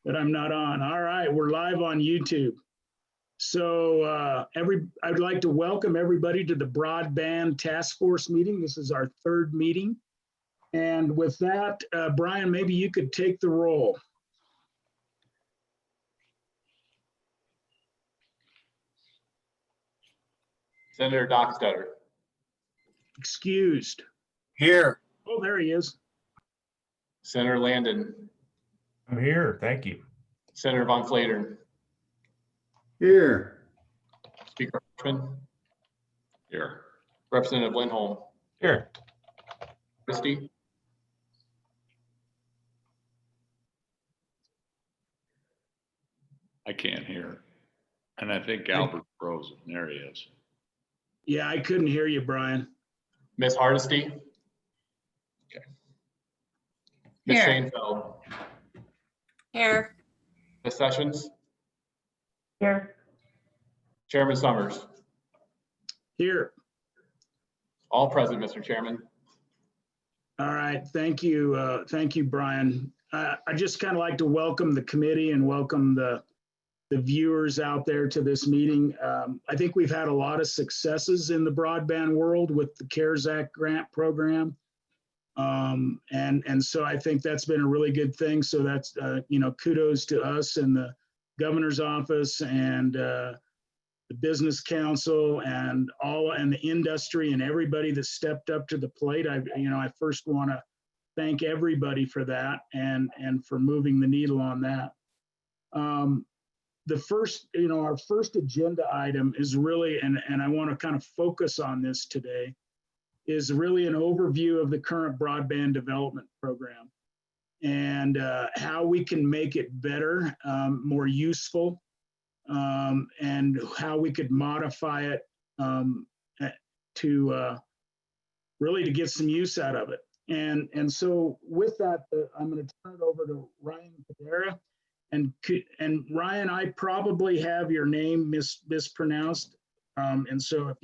but I'm not on. All right, we're live on YouTube. So I'd like to welcome everybody to the Broadband Task Force meeting. This is our third meeting. And with that, Brian, maybe you could take the roll. Senator Dockstader. Excused. Here. Oh, there he is. Senator Landon. I'm here. Thank you. Senator Von Flatern. Here. Speaker Hirschman. Here. Representative Lindholm. Here. Christie. I can't hear. And I think Albert's frozen. There he is. Yeah, I couldn't hear you, Brian. Ms. Hardesty. Okay. Ms. Here. Shainfeld. Here. Ms. Sessions. Here. Chairman Summers. Here. All present, Mr. Chairman. All right, thank you. Thank you, Brian. I just kind of like to welcome the committee and welcome the viewers out there to this meeting. I think we've had a lot of successes in the broadband world with the CARES Act grant program. And so I think that's been a really good thing. So that's, kudos to us and the governor's office and the business council and the industry and everybody that stepped up to the plate. I first want to thank everybody for that and for moving the needle on that. Our first agenda item is really, and I want to kind of focus on this today, is really an overview of the current broadband development program and how we can make it better, more useful, and how we could modify it to really get some use out of it. And so with that, I'm going to turn it over to Ryan Cadera. And Ryan, I probably have your name mispronounced. And so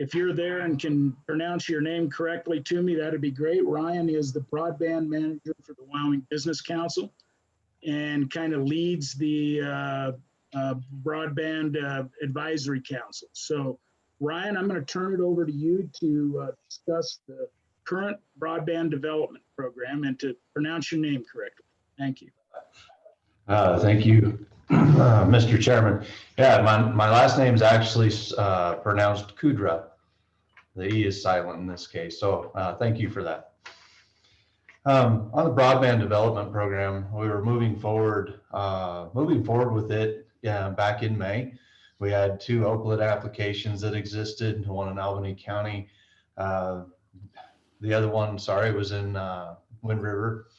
if you're there and can pronounce your name correctly to me, that'd be great. Ryan is the broadband manager for the Wyoming Business Council and kind of leads the broadband advisory council. So Ryan, I'm going to turn it over to you to discuss the current broadband development program and to pronounce your name correctly. Thank you. Thank you, Mr. Chairman. Yeah, my last name is actually pronounced Kudra. The E is silent in this case. So thank you for that. On the broadband development program, we were moving forward with it back in May. We had 2 Oakland applications that existed, one in Albany County. The other one, was in Wind River.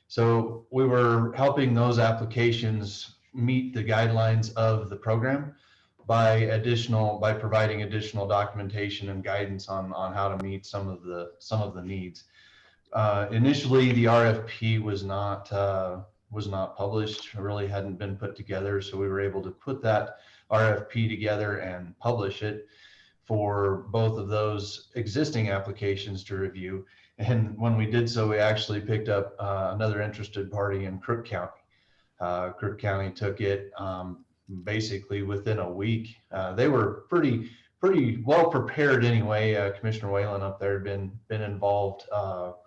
So we were helping those applications meet the guidelines of the program by providing additional documentation and guidance on how to meet some of the needs. Initially, the RFP was not published, really hadn't been put together, so we were able to put that RFP together and publish it for both of those existing applications to review. And when we did so, we actually picked up another interested party in Crook County. Crook County took it basically within a week. They were pretty well prepared anyway. Commissioner Whalen up there had been involved all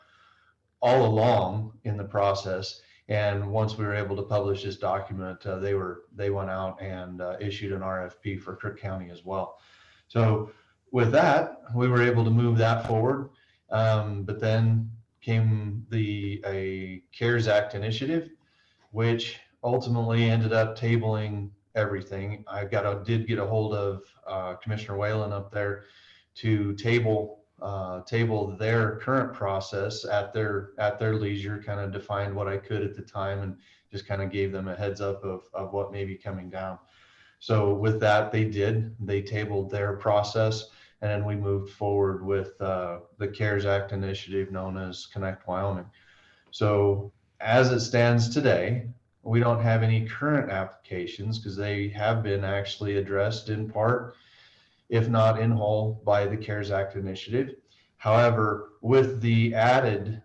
along in the process. And once we were able to publish this document, they went out and issued an RFP for Crook County as well. So with that, we were able to move that forward. But then came a CARES Act initiative, which ultimately ended up tabling everything. I did get a hold of Commissioner Whalen up there to table their current process at their leisure, kind of defined what I could at the time and just kind of gave them a heads up of what may be coming down. So with that, they tabled their process. And then we moved forward with the CARES Act initiative known as Connect Wyoming. So as it stands today, we don't have any current applications because they have been actually addressed in part, if not in whole, by the CARES Act initiative. However, with the added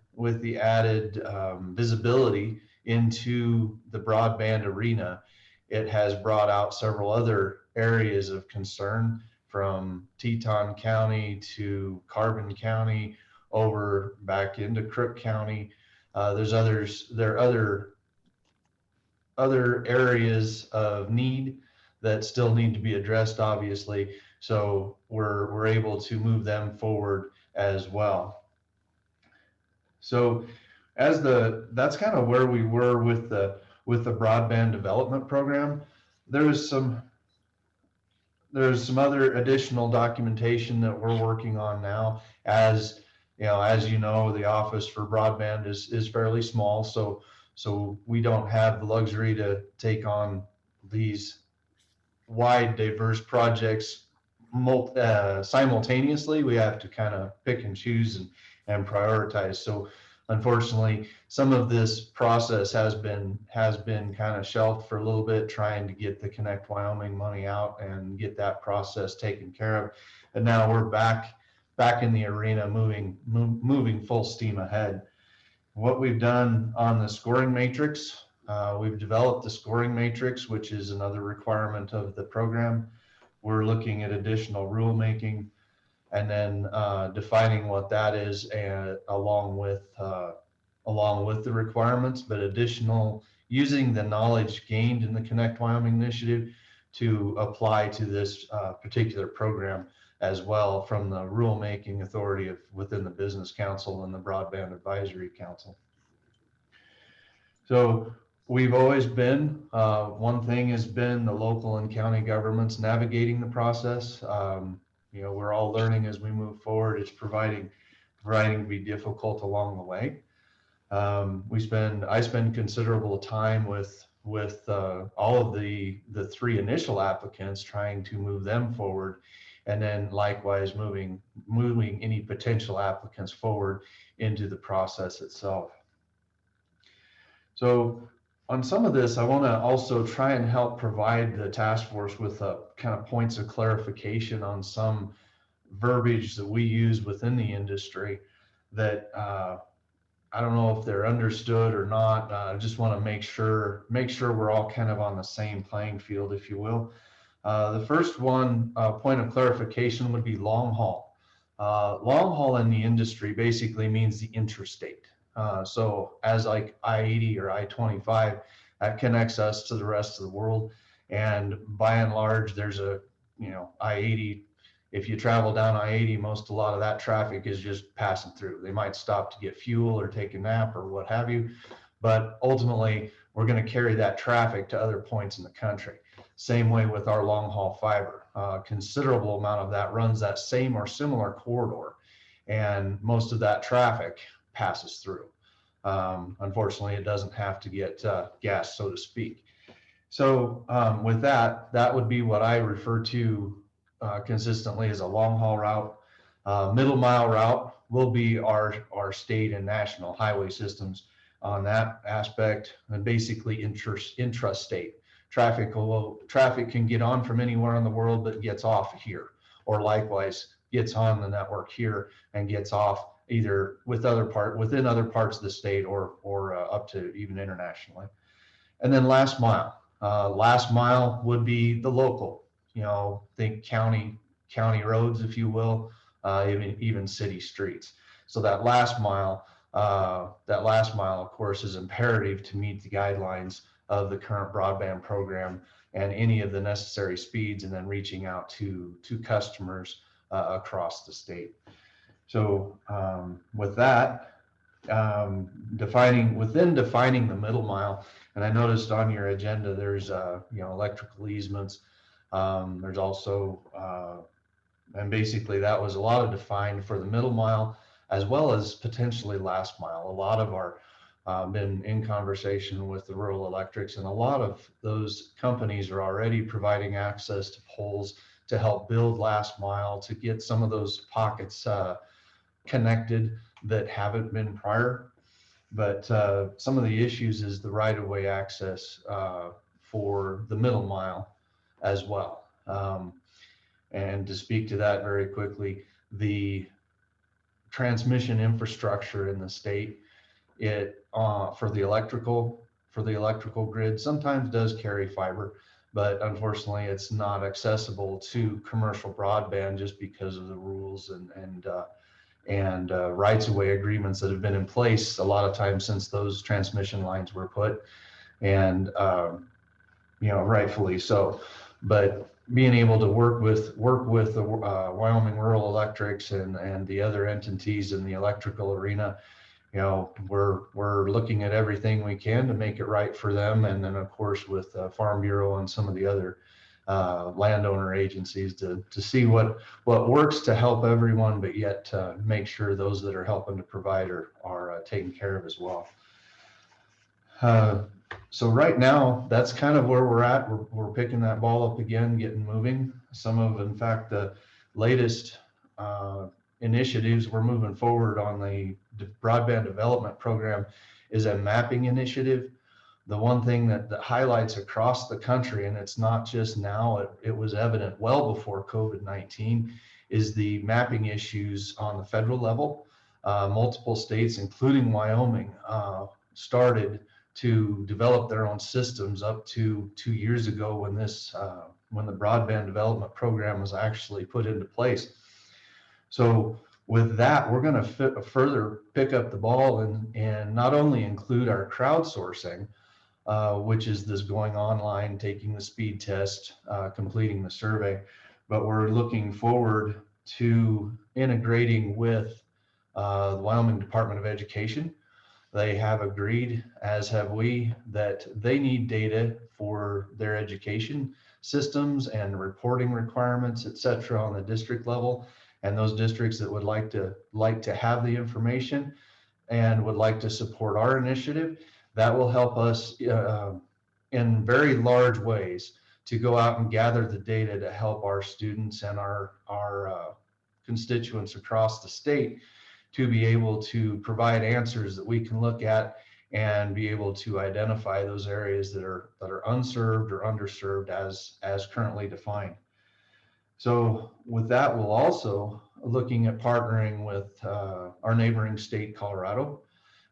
visibility into the broadband arena, it has brought out several other areas of concern, from Teton County to Carbon County over back into Crook County. There are other areas of need that still need to be addressed, obviously. So we're able to move them forward as well. So that's kind of where we were with the broadband development program. There's some other additional documentation that we're working on now. As you know, the Office for Broadband is fairly small, so we don't have the luxury to take on these wide, diverse projects simultaneously. We have to kind of pick and choose and prioritize. So unfortunately, some of this process has been kind of shelved for a little bit, trying to get the Connect Wyoming money out and get that process taken care of. And now we're back in the arena, moving full steam ahead. What we've done on the scoring matrix, we've developed the scoring matrix, which is another requirement of the program. We're looking at additional rulemaking, and then defining what that is, and along with the requirements, but using the knowledge gained in the Connect Wyoming initiative to apply to this particular program as well, from the rulemaking authority within the Business Council and the Broadband Advisory Council. So we've always been, one thing has been the local and county governments navigating the process. We're all learning as we move forward. It's proving to be difficult along the way. I spend considerable time with all of the three initial applicants, trying to move them forward, and then likewise moving any potential applicants forward into the process itself. So on some of this, I want to also try and help provide the task force with kind of points of clarification on some verbiage that we use within the industry that I don't know if they're understood or not. I just want to make sure we're all kind of on the same playing field, if you will. The first one, point of clarification, would be long haul. Long haul in the industry basically means the interstate. So as like I-80 or I-25, that connects us to the rest of the world. And by and large, there's I-80. If you travel down I-80, a lot of that traffic is just passing through. They might stop to get fuel or take a nap or what have you. But ultimately, we're going to carry that traffic to other points in the country. Same way with our long haul fiber. Considerable amount of that runs that same or similar corridor, and most of that traffic passes through. Unfortunately, it doesn't have to get gas, so to speak. So with that would be what I refer to consistently as a long haul route. Middle mile route will be our state and national highway systems on that aspect, and basically intrastate. Traffic can get on from anywhere in the world, but gets off here, or likewise gets on the network here and gets off either within other parts of the state or up to even internationally. And then last mile. Last mile would be the local, think county roads, if you will, even city streets. So that last mile, of course, is imperative to meet the guidelines of the current broadband program and any of the necessary speeds, and then reaching out to customers across the state. So with that, defining the middle mile, and I noticed on your agenda there's electrical easements. There's also and basically that was a lot of defined for the middle mile, as well as potentially last mile. A lot of our been in conversation with the rural electrics, and a lot of those companies are already providing access to poles to help build last mile, to get some of those pockets connected that haven't been prior. But some of the issues is the right-of-way access for the middle mile as well. And to speak to that very quickly, the transmission infrastructure in the state, for the electrical, for the electrical grid sometimes does carry fiber, but unfortunately it's not accessible to commercial broadband just because of the rules and rights of way agreements that have been in place a lot of times since those transmission lines were put, and rightfully so. But being able to work with the Wyoming Rural Electrics and the other entities in the electrical arena, we're looking at everything we can to make it right for them, and then of course with Farm Bureau and some of the other landowner agencies to see what works to help everyone, but yet make sure those that are helping to provide are taken care of as well. So right now, that's kind of where we're at. We're picking that ball up again, getting moving. In fact, the latest initiatives we're moving forward on the broadband development program is a mapping initiative. The one thing that highlights across the country, and it's not just now, it was evident well before COVID-19, is the mapping issues on the federal level. Multiple states, including Wyoming, started to develop their own systems up to 2 years ago when the broadband development program was actually put into place. So with that, we're going to further pick up the ball and not only include our crowdsourcing, which is this going online, taking the speed test, completing the survey, but we're looking forward to integrating with the Wyoming Department of Education. They have agreed, as have we, that they need data for their education systems and reporting requirements, et cetera, on the district level. And those districts that would like to have the information and would like to support our initiative, that will help us in very large ways to go out and gather the data to help our students and our constituents across the state to be able to provide answers that we can look at and be able to identify those areas that are unserved or underserved as currently defined. So with that, we'll also looking at partnering with our neighboring state, Colorado,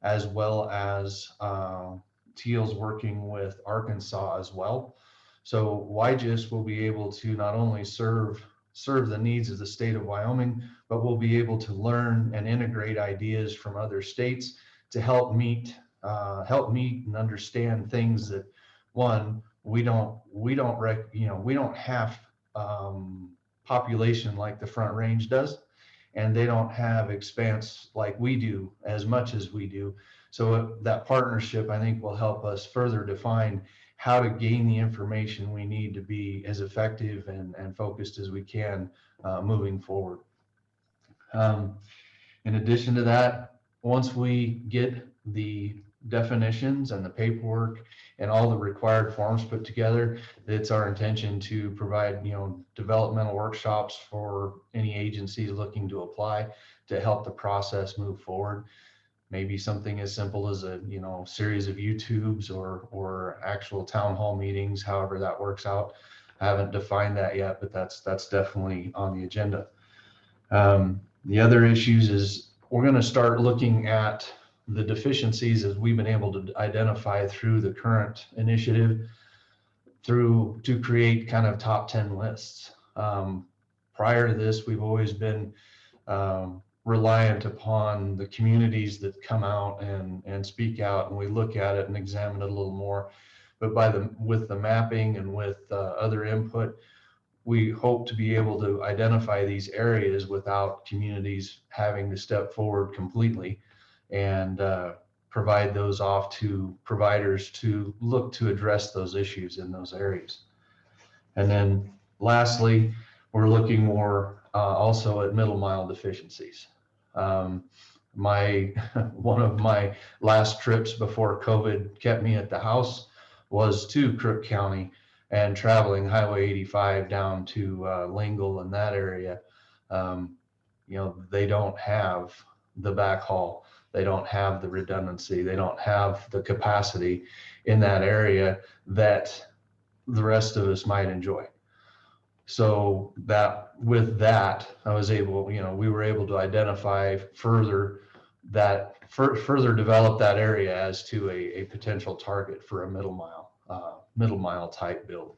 as well as TEAL's working with Arkansas as well. So YGIS will be able to not only serve the needs of the state of Wyoming, but we'll be able to learn and integrate ideas from other states to help meet and understand things that, one, we don't have population like the Front Range does, and they don't have expanse like we do, as much as we do. So that partnership, I think, will help us further define how to gain the information we need to be as effective and focused as we can moving forward. In addition to that, once we get the definitions and the paperwork and all the required forms put together, it's our intention to provide, developmental workshops for any agencies looking to apply to help the process move forward. Maybe something as simple as a series of YouTubes or actual town hall meetings, however that works out. I haven't defined that yet, but that's definitely on the agenda. The other issues is we're going to start looking at the deficiencies as we've been able to identify through the current initiative to create kind of top 10 lists. Prior to this, we've always been reliant upon the communities that come out and speak out, and we look at it and examine it a little more. But with the mapping and with other input, we hope to be able to identify these areas without communities having to step forward completely and provide those off to providers to look to address those issues in those areas. And then lastly, we're looking more also at middle mile deficiencies. One of my last trips before COVID kept me at the house was to Crook County and traveling Highway 85 down to Lingle and that area. They don't have the backhaul. They don't have the redundancy. They don't have the capacity in that area that the rest of us might enjoy. So with that, I was able, we were able to identify further that further develop that area as to a potential target for a middle mile type build.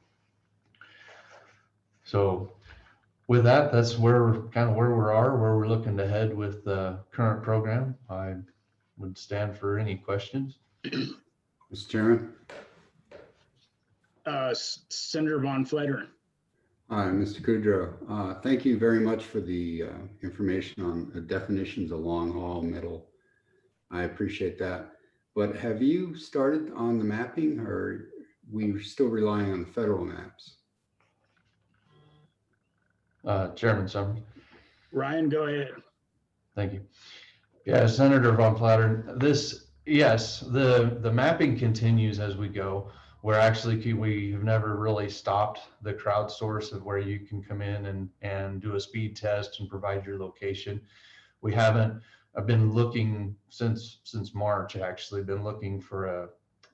So with that, that's where we're looking to head with the current program. I would stand for any questions. Mr. Chairman. Senator Von Flederen. Hi, Mr. Kudrow. Thank you very much for the information on the definitions of long haul, middle. I appreciate that. But have you started on the mapping, or we still relying on the federal maps? Chairman Summers. Ryan, go ahead. Thank you. Yeah, Senator Von Flattern, the mapping continues as we go. We're actually, we've never really stopped the crowdsource of where you can come in and do a speed test and provide your location. We haven't, I've been looking since March, actually been looking for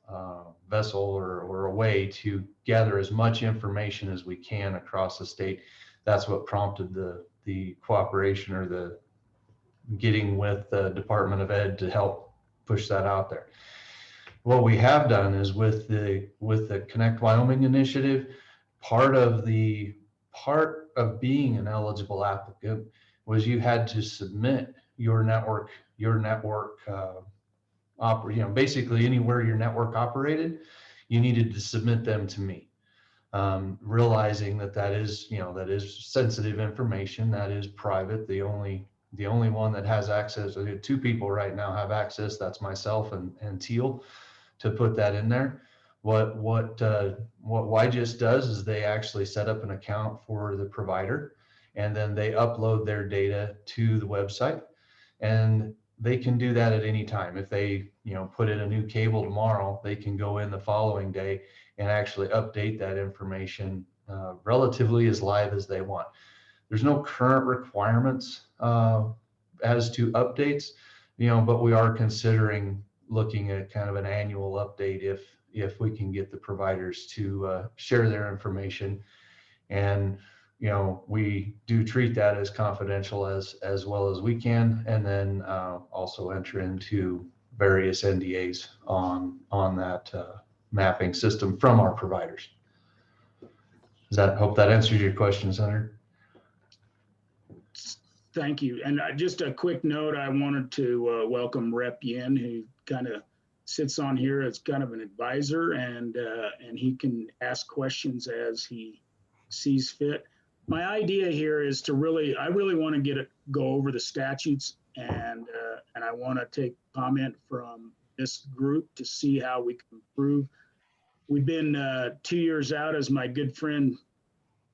a vessel or a way to gather as much information as we can across the state. That's what prompted the cooperation or the getting with the Department of Ed to help push that out there. What we have done is with the Connect Wyoming initiative, part of being an eligible applicant was you had to submit your network basically anywhere your network operated, you needed to submit them to me. Realizing that is sensitive information, that is private. The only one that has access, two people right now have access, that's myself and Teal, to put that in there. What YGIS does is they actually set up an account for the provider, and then they upload their data to the website, and they can do that at any time. If they put in a new cable tomorrow, they can go in the following day and actually update that information relatively as live as they want. There's no current requirements as to updates, but we are considering looking at kind of an annual update if we can get the providers to share their information. And we do treat that as confidential as well as we can, and then also enter into various NDAs on that mapping system from our providers. Hope that answers your question, Senator. Thank you. And just a quick note, I wanted to welcome Rep Yin, who kind of sits on here as kind of an advisor, and he can ask questions as he sees fit. My idea here is to I really want to go over the statutes, and I want to take comment from this group to see how we can improve. We've been 2 years out, as my good friend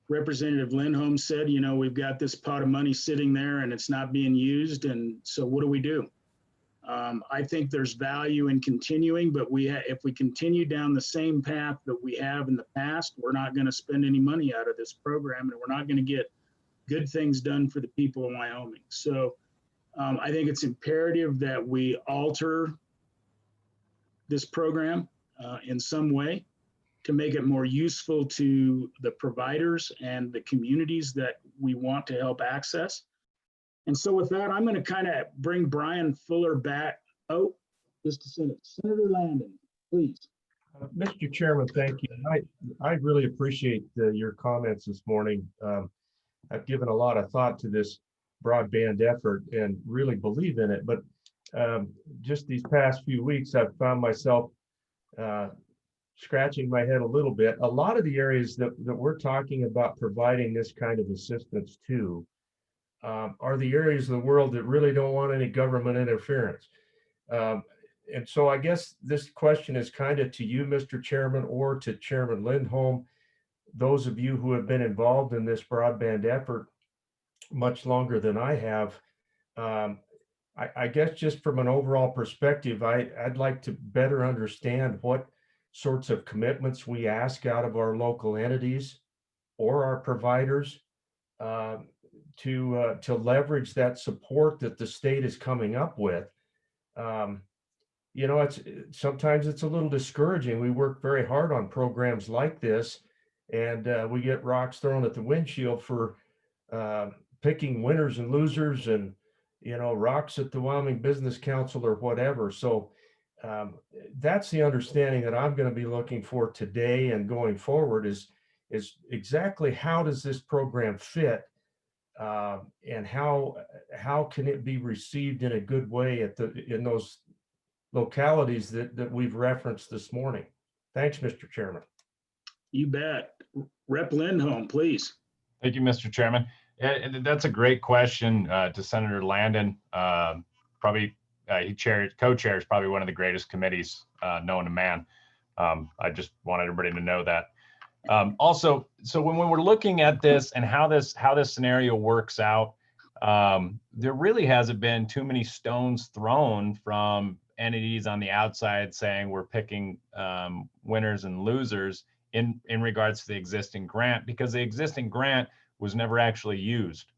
Representative Lindholm said. We've got this pot of money sitting there and it's not being used, and so what do? I think there's value in continuing, but if we continue down the same path that we have in the past, we're not going to spend any money out of this program, and we're not going to get good things done for the people in Wyoming. So I think it's imperative that we alter this program in some way to make it more useful to the providers and the communities that we want to help access. And so with that, I'm going to kind of bring Brian Fuller back. Oh, just a second. Senator Landon, please. Mr. Chairman, thank you. I really appreciate your comments this morning. I've given a lot of thought to this broadband effort and really believe in it. But just these past few weeks, I've found myself scratching my head a little bit. A lot of the areas that we're talking about providing this kind of assistance to are the areas of the world that really don't want any government interference. And so I guess this question is kind of to you, Mr. Chairman, or to Chairman Lindholm, those of you who have been involved in this broadband effort much longer than I have. I guess just from an overall perspective, I'd like to better understand what sorts of commitments we ask out of our local entities or our providers to leverage that support that the state is coming up with. Sometimes it's a little discouraging. We work very hard on programs like this, and we get rocks thrown at the windshield for picking winners and losers and rocks at the Wyoming Business Council or whatever. So that's the understanding that I'm going to be looking for today and going forward is exactly how does this program fit, and how can it be received in a good way in those localities that we've referenced this morning. Thanks, Mr. Chairman. You bet. Rep Lindholm, please. Thank you, Mr. Chairman. And that's a great question to Senator Landon. Probably he co-chairs probably one of the greatest committees known to man. I just want everybody to know that. Also, so when we're looking at this and how this scenario works out, there really hasn't been too many stones thrown from entities on the outside saying we're picking winners and losers in regards to the existing grant, because the existing grant was never actually used.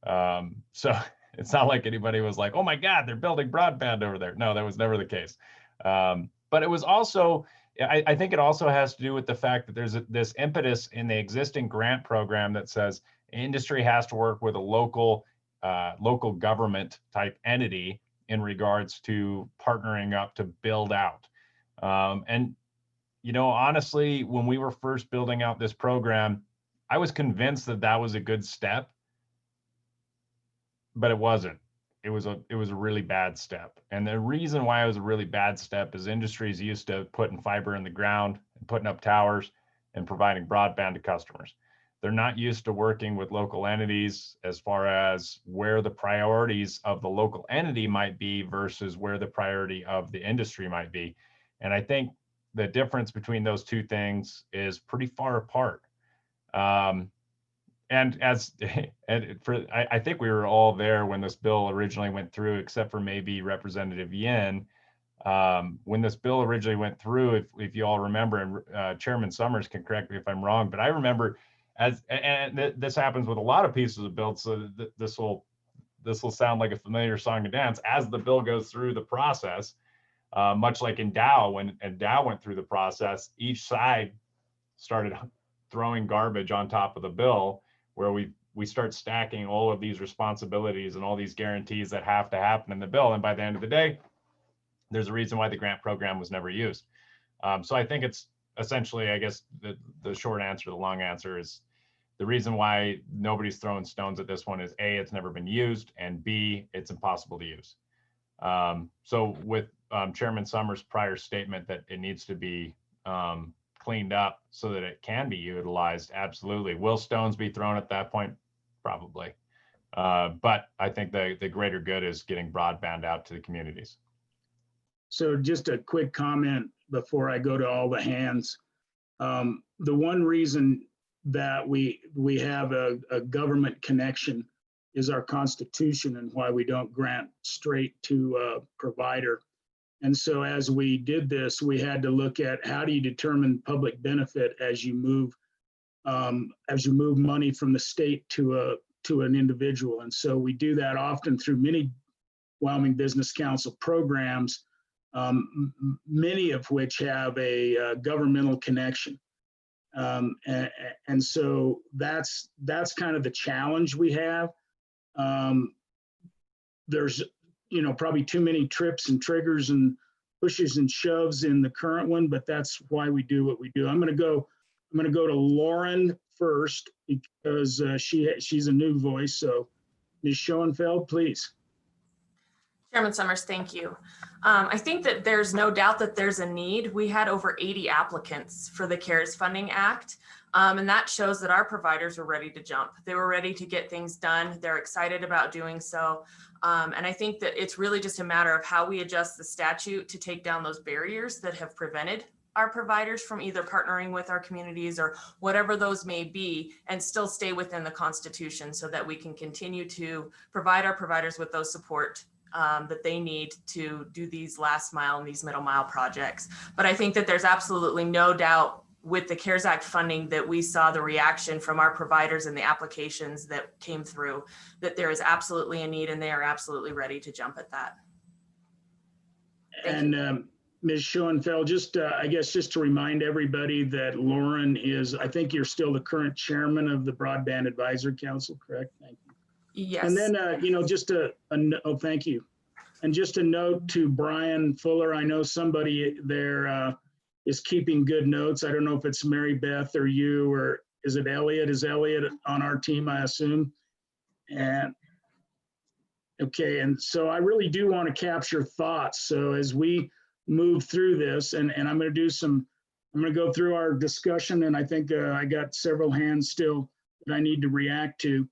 So it's not like anybody was like, oh my God, they're building broadband over there. No, that was never the case. But it was also, I think it also has to do with the fact that there's this impetus in the existing grant program that says industry has to work with a local government type entity in regards to partnering up to build out. And, honestly, when we were first building out this program, I was convinced that that was a good step, but it wasn't. It was a really bad step. And the reason why it was a really bad step is industry's used to putting fiber in the ground and putting up towers and providing broadband to customers. They're not used to working with local entities as far as where the priorities of the local entity might be versus where the priority of the industry might be. And I think the difference between those two things is pretty far apart. And I think we were all there when this bill originally went through, except for maybe Representative Yin. When this bill originally went through, if you all remember, and Chairman Summers can correct me if I'm wrong, but I remember this happens with a lot of pieces of bills, so this will sound like a familiar song and dance as the bill goes through the process. Much like in Dow, when Dow went through the process, each side started throwing garbage on top of the bill, where we start stacking all of these responsibilities and all these guarantees that have to happen in the bill. And by the end of the day, there's a reason why the grant program was never used. So I think it's essentially, I guess the short answer, the long answer is the reason why nobody's throwing stones at this one is A, it's never been used, and B, it's impossible to use. So with Chairman Summers' prior statement that it needs to be cleaned up so that it can be utilized, absolutely. Will stones be thrown at that point? Probably. But I think the greater good is getting broadband out to the communities. So just a quick comment before I go to all the hands. The one reason that we have a government connection is our Constitution, and why we don't grant straight to a provider. And so as we did this, we had to look at how do you determine public benefit as you move money from the state to an individual. And so we do that often through many Wyoming Business Council programs, many of which have a governmental connection. And so that's kind of the challenge we have. There's probably too many trips and triggers and pushes and shoves in the current one, but that's why we do what we do. I'm going to go to Lauren first because she's a new voice. So Ms. Schoenfeld, please. Chairman Summers, thank you. I think that there's no doubt that there's a need. We had over 80 applicants for the CARES Funding Act, and that shows that our providers were ready to jump. They were ready to get things done. They're excited about doing so. And I think that it's really just a matter of how we adjust the statute to take down those barriers that have prevented our providers from either partnering with our communities or whatever those may be, and still stay within the Constitution so that we can continue to provide our providers with those support that they need to do these last mile and these middle mile projects. But I think that there's absolutely no doubt with the CARES Act funding that we saw the reaction from our providers and the applications that came through, that there is absolutely a need and they are absolutely ready to jump at that. And Ms. Schoenfeld, I guess just to remind everybody that Lauren is, I think you're still the current chairman of the Broadband Advisory Council, correct? Thank you. Yes. And then, just oh, thank you. And just a note to Brian Fuller, I know somebody there is keeping good notes. I don't know if it's Mary Beth or you, or is it Elliot? Is Elliot on our team, I assume? And okay, and so I really do want to capture thoughts. So as we move through this, and I'm going to go through our discussion, and I think I got several hands still that I need to react to.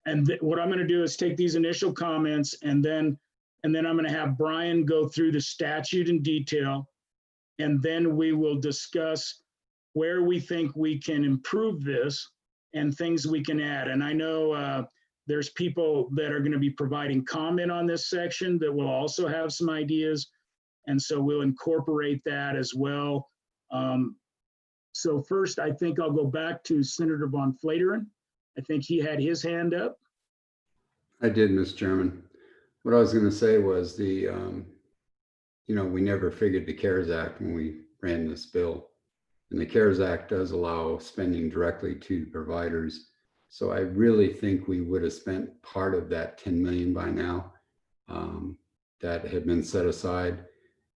And what I'm going to do is take these initial comments, and then I'm going to have Brian go through the statute in detail, and then we will discuss where we think we can improve this and things we can add. And I know there's people that are going to be providing comment on this section that will also have some ideas. And so we'll incorporate that as well. So first, I think I'll go back to Senator Von Flateren. I think he had his hand up. I did, Mr. Chairman. What I was going to say was we never figured the CARES Act when we ran this bill. And the CARES Act does allow spending directly to providers. So I really think we would have spent part of that 10 million by now that had been set aside.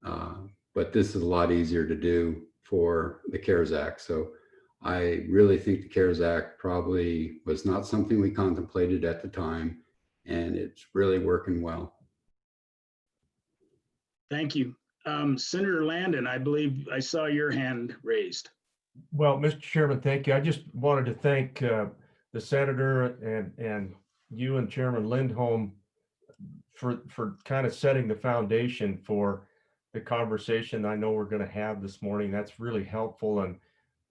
But this is a lot easier to do for the CARES Act. So I really think the CARES Act probably was not something we contemplated at the time, and it's really working well. Thank you. Senator Landon, I believe I saw your hand raised. Well, Mr. Chairman, thank you. I just wanted to thank the senator and you and Chairman Lindholm for kind of setting the foundation for the conversation I know we're going to have this morning. That's really helpful, and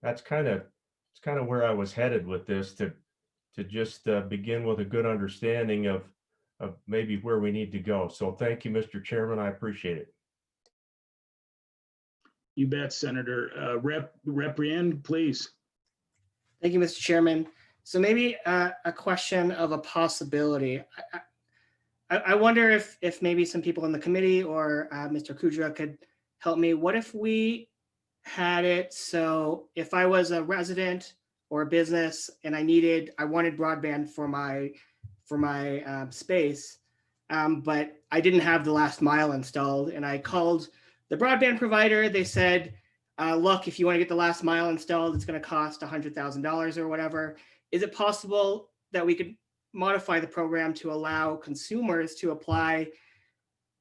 that's kind of where I was headed with this, to just begin with a good understanding of maybe where we need to go. So thank you, Mr. Chairman. I appreciate it. You bet, Senator. Rep Ryan, please. Thank you, Mr. Chairman. So maybe a question of a possibility. I wonder if maybe some people in the committee or Mr. Kudra could help me. What if we had it so if I was a resident or a business and I wanted broadband for my space, but I didn't have the last mile installed, and I called the broadband provider. They said, look, if you want to get the last mile installed, it's going to cost $100,000 or whatever. Is it possible that we could modify the program to allow consumers to apply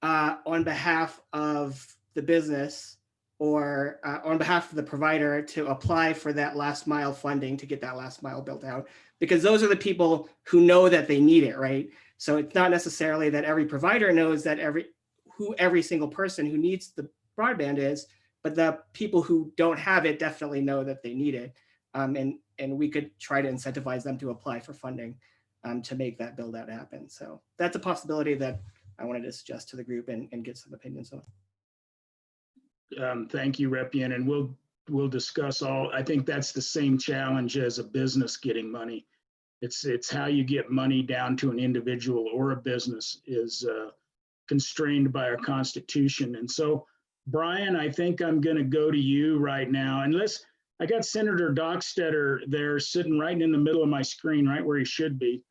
on behalf of the business or on behalf of the provider to apply for that last mile funding to get that last mile built out? Because those are the people who know that they need it, right? So it's not necessarily that every provider knows that every single person who needs the broadband is, but the people who don't have it definitely know that they need it. And we could try to incentivize them to apply for funding to make that build out happen. So that's a possibility that I wanted to suggest to the group and get some opinions on. Thank you, Rep Yen, and we'll discuss all. I think that's the same challenge as a business getting money. It's how you get money down to an individual or a business is constrained by our Constitution. And so, Brian, I think I'm going to go to you right now. Unless I got Senator Dockstetter there sitting right in the middle of my screen, right where he should be.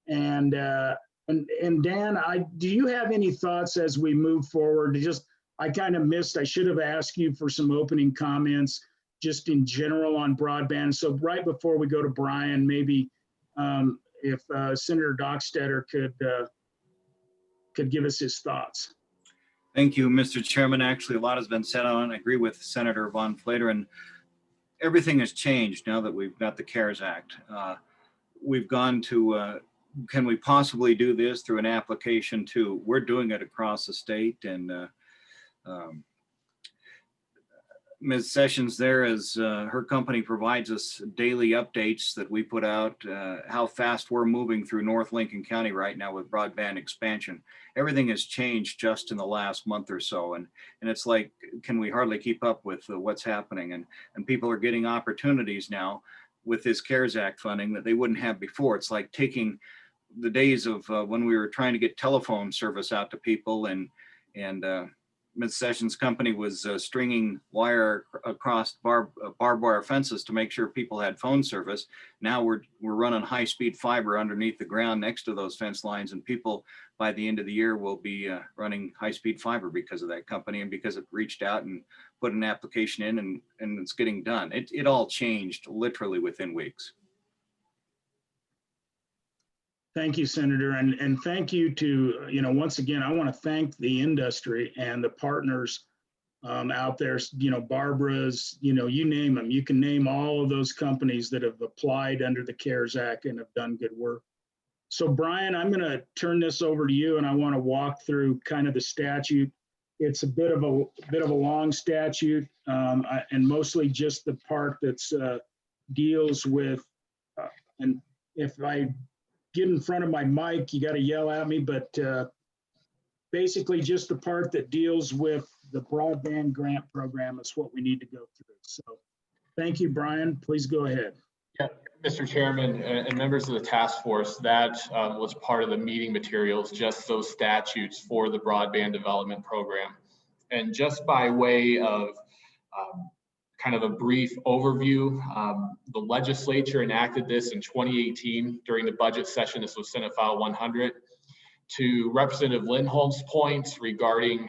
And Dan, do you have any thoughts as we move forward? I kind of missed. I should have asked you for some opening comments, just in general on broadband. So right before we go to Brian, maybe if Senator Dockstetter could give us his thoughts. Thank you, Mr. Chairman. Actually, a lot has been said on. I agree with Senator Von Flateren. Everything has changed now that we've got the CARES Act. We've gone to, can we possibly do this through an application too? We're doing it across the state, and Ms. Sessions there, as her company provides us daily updates that we put out, how fast we're moving through North Lincoln County right now with broadband expansion. Everything has changed just in the last month or so. And it's like, can we hardly keep up with what's happening? And people are getting opportunities now with this CARES Act funding that they wouldn't have before. It's like taking the days of when we were trying to get telephone service out to people and Ms. Sessions' company was stringing wire across barbed wire fences to make sure people had phone service. Now we're running high-speed fiber underneath the ground next to those fence lines, and people by the end of the year will be running high-speed fiber because of that company and because it reached out and put an application in, and it's getting done. It all changed literally within weeks. Thank you, Senator. And thank you to, once again, I want to thank the industry and the partners out there, Barbara's, you name them. You can name all of those companies that have applied under the CARES Act and have done good work. So Brian, I'm going to turn this over to you, and I want to walk through kind of the statute. It's a bit of a long statute, and mostly just the part that's deals with, and if I get in front of my mic, you got to yell at me, but basically just the part that deals with the broadband grant program is what we need to go through. So thank you, Brian. Please go ahead. Yeah, Mr. Chairman and members of the task force, that was part of the meeting materials, just those statutes for the broadband development program. And just by way of kind of a brief overview, the legislature enacted this in 2018 during the budget session. This was Senate File 100. To Representative Lindholm's points regarding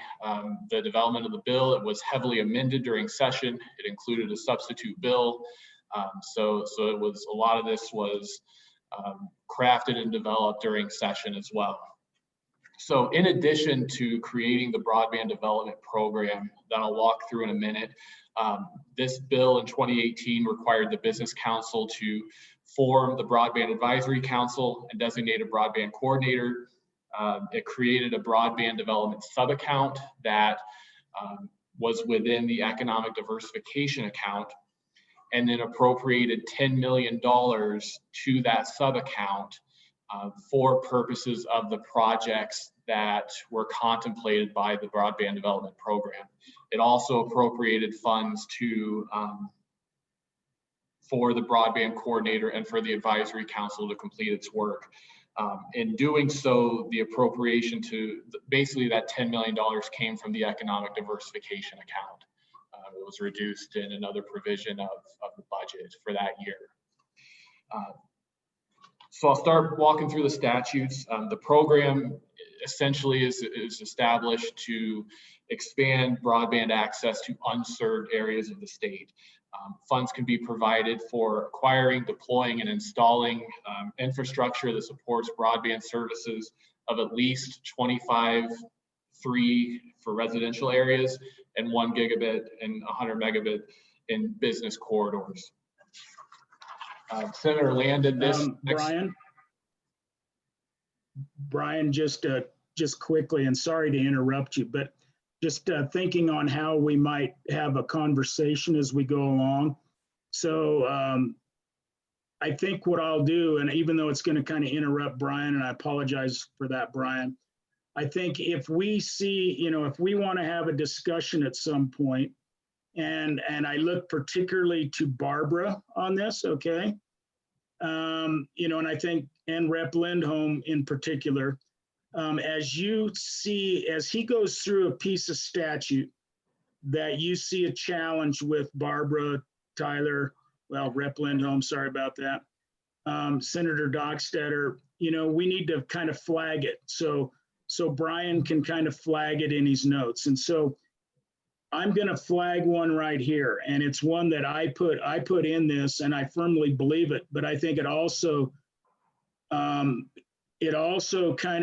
the development of the bill, it was heavily amended during session. It included a substitute bill. So it was, a lot of this was crafted and developed during session as well. So in addition to creating the broadband development program that I'll walk through in a minute, this bill in 2018 required the Business Council to form the Broadband Advisory Council and designate a broadband coordinator. It created a broadband development sub-account that was within the economic diversification account, and then appropriated $10 million to that sub-account for purposes of the projects that were contemplated by the broadband development program. It also appropriated funds to for the broadband coordinator and for the advisory council to complete its work. In doing so, the appropriation to basically that $10 million came from the economic diversification account. It was reduced in another provision of the budget for that year. So I'll start walking through the statutes. The program essentially is established to expand broadband access to unserved areas of the state. Funds can be provided for acquiring, deploying, and installing infrastructure that supports broadband services of at least 25/3 for residential areas and 1 gigabit and 100 megabit in business corridors. Senator Landon, this Brian, just quickly, and sorry to interrupt you, but just thinking on how we might have a conversation as we go along. So I think what I'll do, and even though it's going to kind of interrupt Brian, and I apologize for that, Brian, I think if we see, if we want to have a discussion at some point, and I look particularly to Barbara on this, okay? And I think, and Rep. Lindholm in particular, as you see, as he goes through a piece of statute that you see a challenge with Barbara, Tyler, well, Rep. Lindholm, sorry about that, Senator Dockstader, we need to kind of flag it. So Brian can kind of flag it in his notes. And so I'm going to flag one right here. And it's one that I put in this, and I firmly believe it, but I think it also kind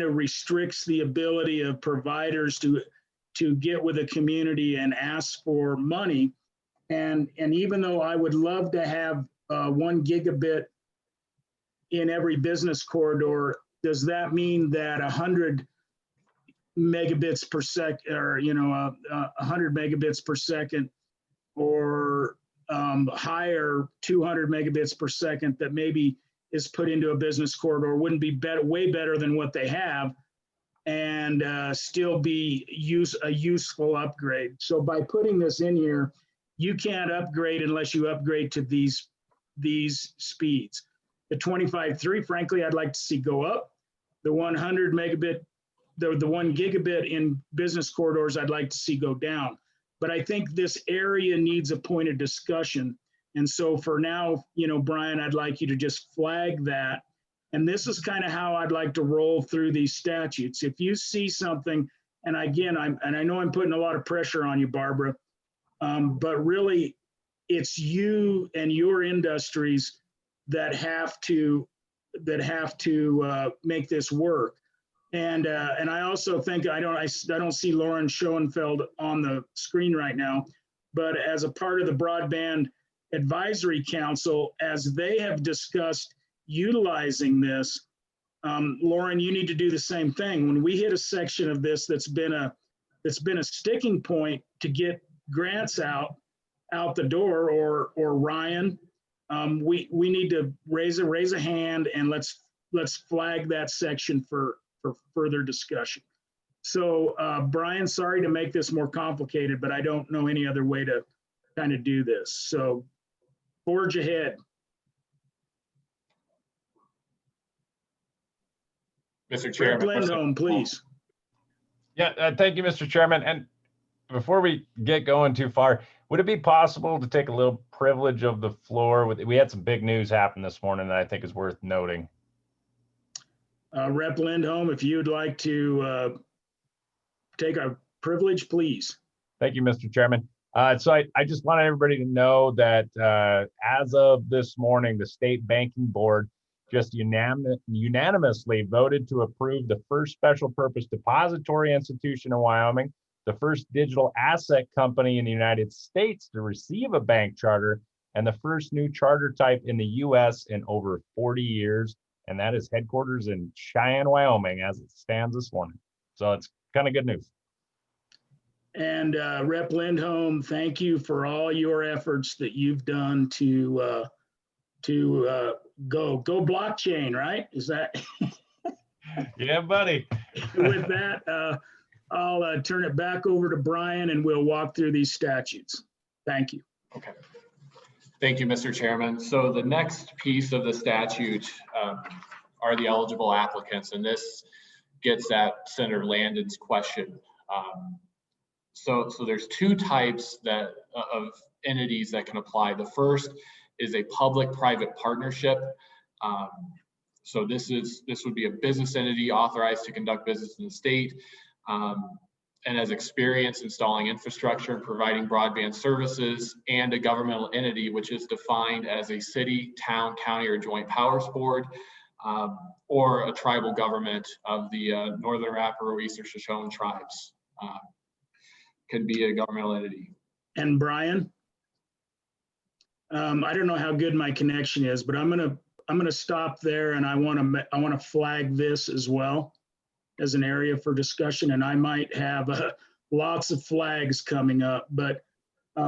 of restricts the ability of providers to get with a community and ask for money. And even though I would love to have 1 gigabit in every business corridor, does that mean that 100 megabits per second, or 100 megabits per second, or higher 200 megabits per second that maybe is put into a business corridor wouldn't be way better than what they have, and still be a useful upgrade? So by putting this in here, you can't upgrade unless you upgrade to these speeds. The 25/3, frankly, I'd like to see go up. The 100 megabit the 1 gigabit in business corridors I'd like to see go down. But I think this area needs a point of discussion. And so for now, you know, Brian, I'd like you to just flag that. And this is kind of how I'd like to roll through these statutes. If you see something, and again, I know I'm putting a lot of pressure on you, Barbara, but really it's you and your industries that have to make this work. And I also think I don't see Lauren Schoenfeld on the screen right now, but as a part of the Broadband Advisory Council, as they have discussed utilizing this, Lauren, you need to do the same thing. When we hit a section of this that's been a sticking point to get grants out the door, or Ryan, we need to raise a hand and let's flag that section for further discussion. So Brian, sorry to make this more complicated, but I don't know any other way to kind of do this. So forge ahead. Mr. Chairman. Lindholm, please. Yeah, thank you, Mr. Chairman. And before we get going too far, would it be possible to take a little privilege of the floor? We had some big news happen this morning that I think is worth noting. Rep Lindholm, if you'd like to take a privilege, please. Thank you, Mr. Chairman. So I just want everybody to know that as of this morning, the State Banking Board just unanimously voted to approve the first special purpose depository institution in Wyoming, the first digital asset company in the United States to receive a bank charter, and the first new charter type in the U.S. in over 40 years. And that is headquarters in Cheyenne, Wyoming, as it stands this morning. So it's kind of good news. And Rep Lindholm, thank you for all your efforts that you've done to go blockchain, right? Is that? Yeah, buddy. With that, I'll turn it back over to Brian and we'll walk through these statutes. Thank you. Okay. Thank you, Mr. Chairman. So the next piece of the statute are the eligible applicants, and this gets at Senator Landon's question. So there's two types of entities that can apply. The first is a public-private partnership. So this would be a business entity authorized to conduct business in the state and has experience installing infrastructure and providing broadband services, and a governmental entity which is defined as a city, town, county, or joint powers board, or a tribal government of the Northern Arapaho or Eastern Shoshone tribes. Can be a governmental entity. And Brian, I don't know how good my connection is, but I'm gonna stop there, and I want to flag this as well as an area for discussion, and I might have lots of flags coming up, but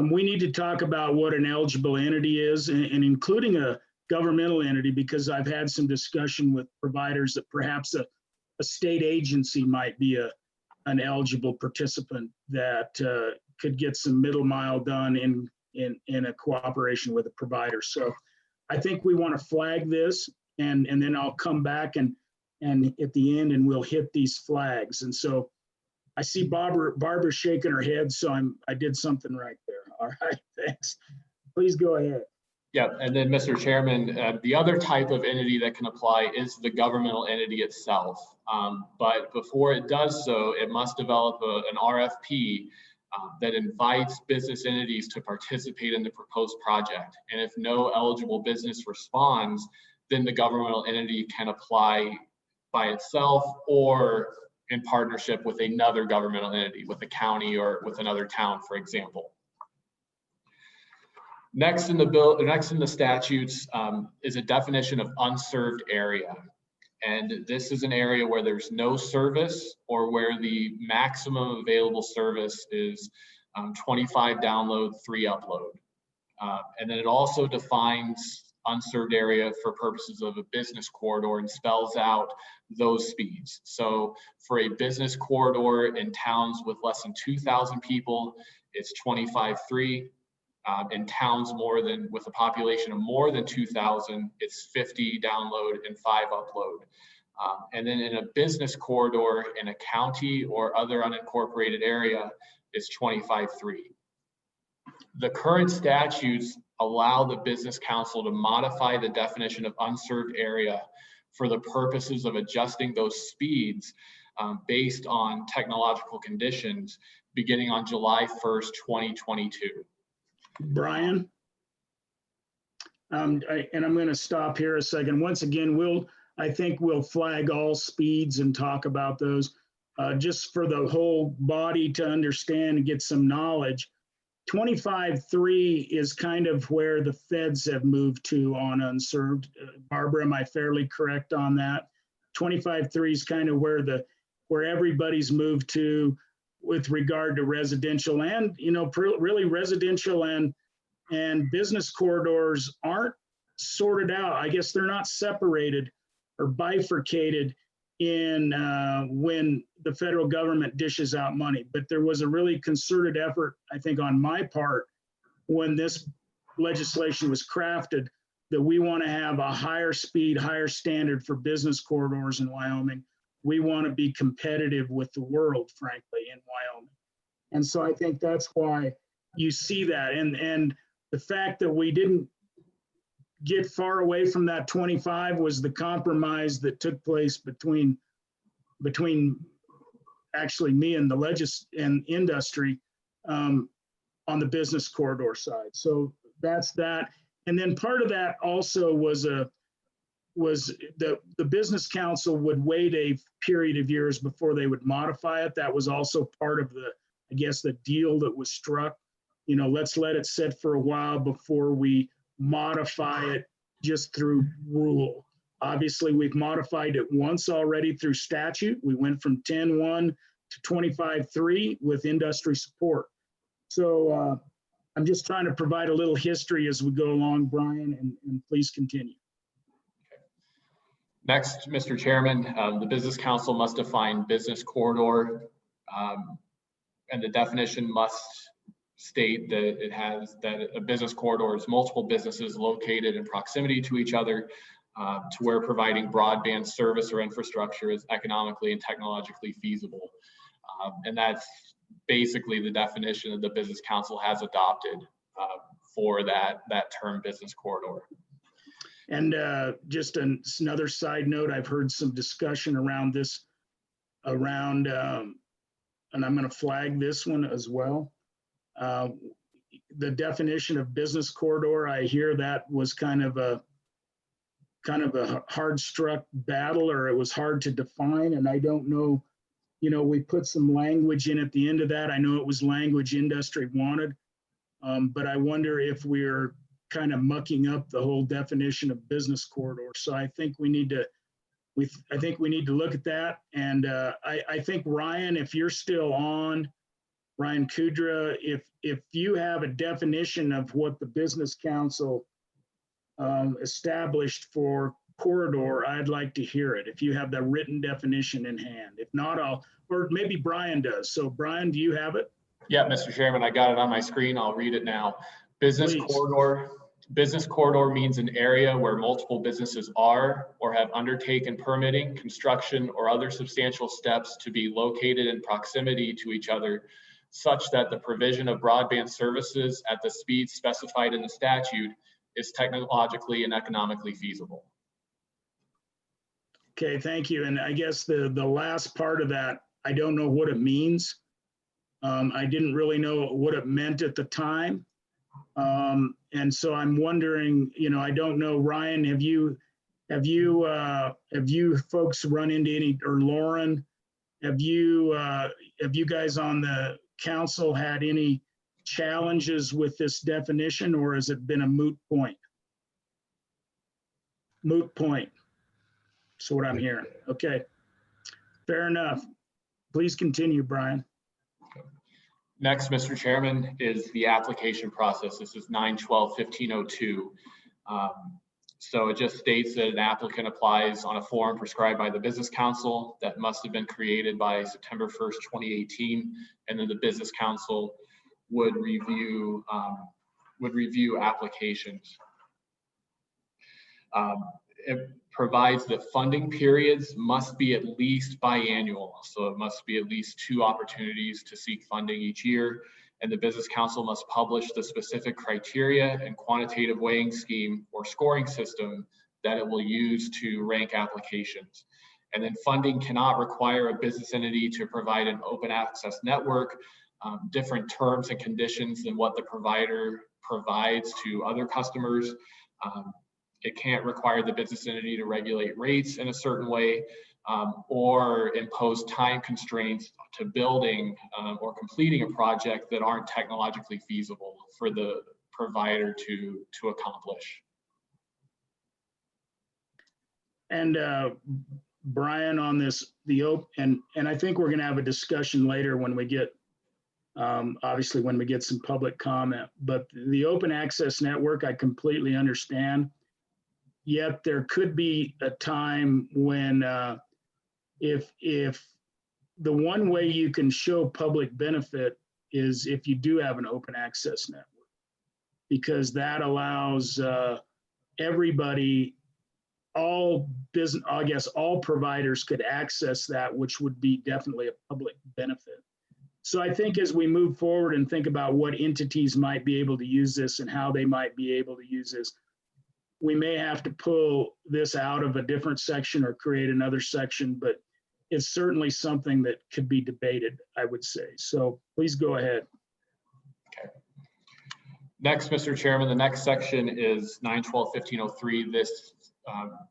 we need to talk about what an eligible entity is, and including a governmental entity, because I've had some discussion with providers that perhaps a state agency might be an eligible participant that could get some middle mile done in a cooperation with a provider. So I think we want to flag this, and then I'll come back and at the end and we'll hit these flags. And so I see Barbara shaking her head, so I did something right there. All right, thanks. Please go ahead. Yeah, and then Mr. Chairman, the other type of entity that can apply is the governmental entity itself. But before it does so, it must develop an RFP that invites business entities to participate in the proposed project. And if no eligible business responds, then the governmental entity can apply by itself or in partnership with another governmental entity, with a county or with another town, for example. Next in the statutes is a definition of unserved area. And this is an area where there's no service, or where the maximum available service is 25 download, 3 upload. And then it also defines unserved area for purposes of a business corridor and spells out those speeds. So for a business corridor in towns with less than 2,000 people, it's 25.3. In towns with a population of more than 2,000, it's 50 download and 5 upload. And then in a business corridor in a county or other unincorporated area is 25.3. The current statutes allow the business council to modify the definition of unserved area for the purposes of adjusting those speeds based on technological conditions beginning on July 1st, 2022. Brian? And I'm going to stop here a second. Once again, I think we'll flag all speeds and talk about those just for the whole body to understand and get some knowledge. 25.3 is kind of where the feds have moved to on unserved. Barbara, am I fairly correct on that? 25.3 is kind of where everybody's moved to with regard to residential, and really residential and business corridors aren't sorted out. I guess they're not separated or bifurcated in when the federal government dishes out money. But there was a really concerted effort, I think, on my part when this legislation was crafted, that we want to have a higher speed, higher standard for business corridors in Wyoming. We want to be competitive with the world, frankly, in Wyoming. And so I think that's why you see that. And the fact that we didn't get far away from that 25 was the compromise that took place between actually me and the industry on the business corridor side. So that's that. And then part of that also was the business council would wait a period of years before they would modify it. That was also part of I guess the deal that was struck. Let's let it sit for a while before we modify it just through rule. Obviously, we've modified it once already through statute. We went from 10.1 to 25.3 with industry support. So I'm just trying to provide a little history as we go along, Brian, and please continue. Next, Mr. Chairman, the Business Council must define business corridor, and the definition must state that a business corridor is multiple businesses located in proximity to each other to where providing broadband service or infrastructure is economically and technologically feasible. And that's basically the definition that the Business Council has adopted for that term business corridor. And just another side note, I've heard some discussion around this, and I'm going to flag this one as well. The definition of business corridor, I hear that was kind of a hard struck battle, or it was hard to define. And I don't know, we put some language in at the end of that. I know it was language industry wanted, but I wonder if we're kind of mucking up the whole definition of business corridor. So I think we need to look at that. And I think, Ryan, if you're still on, Ryan Kudra, if you have a definition of what the Business Council established for corridor, I'd like to hear it. If you have the written definition in hand. If not, or maybe Brian does. So Brian, do you have it? Yeah, Mr. Chairman, I got it on my screen. I'll read it now. Business Please. corridor. Business corridor means an area where multiple businesses are or have undertaken permitting, construction, or other substantial steps to be located in proximity to each other, such that the provision of broadband services at the speed specified in the statute is technologically and economically feasible. Okay, thank you. And I guess the last part of that, I don't know what it means. I didn't really know what it meant at the time. And so I'm wondering, I don't know, Ryan, have you folks run into any, or Lauren, have you guys on the council had any challenges with this definition, or has it been a moot point? Moot point. That's what I'm hearing. Okay, fair enough. Please continue, Brian. Next, Mr. Chairman, is the application process. This is 9/12/1502. So it just states that an applicant applies on a form prescribed by the Business Council that must have been created by September 1st, 2018, and then the Business Council would review applications. provides that funding periods must be at least biannual. So it must be at least 2 opportunities to seek funding each year. And the Business Council must publish the specific criteria and quantitative weighing scheme or scoring system that it will use to rank applications. And then funding cannot require a business entity to provide an open access network, different terms and conditions than what the provider provides to other customers. It can't require the business entity to regulate rates in a certain way, or impose time constraints to building or completing a project that aren't technologically feasible for the provider to accomplish. And Brian, on this, and I think we're going to have a discussion later when we get, obviously when we get some public comment, but the open access network, I completely understand. Yet there could be a time when if the one way you can show public benefit is if you do have an open access network, because that allows everybody, all business, I guess all providers could access that, which would be definitely a public benefit. So I think as we move forward and think about what entities might be able to use this and how they might be able to use this, we may have to pull this out of a different section or create another section, but it's certainly something that could be debated, I would say. So please go ahead. Okay. Next, Mr. Chairman, the next section is 912-1503. This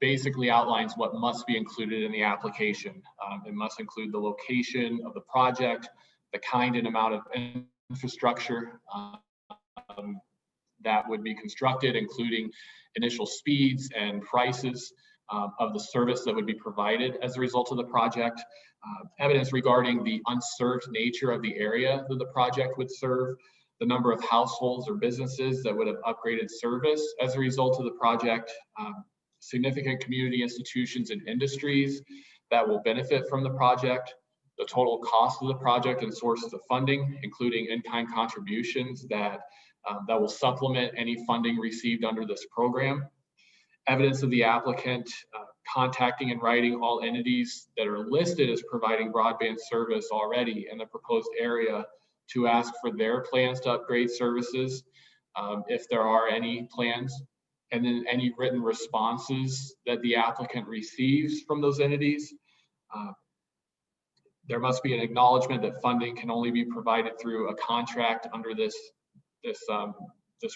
basically outlines what must be included in the application. It must include the location of the project, the kind and amount of infrastructure that would be constructed, including initial speeds and prices of the service that would be provided as a result of the project, evidence regarding the unserved nature of the area that the project would serve, the number of households or businesses that would have upgraded service as a result of the project, significant community institutions and industries that will benefit from the project, the total cost of the project and sources of funding, including in-kind contributions that will supplement any funding received under this program. Evidence of the applicant contacting and writing all entities that are listed as providing broadband service already in the proposed area to ask for their plans to upgrade services, if there are any plans, and then any written responses that the applicant receives from those entities. There must be an acknowledgement that funding can only be provided through a contract under this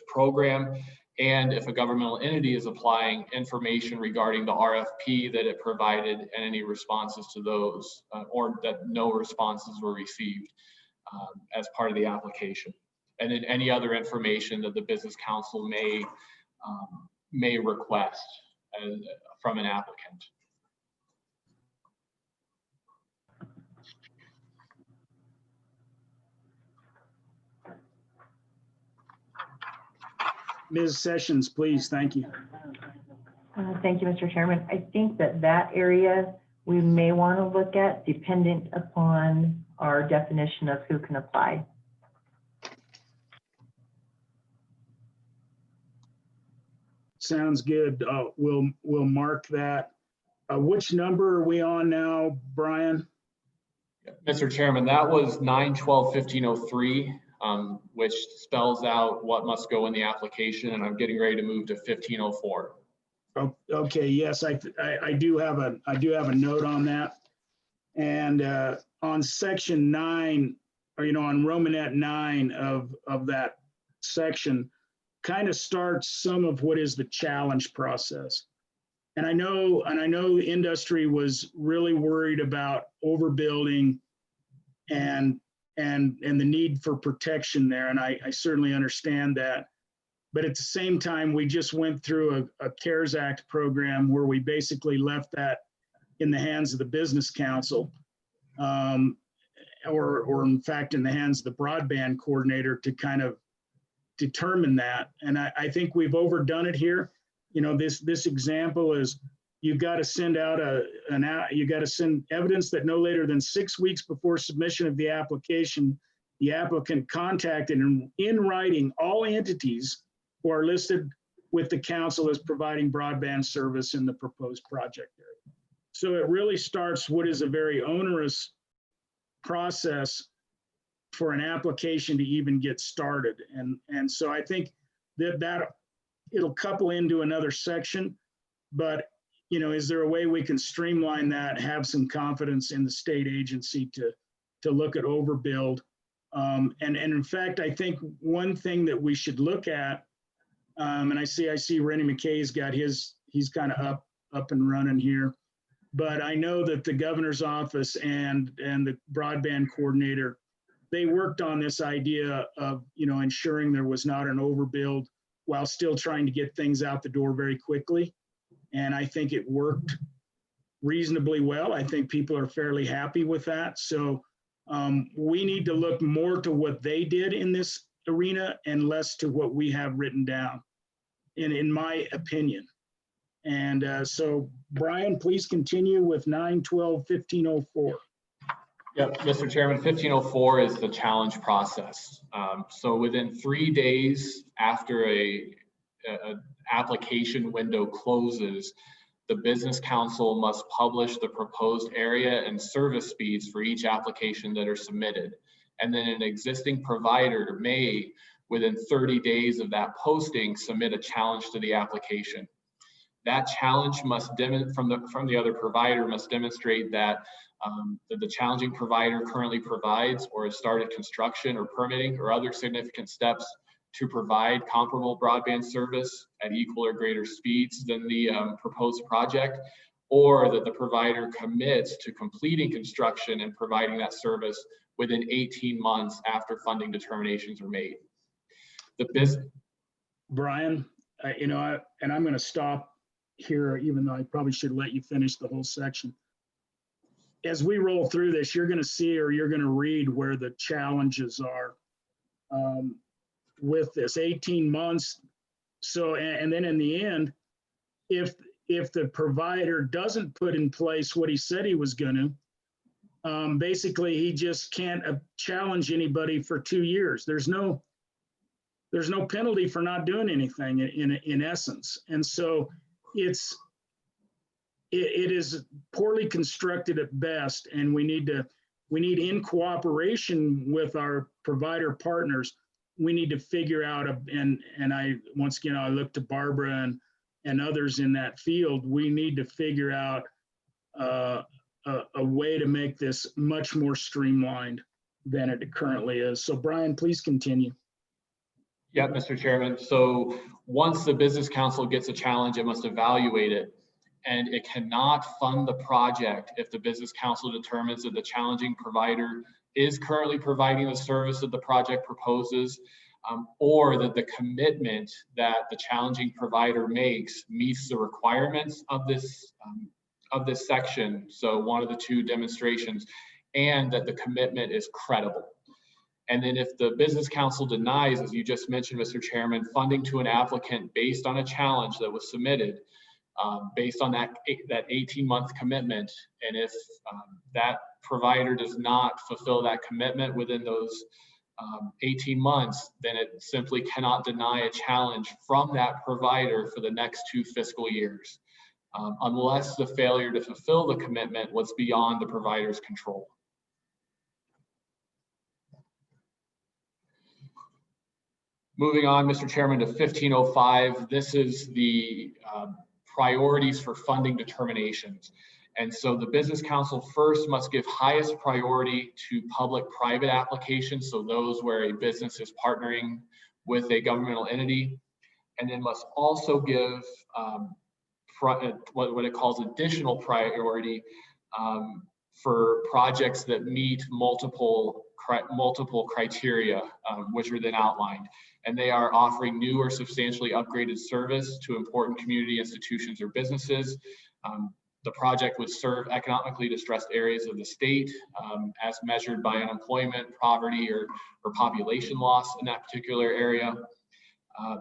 program, and if a governmental entity is applying, information regarding the RFP that it provided and any responses to those, or that no responses were received as part of the application, and then any other information that the Business Council may request from an applicant. Ms. Sessions, please. Thank you. Thank you, Mr. Chairman. I think that area we may want to look at dependent upon our definition of who can apply. Sounds good. We'll mark that. Which number are we on now, Brian? Mr. Chairman, that was 912-1503. Which spells out what must go in the application, and I'm getting ready to move to 1504. Oh, okay, yes, I do have a note on that, and on section 9, or on Romanet 9 of that section, kind of starts some of what is the challenge process, and I know industry was really worried about overbuilding and the need for protection there. And I certainly understand that. But at the same time, we just went through a CARES Act program where we basically left that in the hands of the Business Council, or in fact, in the hands of the broadband coordinator to kind of determine that. And I think we've overdone it here. This example is, you've got to send out you got to send evidence that no later than 6 weeks before submission of the application, the applicant contacted in writing all entities who are listed with the council as providing broadband service in the proposed project area. So it really starts what is a very onerous process for an application to even get started. And so I think that it'll couple into another section, but you know, is there a way we can streamline that, have some confidence in the state agency to look at overbuild? And in fact, I think one thing that we should look at, and I see Rennie McKay's got he's kind of up and running here, but I know that the governor's office and the broadband coordinator, they worked on this idea of, you know, ensuring there was not an overbuild while still trying to get things out the door very quickly. And I think it worked reasonably well. I think people are fairly happy with that. So we need to look more to what they did in this arena and less to what we have written down, in my opinion. And so, Brian, please continue with 9/12/1504. Yep, Mr. Chairman, 1504 is the challenge process. So within 3 days after a application window closes, the business council must publish the proposed area and service speeds for each application that are submitted. And then an existing provider may, within 30 days of that posting, submit a challenge to the application. That challenge must from the other provider must demonstrate that the challenging provider currently provides or has started construction or permitting or other significant steps to provide comparable broadband service at equal or greater speeds than the proposed project, or that the provider commits to completing construction and providing that service within 18 months after funding determinations are made. Brian, you know, and I'm going to stop here, even though I probably should let you finish the whole section. As we roll through this, you're going to see, or you're going to read where the challenges are with this 18 months. So, and then in the end, if the provider doesn't put in place what he said he was going to, basically he just can't challenge anybody for 2 years. There's no penalty for not doing anything in essence. And so it is poorly constructed at best, and we need in cooperation with our provider partners, we need to figure out and once again I look to Barbara and others in that field. We need to figure out a way to make this much more streamlined than it currently is. So Brian, please continue. Yeah, Mr. Chairman. So once the business council gets a challenge, it must evaluate it, and it cannot fund the project if the business council determines that the challenging provider is currently providing the service that the project proposes, or that the commitment that the challenging provider makes meets the requirements of this section. So one of the two demonstrations, and that the commitment is credible. And then if the business council denies, as you just mentioned, Mr. Chairman, funding to an applicant based on a challenge that was submitted, based on that 18-month commitment, and if that provider does not fulfill that commitment within those 18 months, then it simply cannot deny a challenge from that provider for the next 2 fiscal years, unless the failure to fulfill the commitment was beyond the provider's control. Moving on, Mr. Chairman, to 1505, this is the priorities for funding determinations. And so the business council first must give highest priority to public-private applications, so those where a business is partnering with a governmental entity, and then must also give what it calls additional priority for projects that meet multiple criteria, which are then outlined. And they are offering new or substantially upgraded service to important community institutions or businesses. The project would serve economically distressed areas of the state as measured by unemployment, poverty, or population loss in that particular area.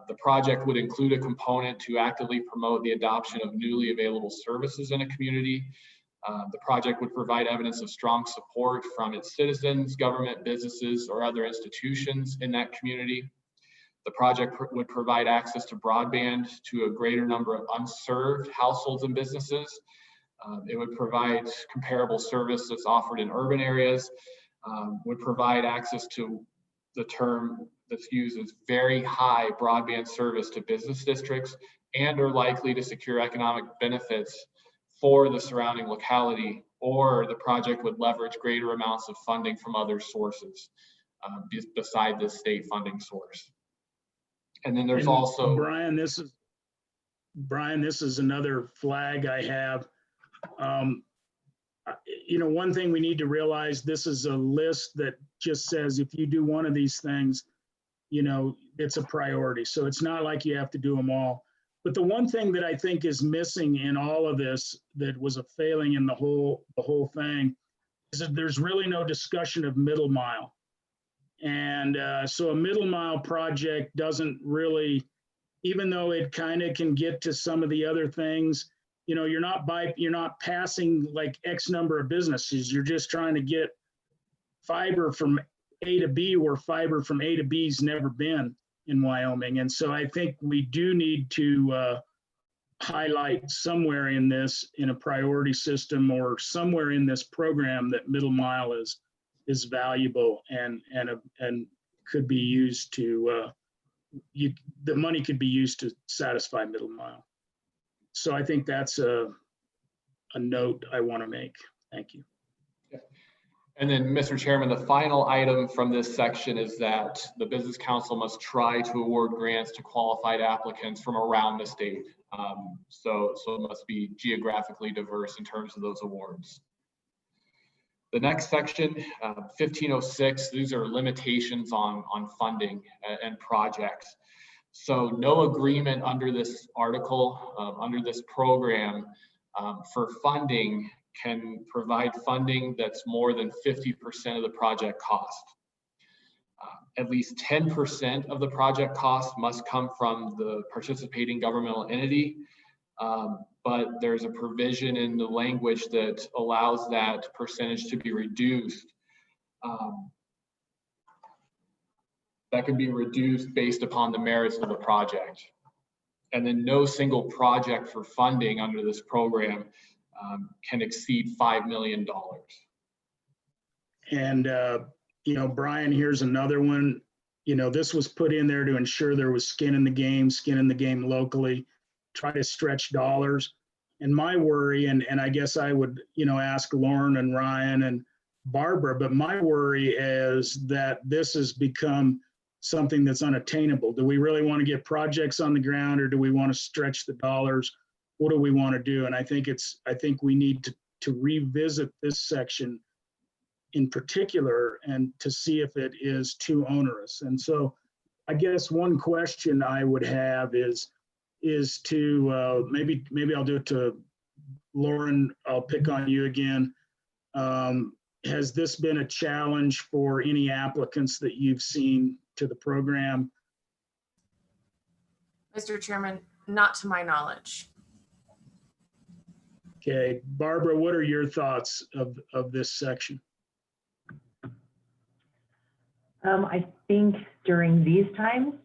The project would include a component to actively promote the adoption of newly available services in a community. The project would provide evidence of strong support from its citizens, government, businesses, or other institutions in that community. The project would provide access to broadband to a greater number of unserved households and businesses. It would provide comparable services offered in urban areas, would provide access to the term that's used as very high broadband service to business districts, and are likely to secure economic benefits for the surrounding locality, or the project would leverage greater amounts of funding from other sources beside this state funding source. And then there's also Brian, this is another flag I have. You know, one thing we need to realize, this is a list that just says if you do one of these things, you know, it's a priority. So it's not like you have to do them all. But the one thing that I think is missing in all of this, that was a failing in the whole thing, is that there's really no discussion of middle mile. And so a middle mile project doesn't really, even though it kind of can get to some of the other things, you know, you're not passing like X number of businesses. You're just trying to get fiber from A to B, where fiber from A to B's never been in Wyoming. And so I think we do need to highlight somewhere in this, in a priority system or somewhere in this program, that middle mile is valuable and could be used to, the money could be used to satisfy middle mile. So I think that's a note I want to make. Thank you. And then, Mr. Chairman, the final item from this section is that the Business Council must try to award grants to qualified applicants from around the state. So it must be geographically diverse in terms of those awards. The next section, 1506, these are limitations on funding and projects. So no agreement under this article, under this program for funding can provide funding that's more than 50% of the project cost. At least 10% of the project cost must come from the participating governmental entity, but there's a provision in the language that allows that percentage to be reduced. That can be reduced based upon the merits of the project. And then no single project for funding under this program can exceed $5 million. And, you know, Brian, here's another one. You know, this was put in there to ensure there was skin in the game locally, try to stretch dollars. And my worry, and I guess I would, you know, ask Lauren and Ryan and Barbara, but my worry is that this has become something that's unattainable. Do we really want to get projects on the ground, or do we want to stretch the dollars? What do we want to do? And I think we need to revisit this section in particular, and to see if it is too onerous. And so I guess one question I would have is to maybe I'll do it to Lauren. I'll pick on you again. Has this been a challenge for any applicants that you've seen to the program? Mr. Chairman, not to my knowledge. Okay, Barbara, what are your thoughts of this section? I think during these times,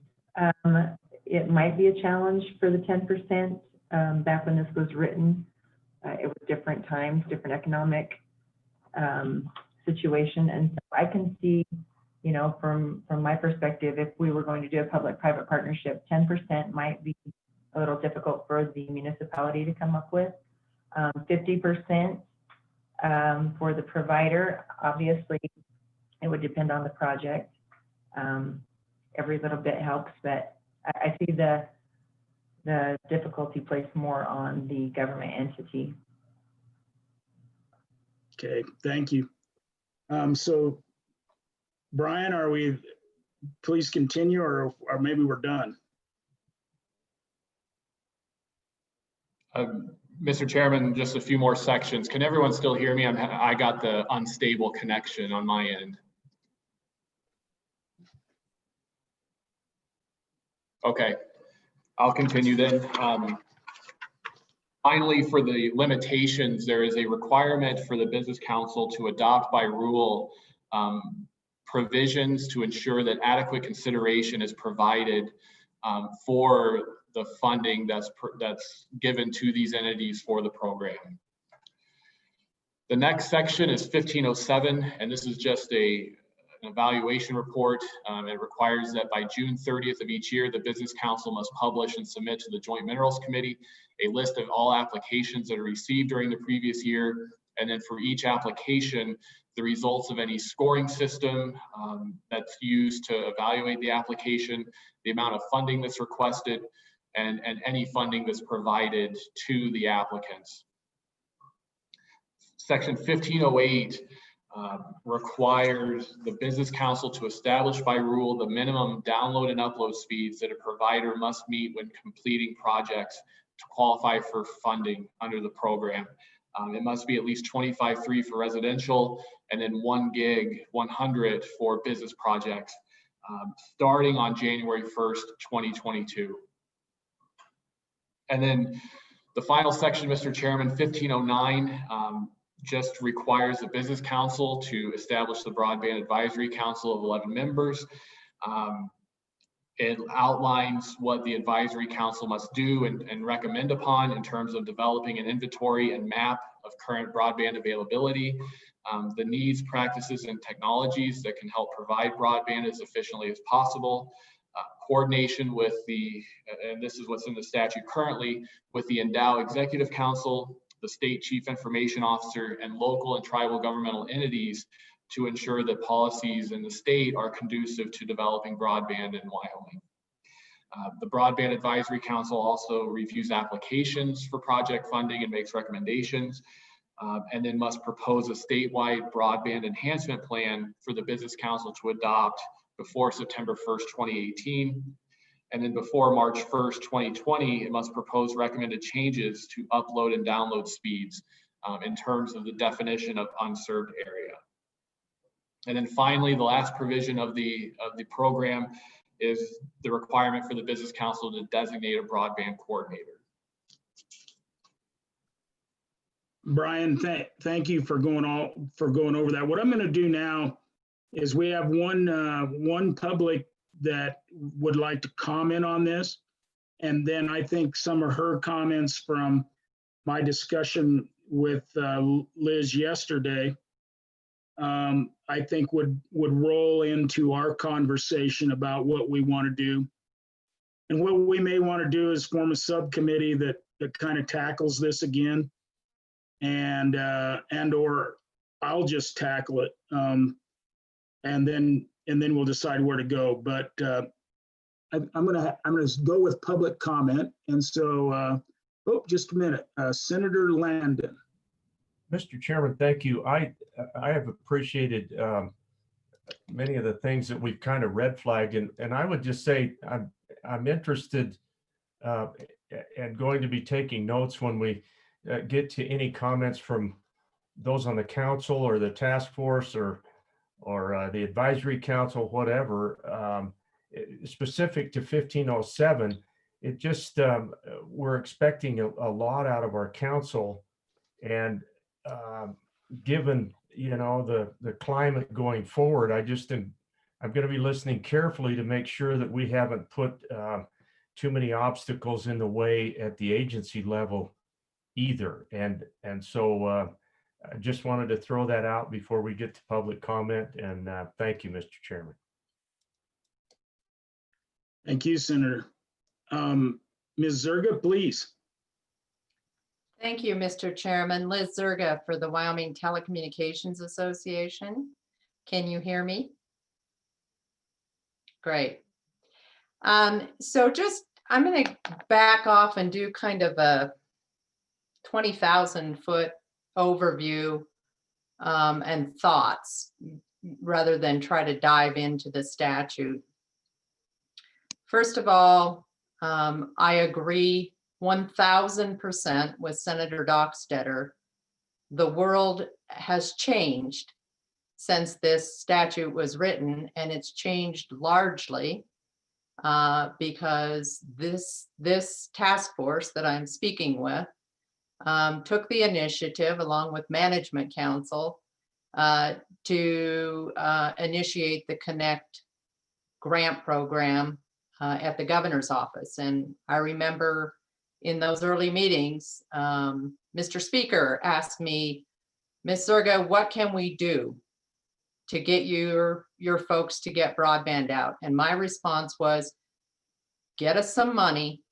it might be a challenge for the 10%. Back when this was written, it was different times, different economic situation. And so I can see, you know, from my perspective, if we were going to do a public-private partnership, 10% might be a little difficult for the municipality to come up with. 50% for the provider, obviously, it would depend on the project. Every little bit helps, but I see the difficulty placed more on the government entity. Okay, thank you. So Brian, are we, please continue, or maybe we're done? Mr. Chairman, just a few more sections. Can everyone still hear me? I got the unstable connection on my end. Okay, I'll continue then. Finally, for the limitations, there is a requirement for the Business Council to adopt by rule provisions to ensure that adequate consideration is provided for the funding that's given to these entities for the program. The next section is 1507, and this is just an evaluation report. It requires that by June 30th of each year, the Business Council must publish and submit to the Joint Minerals Committee a list of all applications that are received during the previous year. And then for each application, the results of any scoring system that's used to evaluate the application, the amount of funding that's requested, and any funding that's provided to the applicants. Section 1508 requires the Business Council to establish by rule the minimum download and upload speeds that a provider must meet when completing projects to qualify for funding under the program. It must be at least 25.3 for residential and then 1 gig, 100 for business projects, starting on January 1st, 2022. And then the final section, Mr. Chairman, 1509, just requires the Business Council to establish the Broadband Advisory Council of 11 members. It outlines what the Advisory Council must do and recommend upon in terms of developing an inventory and map of current broadband availability, the needs, practices, and technologies that can help provide broadband as efficiently as possible, coordination with the, and this is what's in the statute currently, with the Endow Executive Council, the State Chief Information Officer, and local and tribal governmental entities to ensure that policies in the state are conducive to developing broadband in Wyoming. The Broadband Advisory Council also reviews applications for project funding and makes recommendations, and then must propose a statewide broadband enhancement plan for the Business Council to adopt before September 1st, 2018. And then before March 1st, 2020, it must propose recommended changes to upload and download speeds in terms of the definition of unserved area. And then finally, the last provision of the program is the requirement for the Business Council to designate a broadband coordinator. Brian, thank you for going over that. What I'm going to do now is we have one public that would like to comment on this, and then I think some of her comments from my discussion with Liz yesterday, I think would roll into our conversation about what we want to do. And what we may want to do is form a subcommittee that kind of tackles this again, and or I'll just tackle it, and then we'll decide where to go. But I'm gonna go with public comment, and so just a minute, Senator Landon. Mr. Chairman, thank you. I have appreciated many of the things that we've kind of red flagged, and I would just say I'm interested and going to be taking notes when we get to any comments from those on the council or the task force or the advisory council, whatever, specific to 1507. It just, we're expecting a lot out of our council, and given, you know, the climate going forward, I'm going to be listening carefully to make sure that we haven't put too many obstacles in the way at the agency level either. And so I just wanted to throw that out before we get to public comment, and thank you, Mr. Chairman. Thank you, Senator. Ms. Zerga, please. Thank you, Mr. Chairman. Liz Zerga for the Wyoming Telecommunications Association. Can you hear me? Great. So just, I'm going to back off and do kind of a 20,000-foot overview and thoughts rather than try to dive into the statute. First of all, I agree 1000% with Senator Dockstader. The world has changed since this statute was written, and it's changed largely because this task force that I'm speaking with took the initiative along with Management Council to initiate the Connect grant program at the governor's office. And I remember in those early meetings, Mr. Speaker asked me, Ms. Zerga, what can we do to get your folks to get broadband out? And my response was, get us some money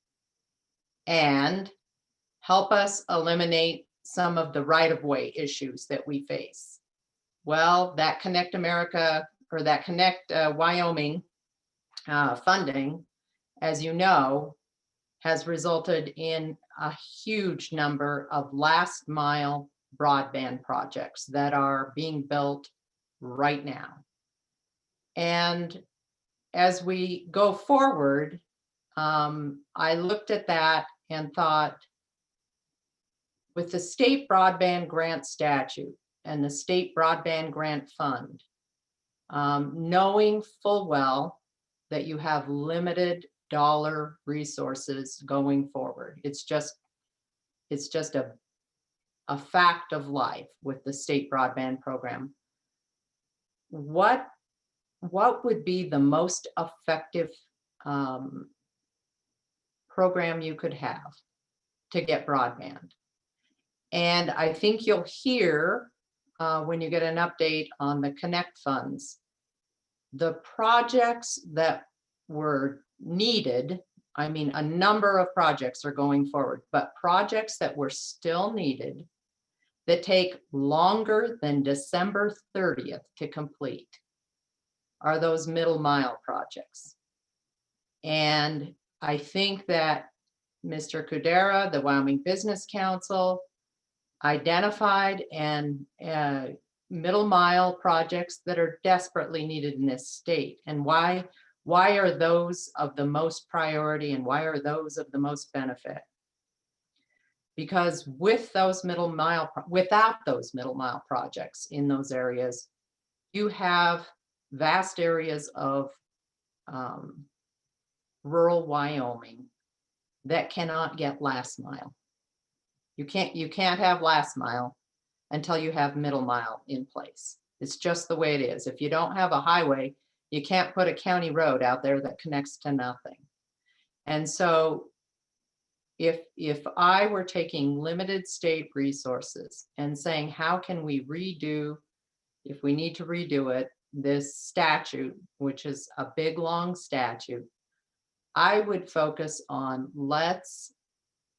and help us eliminate some of the right-of-way issues that we face. Well, that Connect America, or that Connect Wyoming funding, as you know, has resulted in a huge number of last mile broadband projects that are being built right now. And as we go forward, I looked at that and thought, with the state broadband grant statute and the state broadband grant fund, knowing full well that you have limited dollar resources going forward, it's just a fact of life with the state broadband program. What would be the most effective program you could have to get broadband? And I think you'll hear when you get an update on the Connect funds, the projects that were needed. I mean, a number of projects are going forward, but projects that were still needed that take longer than December 30th to complete are those middle mile projects. And I think that Mr. Kudera, the Wyoming Business Council, identified and middle mile projects that are desperately needed in this state. And why are those of the most priority and why are those of the most benefit? Because with those without those middle mile projects in those areas, you have vast areas of rural Wyoming that cannot get last mile. You can't have last mile until you have middle mile in place. It's just the way it is. If you don't have a highway, you can't put a county road out there that connects to nothing. And so if I were taking limited state resources and saying, how can we redo, if we need to redo it, this statute, which is a big, long statute, I would focus on let's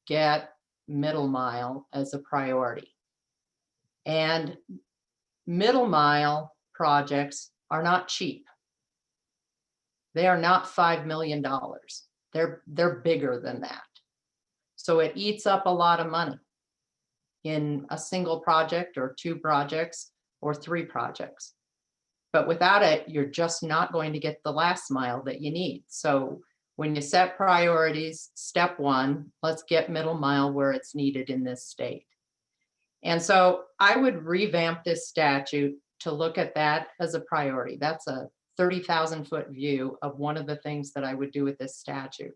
get middle mile as a priority. And middle mile projects are not cheap. They are not $5 million. They're bigger than that. So it eats up a lot of money in a single project or two projects or three projects. But without it, you're just not going to get the last mile that you need. So when you set priorities, step one, let's get middle mile where it's needed in this state. And so I would revamp this statute to look at that as a priority. That's a 30,000 foot view of one of the things that I would do with this statute.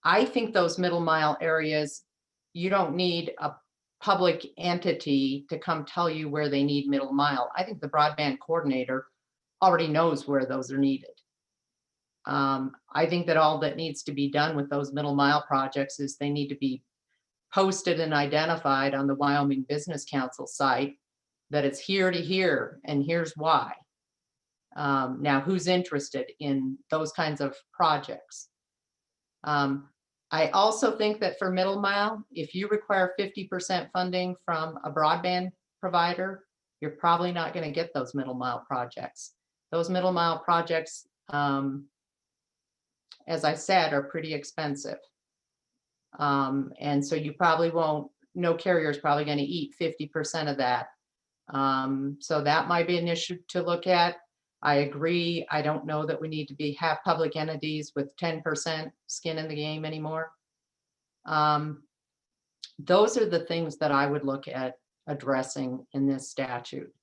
I think those middle mile areas, you don't need a public entity to come tell you where they need middle mile. I think the broadband coordinator already knows where those are needed. I think that all that needs to be done with those middle mile projects is they need to be posted and identified on the Wyoming Business Council site that it's here to here and here's why. Now, who's interested in those kinds of projects? I also think that for middle mile, if you require 50% funding from a broadband provider, you're probably not going to get those middle mile projects. Those middle mile projects, as I said, are pretty expensive. And so you probably won't, no carrier is probably going to eat 50% of that. So that might be an issue to look at. I agree. I don't know that we need to have public entities with 10% skin in the game anymore. Those are the things that I would look at addressing in this statute.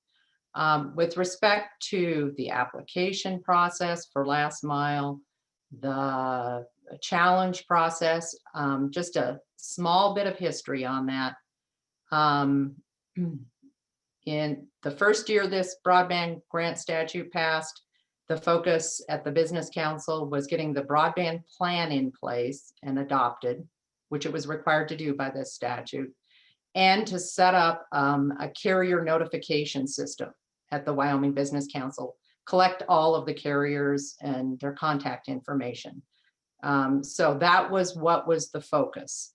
With respect to the application process for last mile, the challenge process, just a small bit of history on that. In the first year this broadband grant statute passed, the focus at the Business Council was getting the broadband plan in place and adopted, which it was required to do by this statute, and to set up a carrier notification system at the Wyoming Business Council, collect all of the carriers and their contact information. So that was what was the focus.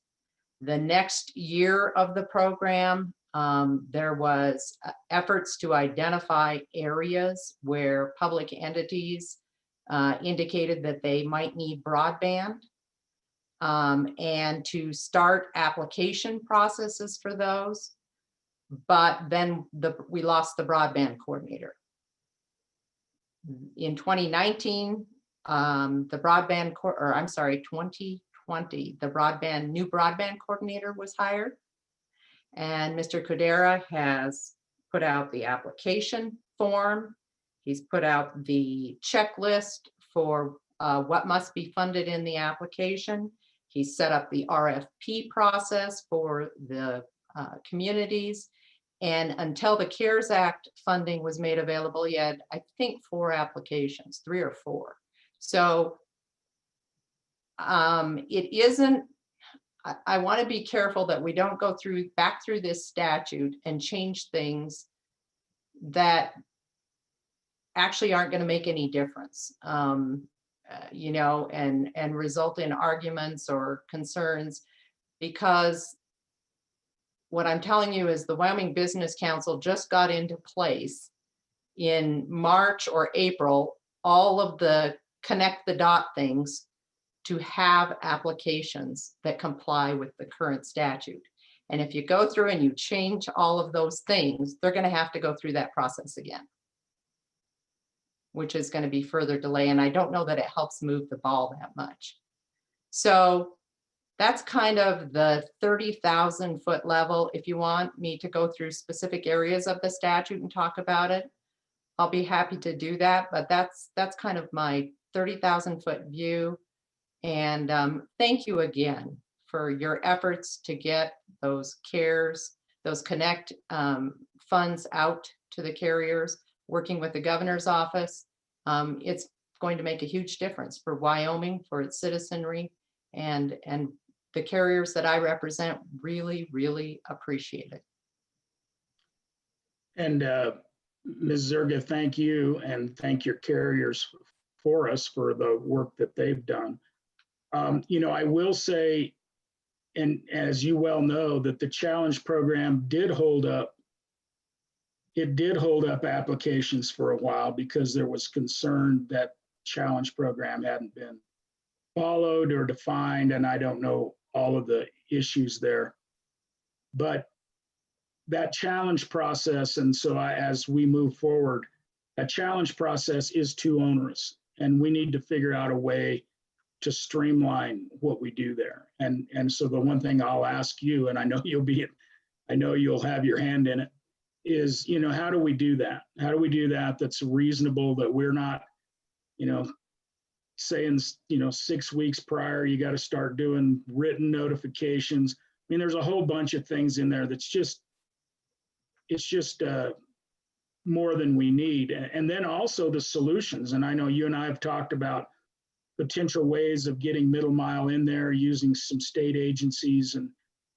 The next year of the program, there was efforts to identify areas where public entities indicated that they might need broadband, and to start application processes for those. But then we lost the broadband coordinator. In 2019, the broadband, or I'm sorry, 2020, the new broadband coordinator was hired. And Mr. Kudera has put out the application form. He's put out the checklist for what must be funded in the application. He's set up the RFP process for the communities. And until the CARES Act funding was made available, he had, I think, 4 applications, 3 or 4. So it isn't, I want to be careful that we don't go back through this statute and change things that actually aren't going to make any difference, you know, and result in arguments or concerns, because what I'm telling you is the Wyoming Business Council just got into place in March or April, all of the connect the dot things to have applications that comply with the current statute. And if you go through and you change all of those things, they're going to have to go through that process again, which is going to be further delay. And I don't know that it helps move the ball that much. So that's kind of the 30,000 foot level. If you want me to go through specific areas of the statute and talk about it, I'll be happy to do that. But that's kind of my 30,000 foot view. And thank you again for your efforts to get those CARES, those connect funds out to the carriers, working with the governor's office. It's going to make a huge difference for Wyoming, for its citizenry, and the carriers that I represent really, really appreciate it. And Ms. Zerga, thank you, and thank your carriers for us for the work that they've done. You know, I will say, and as you well know, that the challenge program did hold up. It did hold up applications for a while because there was concern that challenge program hadn't been followed or defined, and I don't know all of the issues there. But that challenge process, and so as we move forward, that challenge process is too onerous, and we need to figure out a way to streamline what we do there. And so the one thing I'll ask you, and I know you'll have your hand in it, is, you know, how do we do that? How do we do that that's reasonable, that we're not, you know, saying, you know, 6 weeks prior, you got to start doing written notifications. I mean, there's a whole bunch of things in there that's just, it's just more than we need. And then also the solutions. And I know you and I have talked about potential ways of getting middle mile in there using some state agencies and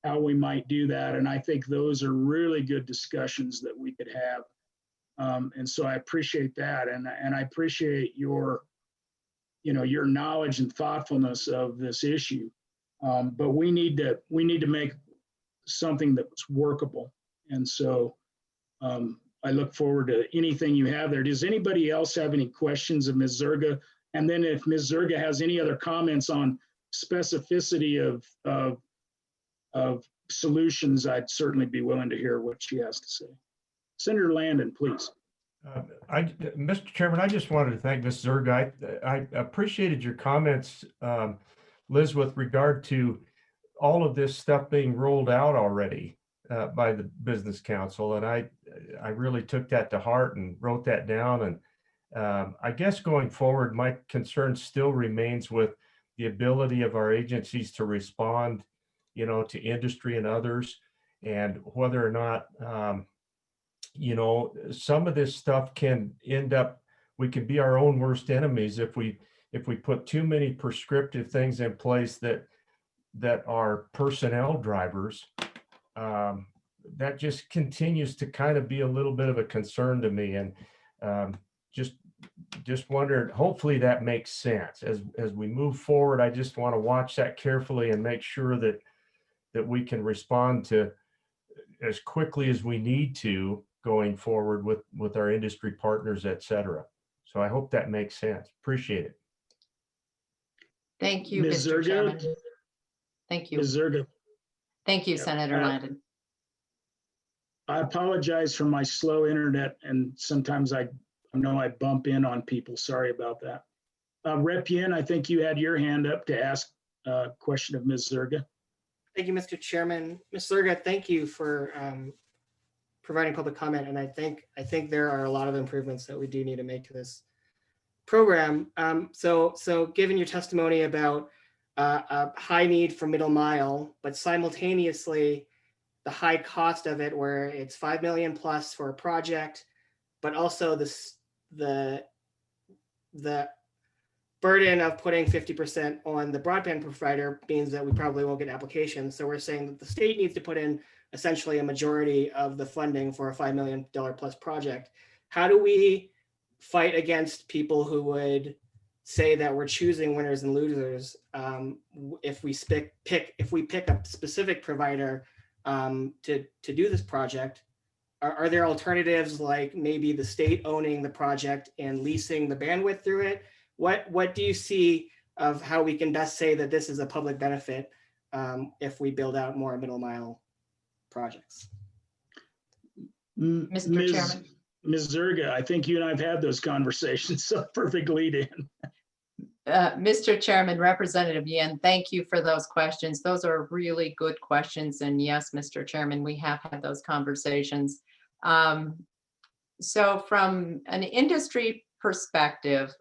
how we might do that. And I think those are really good discussions that we could have. And so I appreciate that. And I appreciate your, you know, your knowledge and thoughtfulness of this issue. But we need to make something that's workable. And so I look forward to anything you have there. Does anybody else have any questions of Ms. Zerga? And then if Ms. Zerga has any other comments on specificity of solutions, I'd certainly be willing to hear what she has to say. Senator Landon, please. Mr. Chairman, I just wanted to thank Ms. Zerga. I appreciated your comments, Liz, with regard to all of this stuff being rolled out already by the Business Council. And I really took that to heart and wrote that down. And I guess going forward, my concern still remains with the ability of our agencies to respond, you know, to industry and others. and whether or not, you know, some of this stuff can end up, we can be our own worst enemies if we put too many prescriptive things in place that are personnel drivers. That just continues to kind of be a little bit of a concern to me, and just wondered, hopefully that makes sense as we move forward. I just want to watch that carefully and make sure that we can respond to as quickly as we need to going forward with our industry partners, et cetera. So I hope that makes sense. Appreciate it. Thank you, Ms. Mr. Zerga? Chairman. Thank you. Ms. Zerga, Thank you, Yeah, Senator Landon. I apologize for my slow internet, and sometimes I know I bump in on people. Sorry about that. Rep Yin, I think you had your hand up to ask a question of Ms. Zerga. Thank you, Mr. Chairman. Ms. Zerga, thank you for providing public comment. And I think there are a lot of improvements that we do need to make to this program. So given your testimony about a high need for middle mile, but simultaneously the high cost of it, where it's 5 million plus for a project, but also the burden of putting 50% on the broadband provider means that we probably won't get applications. So we're saying that the state needs to put in essentially a majority of the funding for a $5 million plus project. How do we fight against people who would say that we're choosing winners and losers if we pick a specific provider to do this project? Are there alternatives, like maybe the state owning the project and leasing the bandwidth through it? What do you see of how we can best say that this is a public benefit if we build out more middle mile projects? Mr. Chairman. Ms. Zerga, I think you and I have had those conversations, so perfect lead in. Mr. Chairman, Representative Yin, thank you for those questions. Those are really good questions. And yes, Mr. Chairman, we have had those conversations. So from an industry perspective,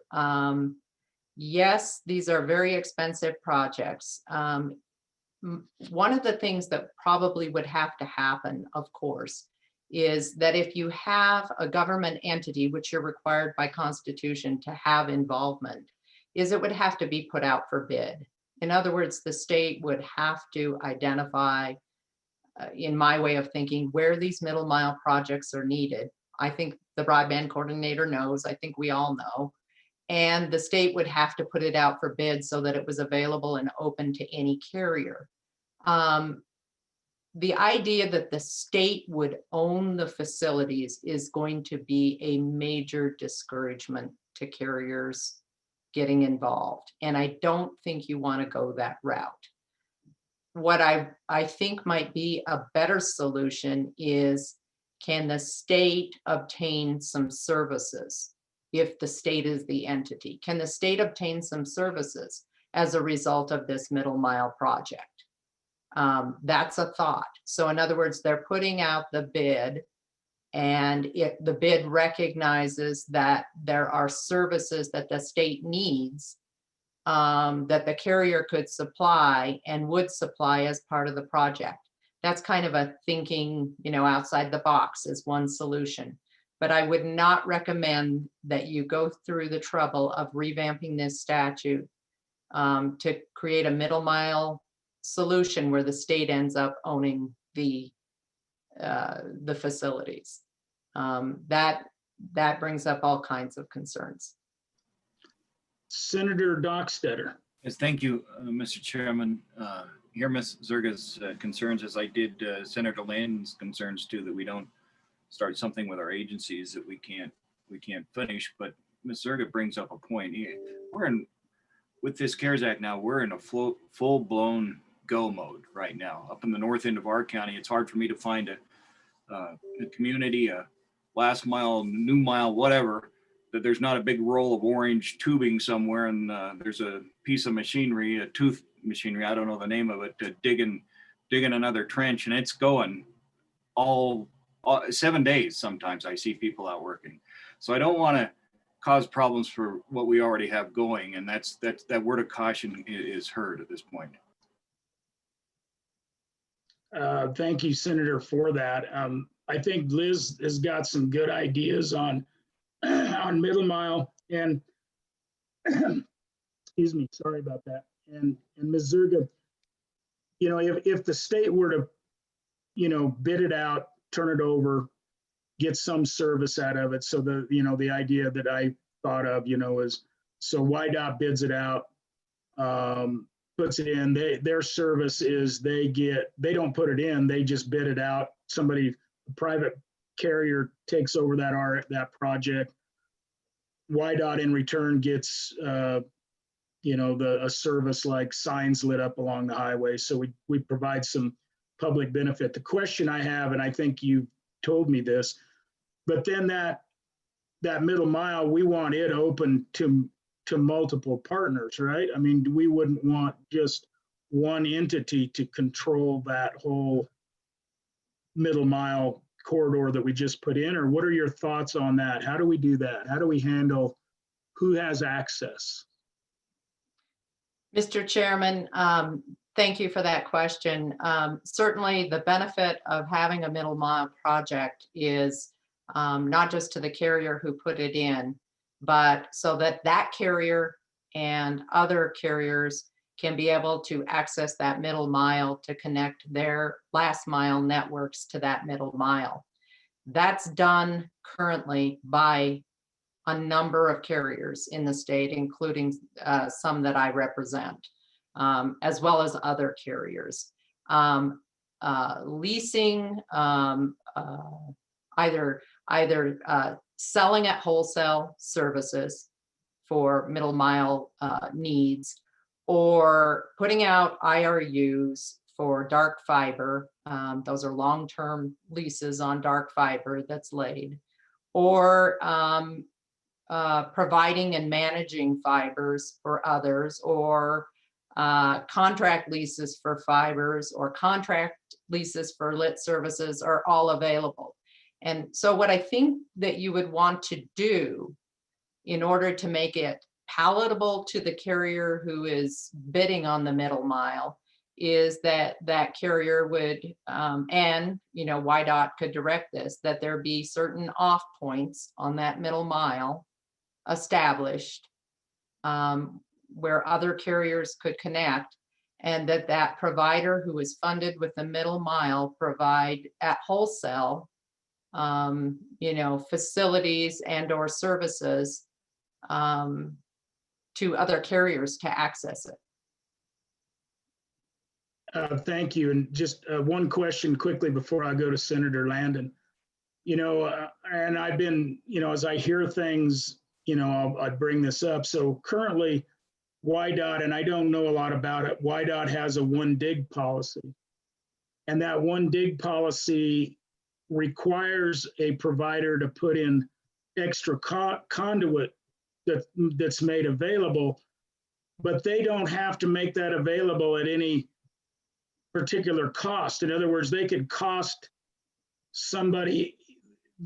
yes, these are very expensive projects. One of the things that probably would have to happen, of course, is that if you have a government entity, which you're required by Constitution to have involvement, is it would have to be put out for bid. In other words, the state would have to identify, in my way of thinking, where these middle mile projects are needed. I think the broadband coordinator knows, I think we all know, and the state would have to put it out for bid so that it was available and open to any carrier. The idea that the state would own the facilities is going to be a major discouragement to carriers getting involved. And I don't think you want to go that route. What I think might be a better solution is, can the state obtain some services if the state is the entity? Can the state obtain some services as a result of this middle mile project? That's a thought. So in other words, they're putting out the bid, and if the bid recognizes that there are services that the state needs, that the carrier could supply and would supply as part of the project. That's kind of a thinking, outside the box as one solution. But I would not recommend that you go through the trouble of revamping this statute to create a middle mile solution where the state ends up owning the facilities. That brings up all kinds of concerns. Senator Dockstetter. Yes, thank you, Mr. Chairman. Hear Ms. Zerga's concerns, as I did Senator Landon's concerns too, that we don't start something with our agencies that we can't finish. But Ms. Zerga brings up a point. With this CARES Act now, we're in a full-blown go mode right now. Up in the north end of our county, it's hard for me to find a community, a last mile, new mile, whatever, that there's not a big roll of orange tubing somewhere, and there's a piece of machinery, a tooth machinery, I don't know the name of it, digging another trench, and it's going all 7 days. Sometimes I see people out working. So I don't want to cause problems for what we already have going, and that word of caution is heard at this point. Thank you, Senator, for that. I think Liz has got some good ideas on on middle mile, and excuse me, sorry about that. And Ms. Zerga, you know, if the state were to, you know, bid it out, turn it over, get some service out of it. So the idea that I thought of, you know, is so YDOT bids it out, puts it in. Their service is they don't put it in, they just bid it out. Somebody, a private carrier, takes over that project. YDOT in return gets a service like signs lit up along the highway. So we provide some public benefit. The question I have, and I think you told me this, but then that middle mile, we want it open to multiple partners, right? I mean, we wouldn't want just one entity to control that whole middle mile corridor that we just put in, or what are your thoughts on that? How do we do that? How do we handle who has access? Mr. Chairman, thank you for that question. Certainly the benefit of having a middle mile project is not just to the carrier who put it in, but so that that carrier and other carriers can be able to access that middle mile to connect their last mile networks to that middle mile. That's done currently by a number of carriers in the state, including some that I represent, as well as other carriers. Leasing, either selling at wholesale services for middle mile needs, or putting out IRUs for dark fiber. Those are long-term leases on dark fiber that's laid, or providing and managing fibers for others, or contract leases for fibers, or contract leases for lit services are all available. And so what I think that you would want to do in order to make it palatable to the carrier who is bidding on the middle mile is that carrier would, and YDOT could direct this, that there be certain off points on that middle mile established where other carriers could connect, and that provider who is funded with the middle mile provide at wholesale facilities and or services to other carriers to access it. Thank you. And just one question quickly before I go to Senator Landon. And I've been, as I hear things, I bring this up. So currently, YDOT, and I don't know a lot about it, YDOT has a one dig policy. And that one dig policy requires a provider to put in extra conduit that's made available, but they don't have to make that available at any particular cost. In other words, they could cost somebody,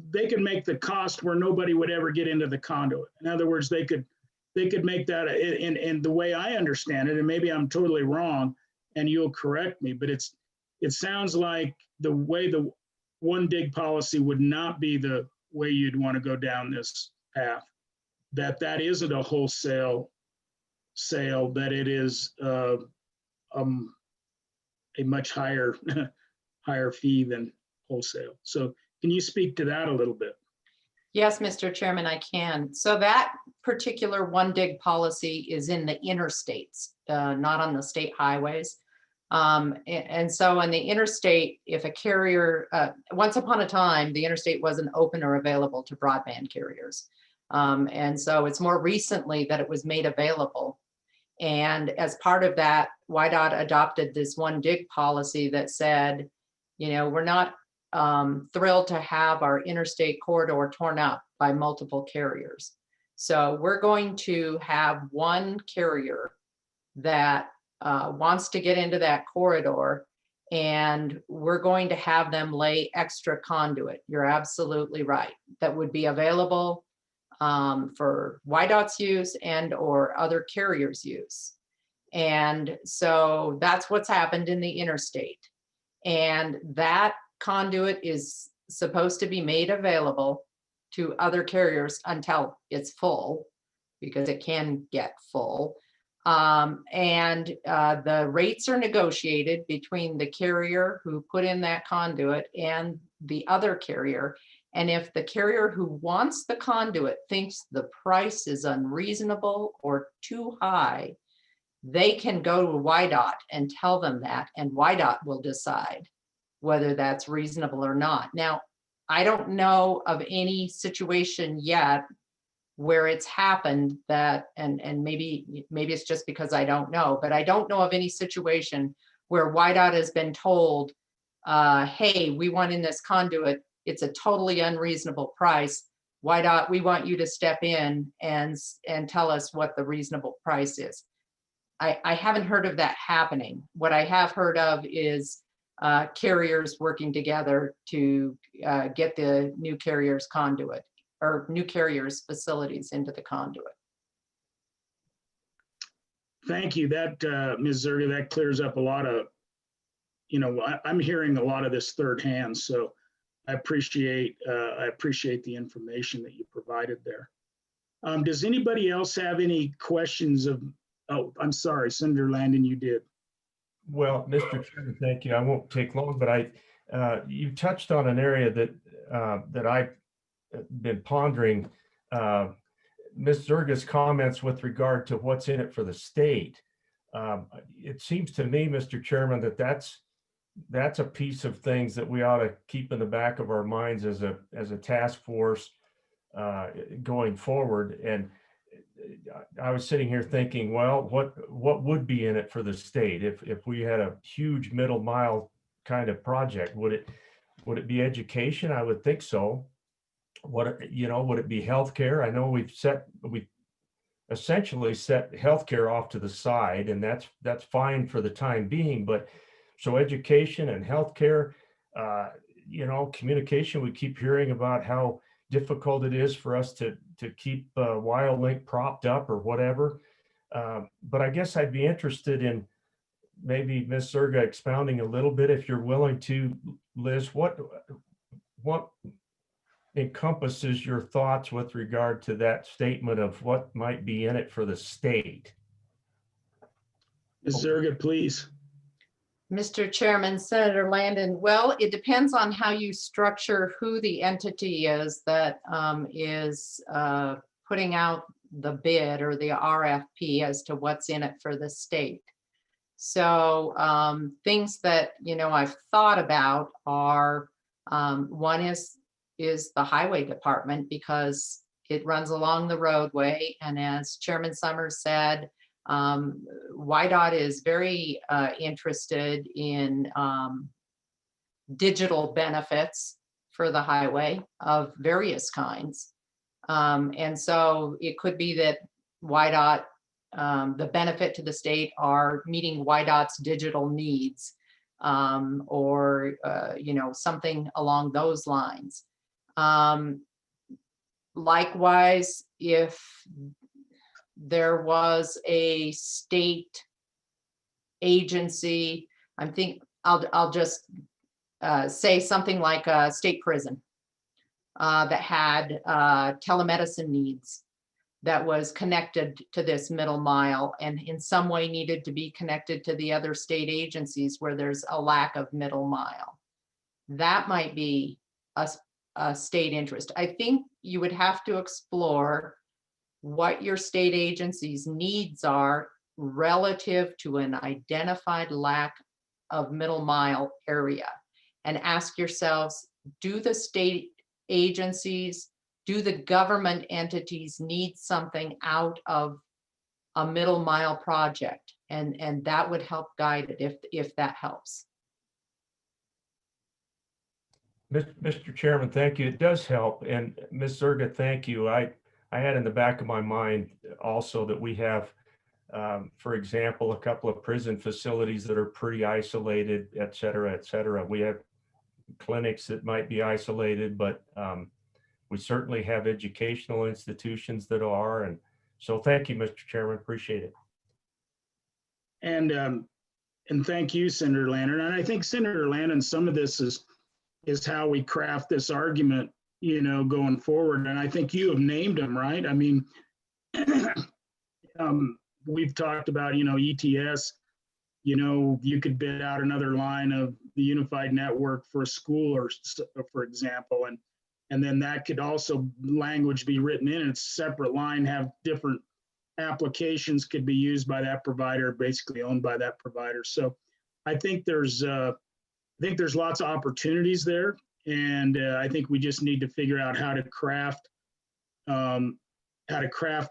they could make the cost where nobody would ever get into the conduit. In other words, they could make that, and the way I understand it, and maybe I'm totally wrong, and you'll correct me, but it sounds like the way the one dig policy would not be the way you'd want to go down this path. That isn't a wholesale sale, that it is a much higher fee than wholesale. So can you speak to that a little bit? Yes, Mr. Chairman, I can. So that particular one dig policy is in the interstates, not on the state highways. And so in the interstate, if a carrier, once upon a time, the interstate wasn't open or available to broadband carriers. And so it's more recently that it was made available. And as part of that, YDOT adopted this one dig policy that said, we're not thrilled to have our interstate corridor torn up by multiple carriers. So we're going to have one carrier that wants to get into that corridor, and we're going to have them lay extra conduit. You're absolutely right. That would be available for YDOT's use and or other carriers' use. And so that's what's happened in the interstate. And that conduit is supposed to be made available to other carriers until it's full, because it can get full. The rates are negotiated between the carrier who put in that conduit and the other carrier. And if the carrier who wants the conduit thinks the price is unreasonable or too high, they can go to YDOT and tell them that, and YDOT will decide whether that's reasonable or not. Now, I don't know of any situation yet where it's happened that, and maybe it's just because I don't know, but I don't know of any situation where YDOT has been told, hey, we want in this conduit, it's a totally unreasonable price. YDOT, we want you to step in and tell us what the reasonable price is. I haven't heard of that happening. What I have heard of is carriers working together to get the new carrier's conduit, or new carriers' facilities into the conduit. Thank you. That, Ms. Zerga, that clears up a lot of, I'm hearing a lot of this third hand, so I appreciate the information that you provided there. Does anybody else have any questions of, oh, I'm sorry, Senator Landon, you did. Well, Mr. Chairman, thank you. I won't take long, but you touched on an area that I've been pondering. Ms. Zerga's comments with regard to what's in it for the state. It seems to me, Mr. Chairman, that's a piece of things that we ought to keep in the back of our minds as a task force going forward. And I was sitting here thinking, well, what would be in it for the state if we had a huge middle mile kind of project? Would it be education? I would think so. Would it be healthcare? I know we essentially set healthcare off to the side, and that's fine for the time being. But so education and healthcare, communication. We keep hearing about how difficult it is for us to keep WildLink propped up or whatever. But I guess I'd be interested in maybe Ms. Zerga expounding a little bit, if you're willing to, Liz. What encompasses your thoughts with regard to that statement of what might be in it for the state? Ms. Zerga, please. Mr. Chairman, Senator Landon, well, it depends on how you structure who the entity is that is putting out the bid or the RFP as to what's in it for the state. So things that, I've thought about are, one is the highway department, because it runs along the roadway. And as Chairman Summers said, YDOT is very interested in digital benefits for the highway of various kinds. And so it could be that YDOT, the benefit to the state are meeting YDOT's digital needs, or something along those lines. Likewise, if there was a state agency, I'll just say something like a state prison that had telemedicine needs, that was connected to this middle mile and in some way needed to be connected to the other state agencies where there's a lack of middle mile. That might be a state interest. I think you would have to explore what your state agency's needs are relative to an identified lack of middle mile area, and ask yourselves, do the state agencies, do the government entities need something out of a middle mile project? And that would help guide it if that helps. Mr. Chairman, thank you. It does help. And Ms. Zerga, thank you. I had in the back of my mind also that we have, for example, a couple of prison facilities that are pretty isolated, et cetera, et cetera. We have clinics that might be isolated, but we certainly have educational institutions that are. And so thank you, Mr. Chairman, appreciate it. And thank you, Senator Landon. And I think Senator Landon, some of this is how we craft this argument, you know, going forward. And I think you have named them, right? I mean, we've talked about, you know, ETS, you know, you could bid out another line of the unified network for a school, or for example, and then that could also language be written in a separate line, have different applications could be used by that provider, basically owned by that provider. So I think there's lots of opportunities there, and I think we just need to figure out how to craft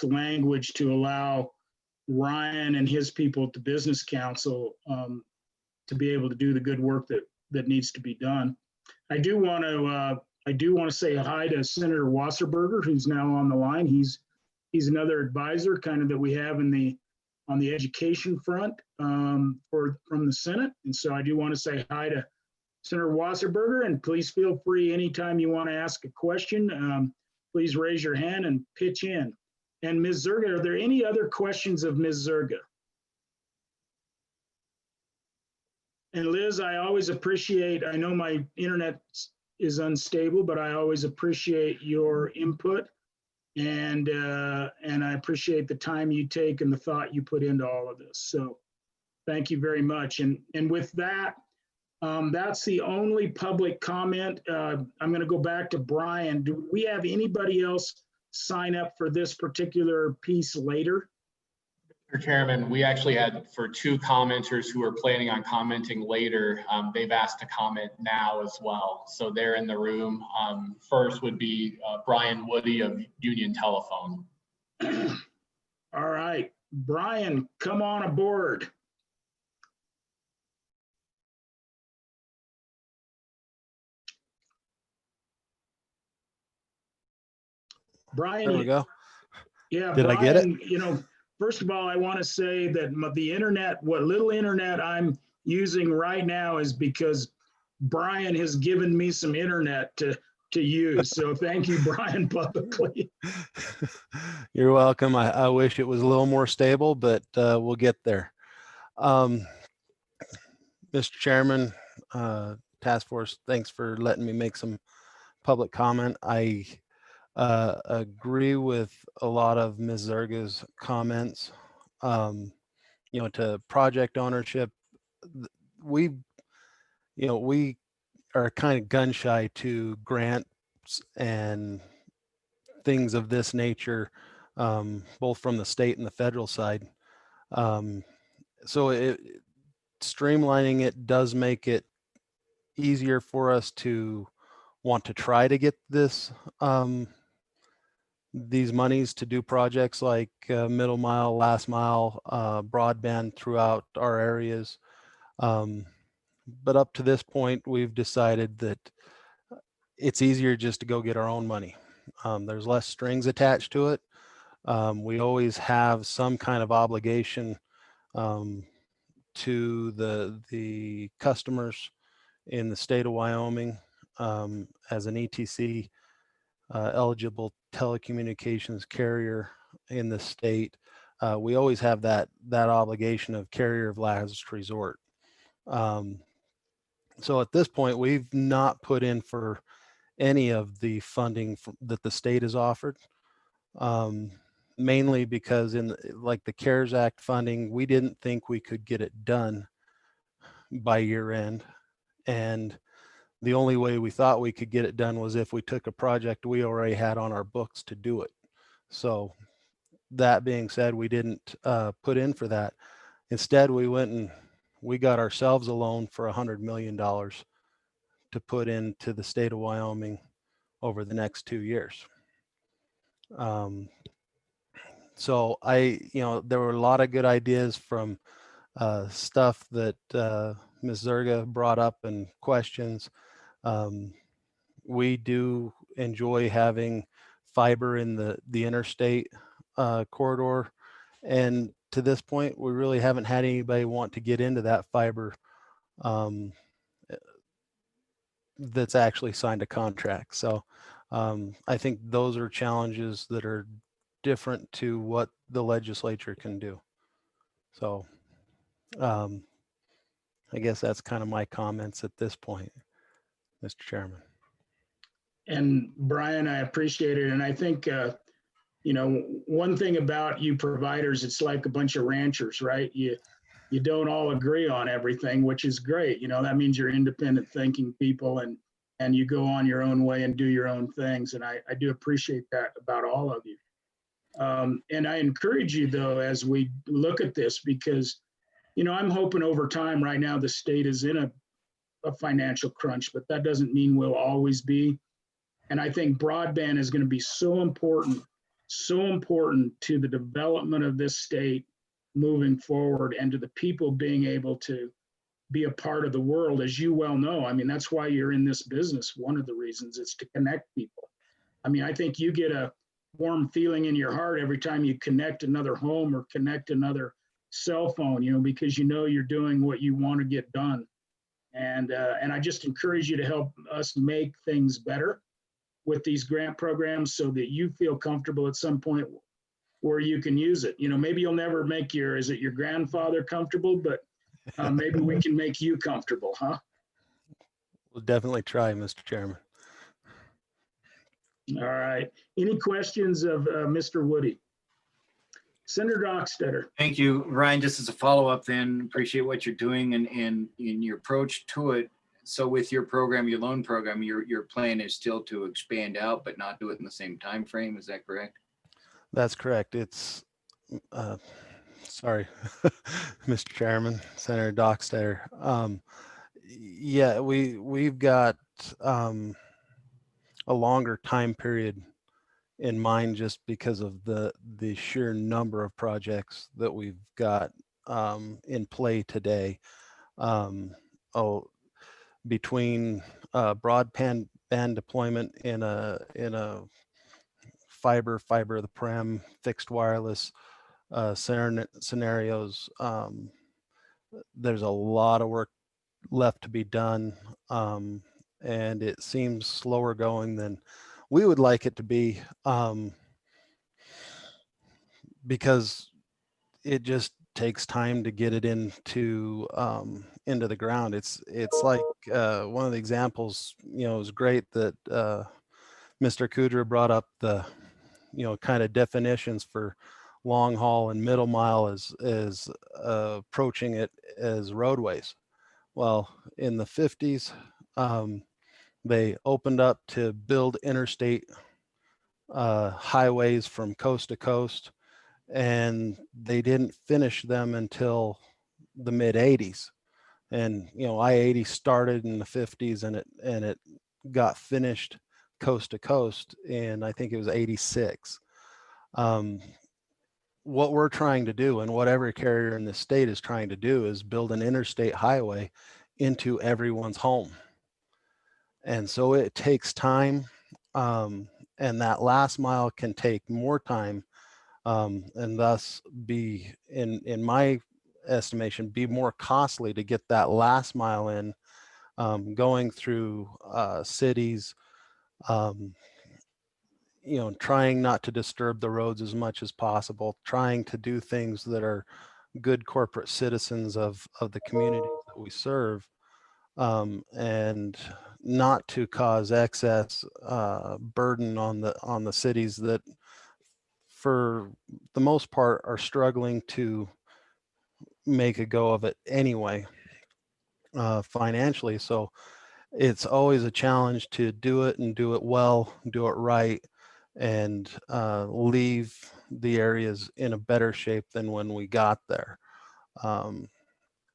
language to allow Ryan and his people at the Business Council to be able to do the good work that needs to be done. I do want to say hi to Senator Wasserberger, who's now on the line. He's another advisor kind of that we have on the education front from the Senate. And so I do want to say hi to Senator Wasserberger, and please feel free anytime you want to ask a question, please raise your hand and pitch in. And Ms. Zerga, are there any other questions of Ms. Zerga? And Liz, I always appreciate, I know my internet is unstable, but I always appreciate your input. And I appreciate the time you take and the thought you put into all of this. So thank you very much. And with that, that's the only public comment. I'm going to go back to Brian. Do we have anybody else sign up for this particular piece later? Mr. Chairman, we actually had for 2 commenters who are planning on commenting later. They've asked to comment now as well. So they're in the room. First would be Brian Woody of Union Telephone. All right, Brian, come on aboard. Brian, there we go. Yeah, Did Brian, I get it? You know, first of all, I want to say that the internet, what little internet I'm using right now is because Brian has given me some internet to use. So thank you, Brian, publicly. You're welcome. I wish it was a little more stable, but we'll get there. Mr. Chairman, Task Force, thanks for letting me make some public comment. I agree with a lot of Ms. Zerga's comments. You know, to project ownership, we are kind of gun shy to grants and things of this nature, both from the state and the federal side. So streamlining it does make it easier for us to want to try to get this these monies to do projects like middle mile, last mile, broadband throughout our areas. But up to this point, we've decided that it's easier just to go get our own money. There's less strings attached to it. We always have some kind of obligation to the customers in the state of Wyoming as an ETC eligible telecommunications carrier in the state. We always have that obligation of carrier of last resort. So at this point, we've not put in for any of the funding that the state has offered, mainly because in like the CARES Act funding, we didn't think we could get it done by year end. And the only way we thought we could get it done was if we took a project we already had on our books to do it. So that being said, we didn't put in for that. Instead, we went and we got ourselves a loan for $100 million to put into the state of Wyoming over the next 2 years. So there were a lot of good ideas from stuff that Ms. Zerga brought up and questions. We do enjoy having fiber in the interstate corridor. And to this point, we really haven't had anybody want to get into that fiber that's actually signed a contract. So I think those are challenges that are different to what the legislature can do. So I guess that's kind of my comments at this point, Mr. Chairman. And Brian, I appreciate it. And I think, you know, one thing about you providers, it's like a bunch of ranchers, right? You don't all agree on everything, which is great. You know, that means you're independent thinking people and you go on your own way and do your own things. And I do appreciate that about all of you. And I encourage you though, as we look at this, because, you know, I'm hoping over time right now, the state is in a financial crunch, but that doesn't mean we'll always be. And I think broadband is going to be so important to the development of this state moving forward and to the people being able to be a part of the world, as you well know. I mean, that's why you're in this business. One of the reasons is to connect people. I mean, I think you get a warm feeling in your heart every time you connect another home or connect another cell phone, you know, because you know you're doing what you want to get done. And I just encourage you to help us make things better with these grant programs so that you feel comfortable at some point where you can use it. You know, maybe you'll never make is it your grandfather comfortable, but maybe we can make you comfortable, huh? We'll definitely try, Mr. Chairman. All right. Any questions of Mr. Woody? Senator Dockstetter. Thank you, Ryan. Just as a follow-up then, appreciate what you're doing and in your approach to it. So with your program, your loan program, your plan is still to expand out, but not do it in the same time frame. Is that correct? That's correct. It's, sorry, Mr. Chairman, Senator Dockstetter. Yeah, we've got a longer time period in mind just because of the sheer number of projects that we've got in play today. Between broadband deployment in a fiber of the prem, fixed wireless scenarios, there's a lot of work left to be done, and it seems slower going than we would like it to be, because it just takes time to get it into the ground. It's like one of the examples, you know, is great that Mr. Kudra brought up the, you know, kind of definitions for long haul and middle mile as approaching it as roadways. Well, in the 50s, they opened up to build interstate highways from coast to coast, and they didn't finish them until the mid 80s. And, you know, I-80 started in the 50s and it got finished coast to coast, and I think it was 86. What we're trying to do, and what every carrier in the state is trying to do, is build an interstate highway into everyone's home. And so it takes time, and that last mile can take more time, and thus be, in my estimation, be more costly to get that last mile in, going through cities, you know, trying not to disturb the roads as much as possible, trying to do things that are good corporate citizens of the communities that we serve, and not to cause excess burden on the cities that, for the most part, are struggling to make a go of it anyway, financially. So it's always a challenge to do it and do it well, do it right, and leave the areas in a better shape than when we got there.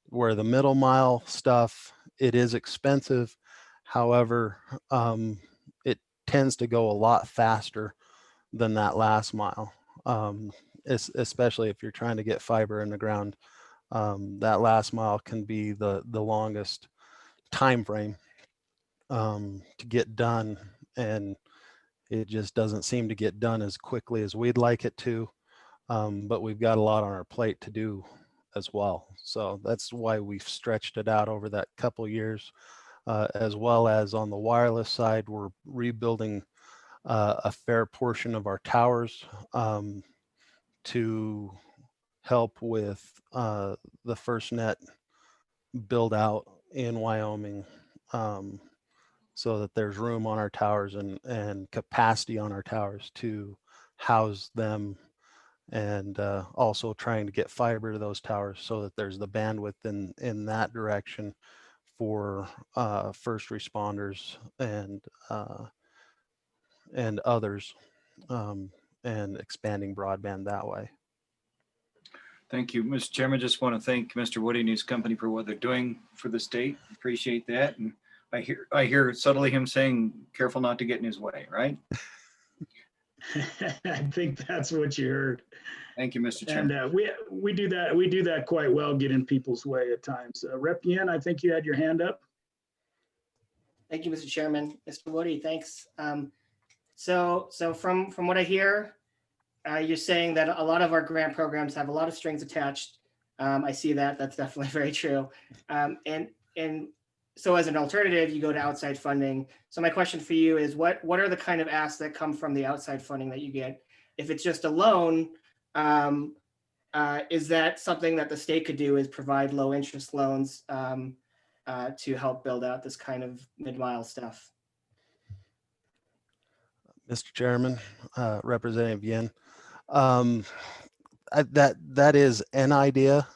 Where the middle mile stuff, it is expensive. However, it tends to go a lot faster than that last mile, especially if you're trying to get fiber in the ground. That last mile can be the longest time frame to get done, and it just doesn't seem to get done as quickly as we'd like it to, but we've got a lot on our plate to do as well. So that's why we've stretched it out over that couple years, as well as on the wireless side, we're rebuilding a fair portion of our towers to help with the FirstNet build out in Wyoming, so that there's room on our towers and capacity on our towers to house them, and also trying to get fiber to those towers so that there's the bandwidth in that direction for first responders and others, and expanding broadband that way. Thank you, Mr. Chairman. Just want to thank Mr. Woody and his company for what they're doing for the state. Appreciate that. And I hear subtly him saying, careful not to get in his way, right? I think that's what you heard. Thank you, Mr. Chairman. And we do that quite well, get in people's way at times. Rep Yen, I think you had your hand up. Thank you, Mr. Chairman. Mr. Woody, thanks. So from what I hear, you're saying that a lot of our grant programs have a lot of strings attached. I see that. That's definitely very true. And so as an alternative, you go to outside funding. So my question for you is, what are the kind of asks that come from the outside funding that you get? If it's just a loan, is that something that the state could do, is provide low interest loans to help build out this kind of mid-mile stuff? Mr. Chairman, Representative Yin, that is an idea.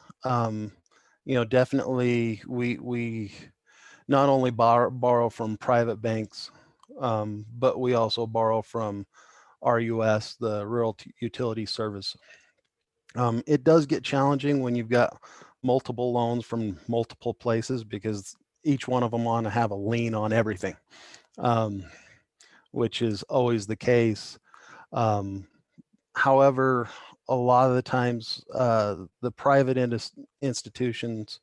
Definitely we not only borrow from private banks, but we also borrow from RUS, the Rural Utility Service. It does get challenging when you've got multiple loans from multiple places, because each one of them want to have a lien on everything, which is always the case. However, a lot of the times the private institutions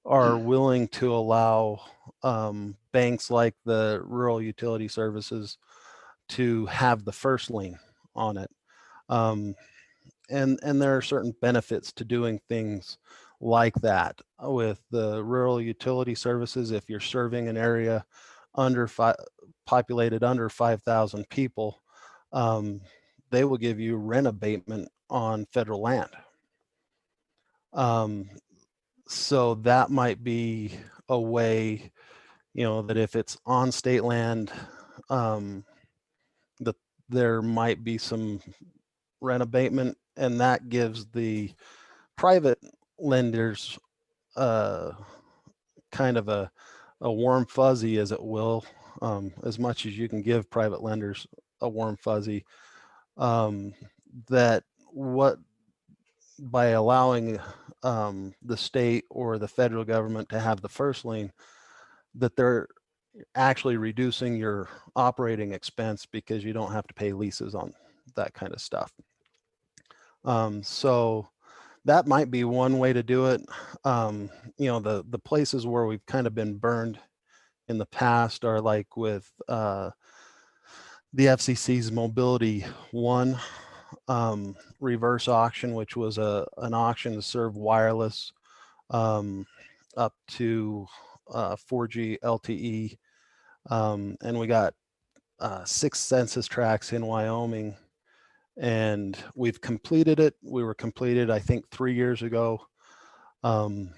are willing to allow banks like the Rural Utility Services to have the first lien on it. And there are certain benefits to doing things like that. With the Rural Utility Services, if you're serving an area populated under 5,000 people, they will give you rent abatement on federal land. So that might be a way, that if it's on state land, that there might be some rent abatement, and that gives the private lenders kind of a warm fuzzy, as it will, as much as you can give private lenders a warm fuzzy, that by allowing the state or the federal government to have the first lien, that they're actually reducing your operating expense, because you don't have to pay leases on that kind of stuff. So that might be one way to do it. The places where we've kind of been burned in the past are like with the FCC's Mobility One reverse auction, which was an auction to serve wireless up to 4G LTE. And we got 6 census tracts in Wyoming, and we've completed it. We were completed, I think, 3 years ago. And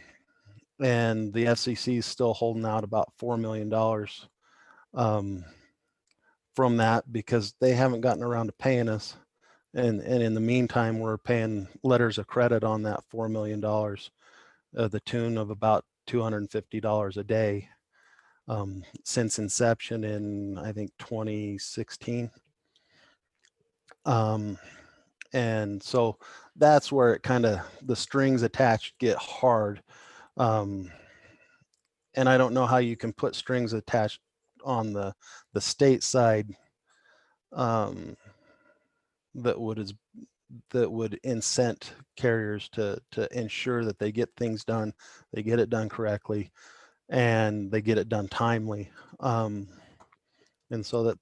the FCC is still holding out about $4 million from that, because they haven't gotten around to paying us. And in the meantime, we're paying letters of credit on that $4 million, the tune of about $250 a day since inception in, I think, 2016. And so that's where it kind of, the strings attached get hard. And I don't know how you can put strings attached on the state side that would incent carriers to ensure that they get things done, they get it done correctly, and they get it done timely. And so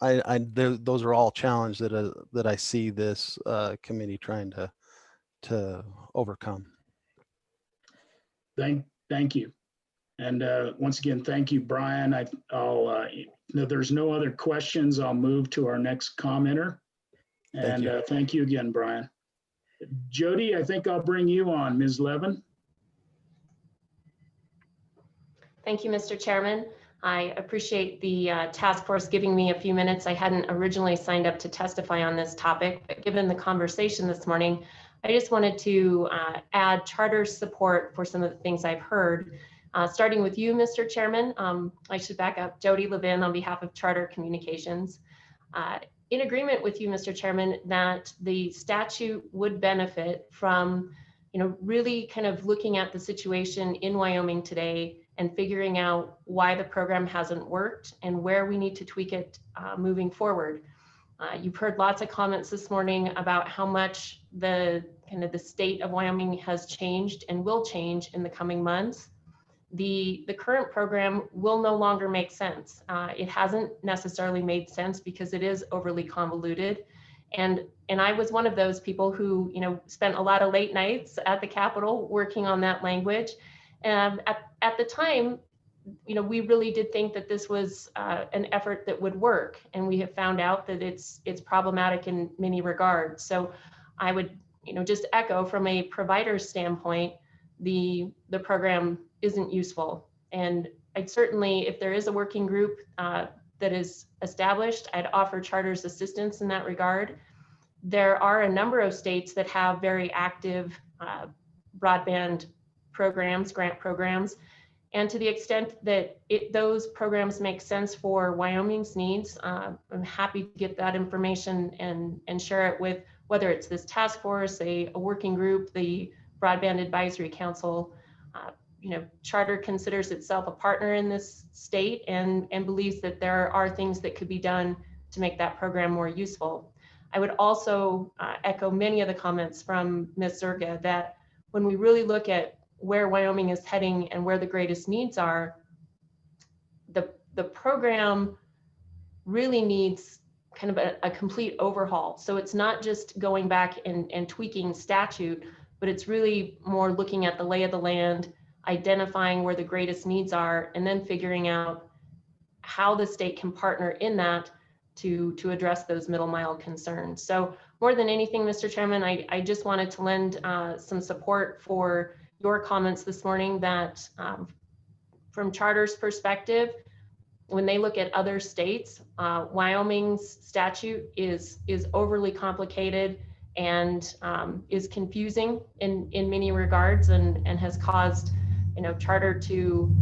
those are all challenges that I see this committee trying to overcome. Thank you. And once again, thank you, Brian. There's no other questions. I'll move to our next commenter. And thank you again, Brian. Jody, I think I'll bring you on, Ms. Levin. Thank you, Mr. Chairman. I appreciate the task force giving me a few minutes. I hadn't originally signed up to testify on this topic, but given the conversation this morning, I just wanted to add charter's support for some of the things I've heard. Starting with you, Mr. Chairman, I should back up, Jody Levin on behalf of Charter Communications. In agreement with you, Mr. Chairman, that the statute would benefit from, really kind of looking at the situation in Wyoming today and figuring out why the program hasn't worked and where we need to tweak it moving forward. You've heard lots of comments this morning about how much the state of Wyoming has changed and will change in the coming months. The current program will no longer make sense. It hasn't necessarily made sense because it is overly convoluted. And I was one of those people who, spent a lot of late nights at the Capitol working on that language. At the time, we really did think that this was an effort that would work, and we have found out that it's problematic in many regards. So I would, just echo from a provider's standpoint, the program isn't useful. And I'd certainly, if there is a working group that is established, I'd offer charter's assistance in that regard. There are a number of states that have very active broadband programs, grant programs. And to the extent that those programs make sense for Wyoming's needs, I'm happy to get that information and share it with, whether it's this task force, a working group, the Broadband Advisory Council. Charter considers itself a partner in this state and believes that there are things that could be done to make that program more useful. I would also echo many of the comments from Ms. Zerga that when we really look at where Wyoming is heading and where the greatest needs are, the program really needs kind of a complete overhaul. So it's not just going back and tweaking statute, but it's really more looking at the lay of the land, identifying where the greatest needs are, and then figuring out how the state can partner in that to address those middle mile concerns. So more than anything, Mr. Chairman, I just wanted to lend some support for your comments this morning that from Charter's perspective, when they look at other states, Wyoming's statute is overly complicated and is confusing in many regards and has caused Charter to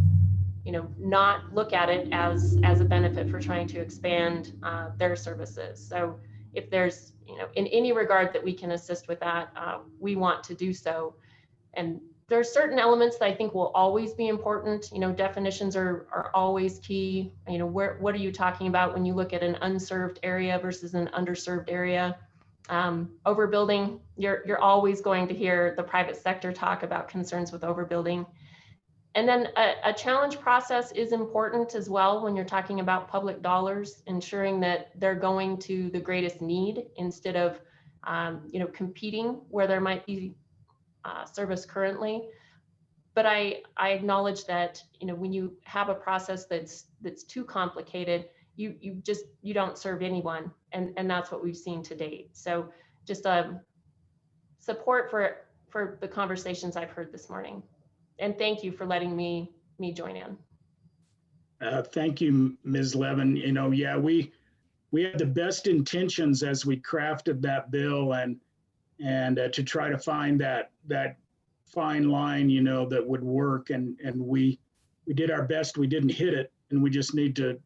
not look at it as a benefit for trying to expand their services. So if there's in any regard that we can assist with that, we want to do so. And there are certain elements that I think will always be important. Definitions are always key. What are you talking about when you look at an unserved area versus an underserved area? Overbuilding, you're always going to hear the private sector talk about concerns with overbuilding. And then a challenge process is important as well when you're talking about public dollars, ensuring that they're going to the greatest need instead of competing where there might be service currently. But I acknowledge that when you have a process that's too complicated, you don't serve anyone, and that's what we've seen to date. So just support for the conversations I've heard this morning, and thank you for letting me join in. Thank you, Ms. Levin. Yeah, we had the best intentions as we crafted that bill and to try to find that fine line, that would work. And we did our best. We didn't hit it, and we just need to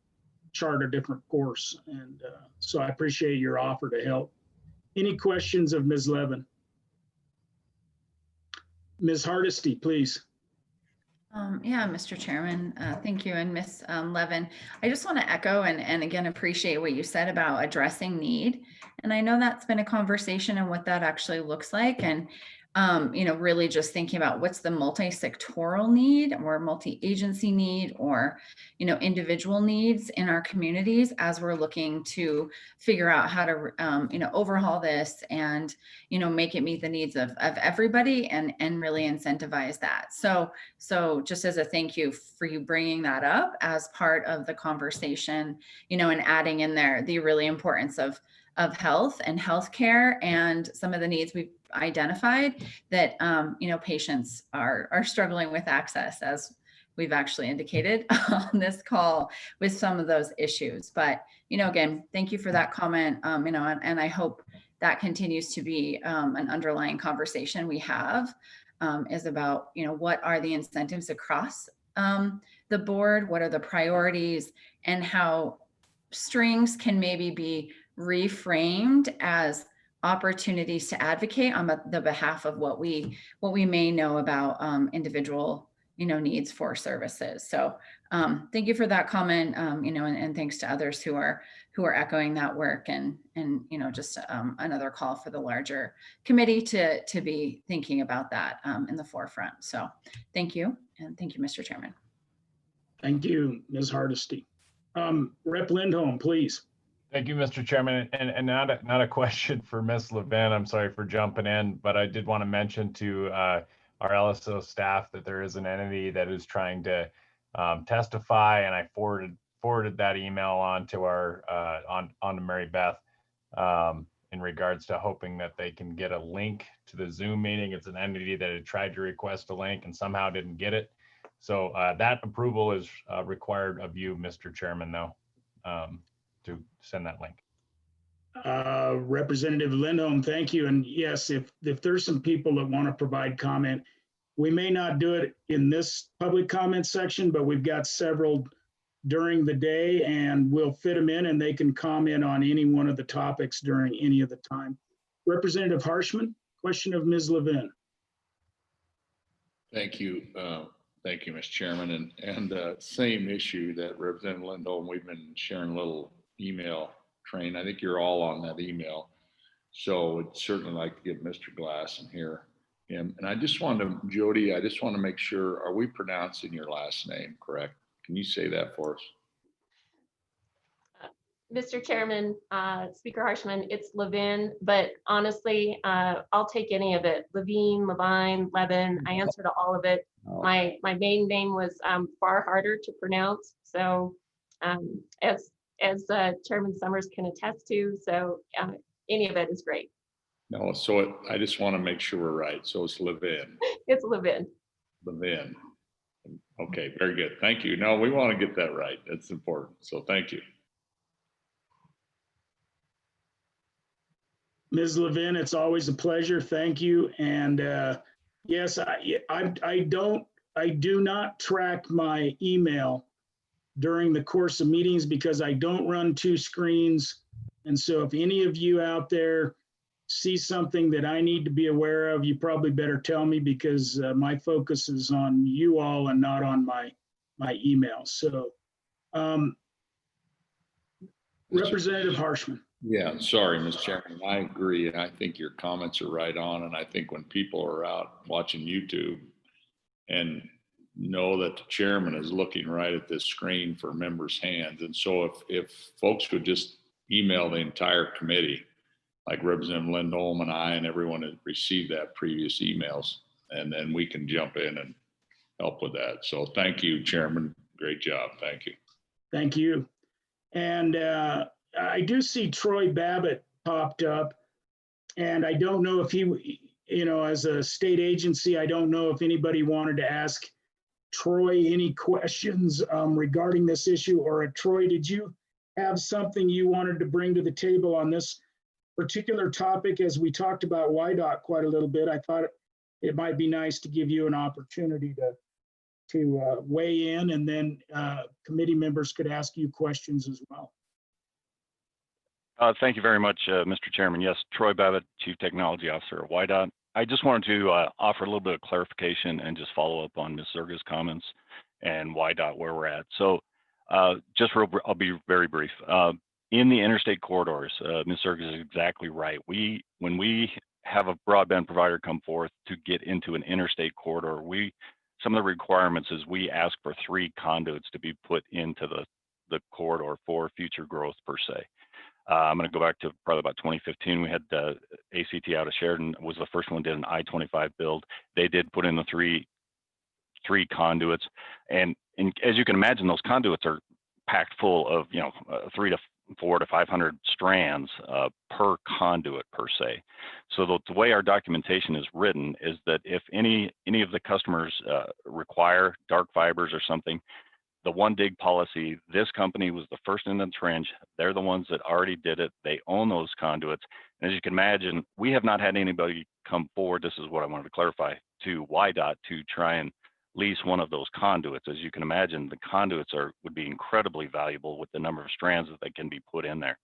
chart a different course. And so I appreciate your offer to help. Any questions of Ms. Levin? Ms. Hardesty, please. Yeah, Mr. Chairman, thank you. And Ms. Levin, I just want to echo and again, appreciate what you said about addressing need. And I know that's been a conversation and what that actually looks like. And really just thinking about what's the multi-sectoral need or multi-agency need or, individual needs in our communities as we're looking to figure out how to, overhaul this and, make it meet the needs of everybody and really incentivize that. So just as a thank you for you bringing that up as part of the conversation, and adding in there the really importance of health and healthcare and some of the needs we've identified that patients are struggling with access we've actually indicated on this call with some of those issues. But, again, thank you for that comment. And I hope that continues to be an underlying conversation we have is about, what are the incentives across the board? What are the priorities, and how strings can maybe be reframed as opportunities to advocate on the behalf of what we may know about individual needs for services. So thank you for that comment, and thanks to others who are echoing that work, and just another call for the larger committee to be thinking about that in the forefront. So thank you, and thank you, Mr. Chairman. Thank you, Ms. Hardesty. Rep. Lindholm, please. Thank you, Mr. Chairman. And not a question for Ms. Levin. I'm sorry for jumping in, but I did want to mention to our LSO staff that there is an entity that is trying to testify, and I forwarded that email on to our on to Mary Beth in regards to hoping that they can get a link to the Zoom meeting. It's an entity that had tried to request a link and somehow didn't get it. So that approval is required of you, Mr. Chairman, though, to send that link. Representative Lindholm, thank you. And yes, if there's some people that want to provide comment, we may not do it in this public comment section, but we've got several during the day, and we'll fit them in, and they can comment on any one of the topics during any of the time. Representative Harshman, question of Ms. Levin. Thank you. Thank you, Mr. Chairman. And same issue that Representative Lindholm, we've been sharing a little email train. I think you're all on that email. So I'd certainly like to get Mr. Glass in here. And I just wanted to, Jody, I just want to make sure, are we pronouncing your last name correct? Can you say that for us? Mr. Chairman, Speaker Harshman, it's Levin, but honestly, I'll take any of it. Levine, Levine, Levin, I answer to all of it. My main name was far harder to pronounce. So as Chairman Summers can attest to, so any of it is great. No, so I just want to make sure we're right. So it's Levin. It's Levin. Levin. Okay, very good. Thank you. No, we want to get that right. That's important. So thank you. Ms. Levin, it's always a pleasure. Thank you. And yes, I do not track my email during the course of meetings because I don't run two screens. And so if any of you out there see something that I need to be aware of, you probably better tell me, because my focus is on you all and not on my email. So Representative Harshman. Yeah, sorry, Mr. Chairman. I agree. And I think your comments are right on. And I think when people are out watching YouTube and know that the chairman is looking right at this screen for members' hands. And so if folks would just email the entire committee, like Representative Lindholm and I and everyone that received that previous emails, and then we can jump in and help with that. So thank you, Chairman. Great job. Thank you. Thank you. And I do see Troy Babbitt popped up, and I don't know if he, as a state agency, I don't know if anybody wanted to ask Troy any questions regarding this issue, or Troy, did you have something you wanted to bring to the table on this particular topic? As we talked about YDOT quite a little bit, I thought it might be nice to give you an opportunity to weigh in, and then committee members could ask you questions as well. Thank you very much, Mr. Chairman. Yes, Troy Babbitt, Chief Technology Officer at YDOT. I just wanted to offer a little bit of clarification and just follow up on Ms. Zerga's comments and YDOT, where we're at. So I'll be very brief. In the interstate corridors, Ms. Zerga is exactly right. When we have a broadband provider come forth to get into an interstate corridor, some of the requirements is we ask for 3 conduits to be put into the corridor for future growth per se. I'm going to go back to probably about 2015. We had the ACT out of Sheridan was the first one did an I-25 build. They did put in the three conduits, and as you can imagine, those conduits are packed full of 3 to 400 to 500 strands per conduit per se. So the way our documentation is written is that if any of the customers require dark fibers or something, the one dig policy, this company was the first in the trench. They're the ones that already did it. They own those conduits. And as you can imagine, we have not had anybody come forward, this is what I wanted to clarify, to YDOT to try and lease one of those conduits. As you can imagine, the conduits would be incredibly valuable with the number of strands that can be put in there.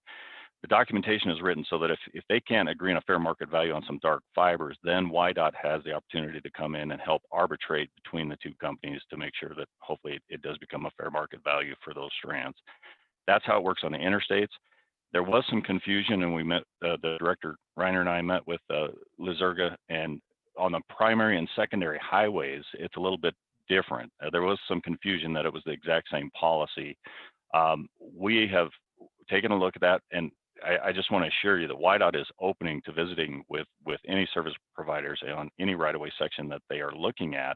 The documentation is written so that if they can't agree on a fair market value on some dark fibers, then YDOT has the opportunity to come in and help arbitrate between the two companies to make sure that hopefully it does become a fair market value for those strands. That's how it works on the interstates. There was some confusion, and we met, the director, Reiner and I met with Lizurga, and on the primary and secondary highways, it's a little bit different. There was some confusion that it was the exact same policy. We have taken a look at that, and I just want to assure you that YDOT is opening to visiting with any service providers on any right-of-way section that they are looking at.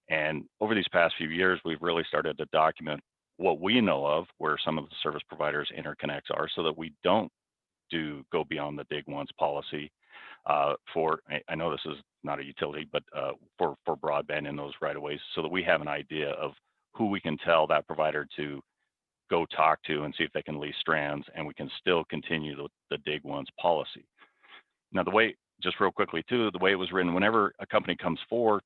And over these past few years, we've really started to document what we know of where some of the service providers interconnects are, so that we don't go beyond the dig once policy for, I know this is not a utility, but for broadband in those right-of-ways, so that we have an idea of who we can tell that provider to go talk to and see if they can lease strands, and we can still continue the dig once policy. Now, the way, just real quickly too, the way it was written, whenever a company comes forward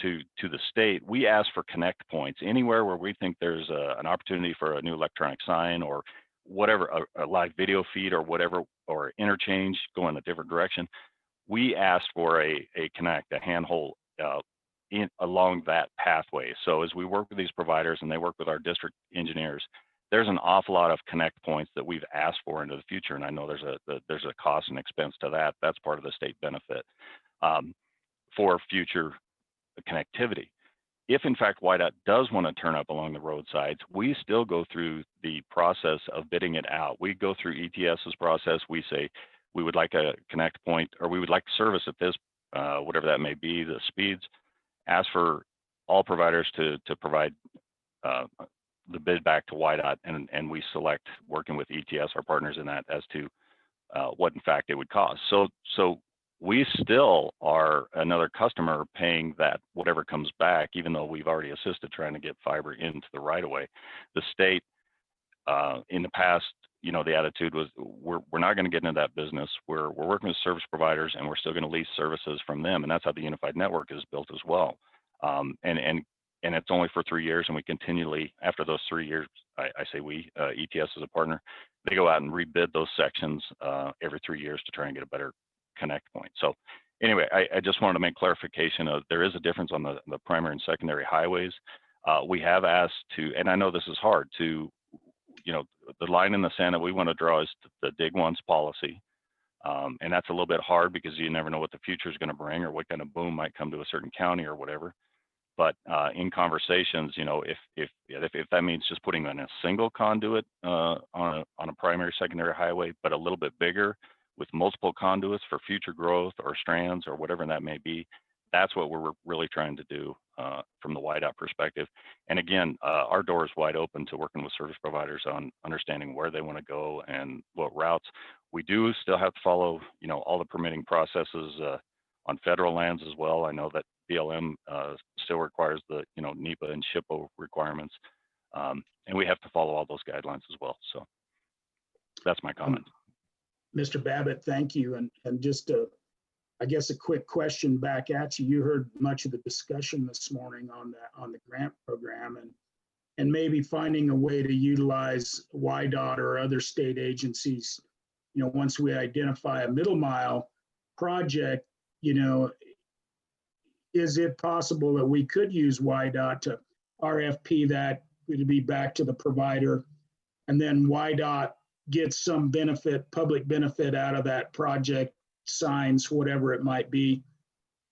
to the state, we ask for connect points anywhere where we think there's an opportunity for a new electronic sign or whatever, a live video feed or whatever, or interchange going a different direction. We ask for a connect, a handhold along that pathway. So as we work with these providers and they work with our district engineers, there's an awful lot of connect points that we've asked for into the future. And I know there's a cost and expense to that. That's part of the state benefit for future connectivity. If in fact YDOT does want to turn up along the roadsides, we still go through the process of bidding it out. We go through ETS's process. We say we would like a connect point, or we would like service at this, whatever that may be, the speeds. Ask for all providers to provide the bid back to YDOT, and we select, working with ETS, our partners in that, as to what in fact it would cost. So we still are another customer paying that whatever comes back, even though we've already assisted trying to get fiber into the right of way. The state in the past, you know, the attitude was we're not going to get into that business. We're working with service providers, and we're still going to lease services from them, and that's how the unified network is built as well. And it's only for 3 years, and we continually, after those 3 years, I say we, ETS is a partner, they go out and rebid those sections every 3 years to try and get a better connect point. So anyway, I just wanted to make clarification of there is a difference on the primary and secondary highways. We have asked to, and I know this is hard to, you know, the line in the sand that we want to draw is the dig once policy. And that's a little bit hard because you never know what the future is going to bring or what kind of boom might come to a certain county or whatever. But in conversations, you know, if that means just putting in a single conduit on a primary, secondary highway, but a little bit bigger with multiple conduits for future growth or strands or whatever that may be, that's what we're really trying to do from the YDOT perspective. And again, our door is wide open to working with service providers on understanding where they want to go and what routes. We do still have to follow, you know, all the permitting processes on federal lands as well. I know that BLM still requires the, you know, NEPA and SHPO requirements, and we have to follow all those guidelines as well. So that's my comment. Mr. Babbitt, thank you. And just I guess a quick question back at you. You heard much of the discussion this morning on the grant program, and maybe finding a way to utilize YDOT or other state agencies. You know, once we identify a middle mile project, you know, is it possible that we could use YDOT to RFP that to be back to the provider, and then YDOT gets some benefit, public benefit out of that project, signs, whatever it might be?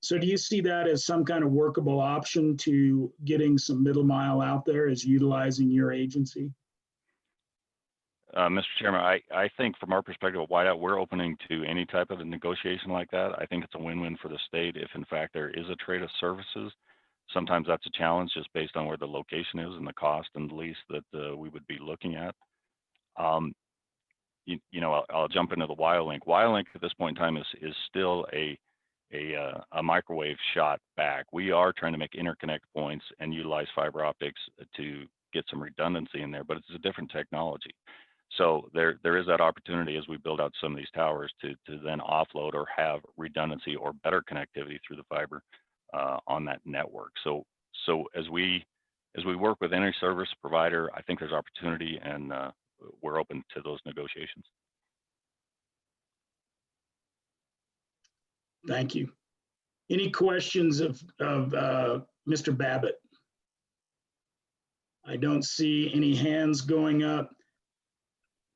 So do you see that as some kind of workable option to getting some middle mile out there, as utilizing your agency? Mr. Chairman, I think from our perspective at YDOT, we're opening to any type of a negotiation like that. I think it's a win-win for the state if in fact there is a trade of services. Sometimes that's a challenge just based on where the location is and the cost and the lease that we would be looking at. you know, I'll jump into the WireLink. WireLink at this point in time is still a microwave shot back. We are trying to make interconnect points and utilize fiber optics to get some redundancy in there, but it's a different technology. So there is that opportunity as we build out some of these towers to then offload or have redundancy or better connectivity through the fiber on that network. So as we work with any service provider, I think there's opportunity, and we're open to those negotiations. Thank you. Any questions of Mr. Babbitt? I don't see any hands going up.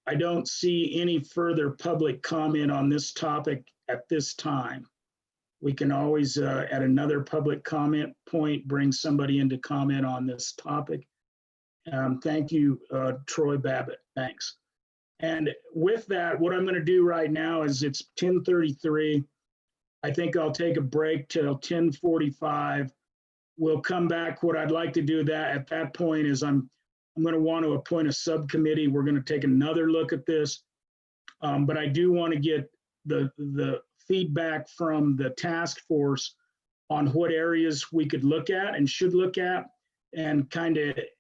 I don't see any further public comment on this topic at this time. We can always, at another public comment point, bring somebody in to comment on this topic. Thank you, Troy Babbitt. Thanks. And with that, what I'm going to do right now is it's 10:33. I think I'll take a break till 10:45. We'll come back. What I'd like to do at that point is I'm going to want to appoint a subcommittee. We're going to take another look at this. But I do want to get the feedback from the task force on what areas we could look at and should look at, and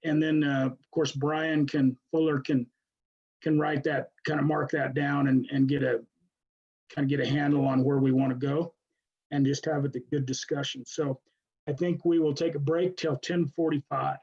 then of course Brian Fuller can write that, kind of mark that down and get a handle on where we want to go and just have a good discussion. So I think we will take a break till 10:45.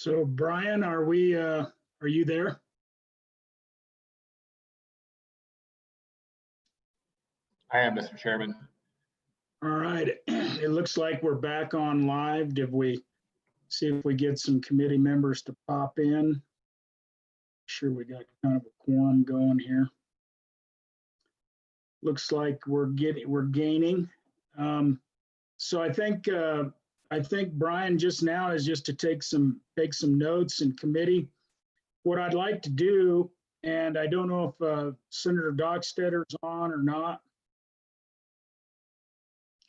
So Brian, are you there? I am, Mr. Chairman. All right, it looks like we're back on live. Did we see if we get some committee members to pop in? Sure, we got kind of a quorum going here. Looks like we're gaining. So I think Brian just now is just to take some notes in committee. What I'd like to do, and I don't know if Senator Dockstetter's on or not,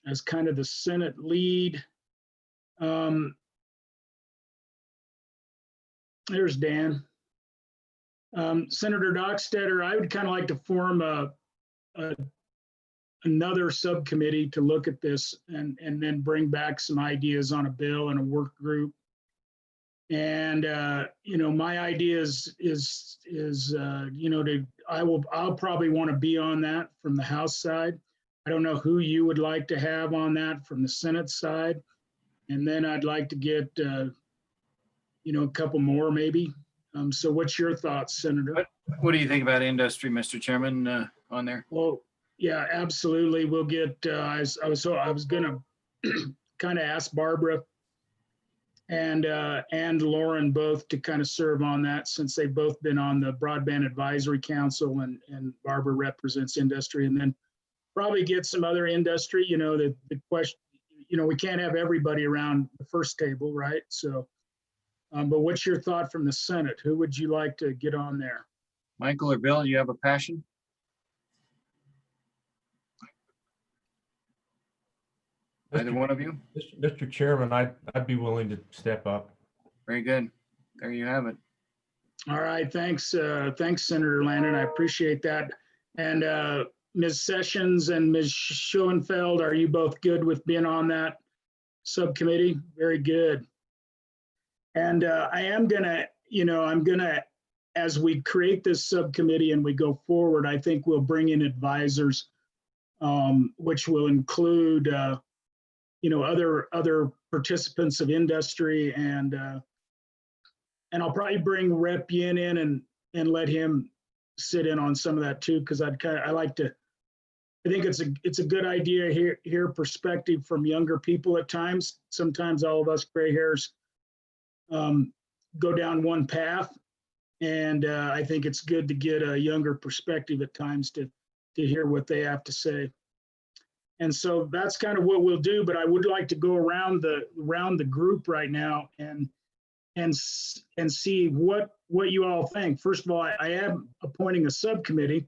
as kind of the Senate lead. There's Dan. Senator Dockstetter, I would kind of like to form another subcommittee to look at this and then bring back some ideas on a bill and a work group. And my idea is I'll probably want to be on that from the House side. I don't know who you would like to have on that from the Senate side. And then I'd like to get, a couple more maybe. So what's your thoughts, Senator? What do you think about industry, Mr. Chairman, on there? Well, yeah, absolutely. We'll get, I was gonna kind of ask Barbara and Lauren both to kind of serve on that, since they've both been on the Broadband Advisory Council, and Barbara represents industry, and then probably get some other industry, the question, we can't have everybody around the first table, right? So, but what's your thought from the Senate? Who would you like to get on there? Michael or Bill, you have a passion? Either one of you? Mr. Chairman, I'd be willing to step up. Very good. There you have it. All right, thanks, Senator Landon. I appreciate that. And Ms. Sessions and Ms. Schoenfeld, are you both good with being on that subcommittee? Very good. And I'm gonna, as we create this subcommittee and we go forward, I think we'll bring in advisors, which will include, other participants of industry, and I'll probably bring Rep Yin in and let him sit in on some of that too, because I think it's a good idea hear perspective from younger people at times. Sometimes all of us gray hairs go down one path, and I think it's good to get a younger perspective at times to hear what they have to say. And so that's kind of what we'll do, but I would like to go around the group right now and see what you all think. First of all, I am appointing a subcommittee.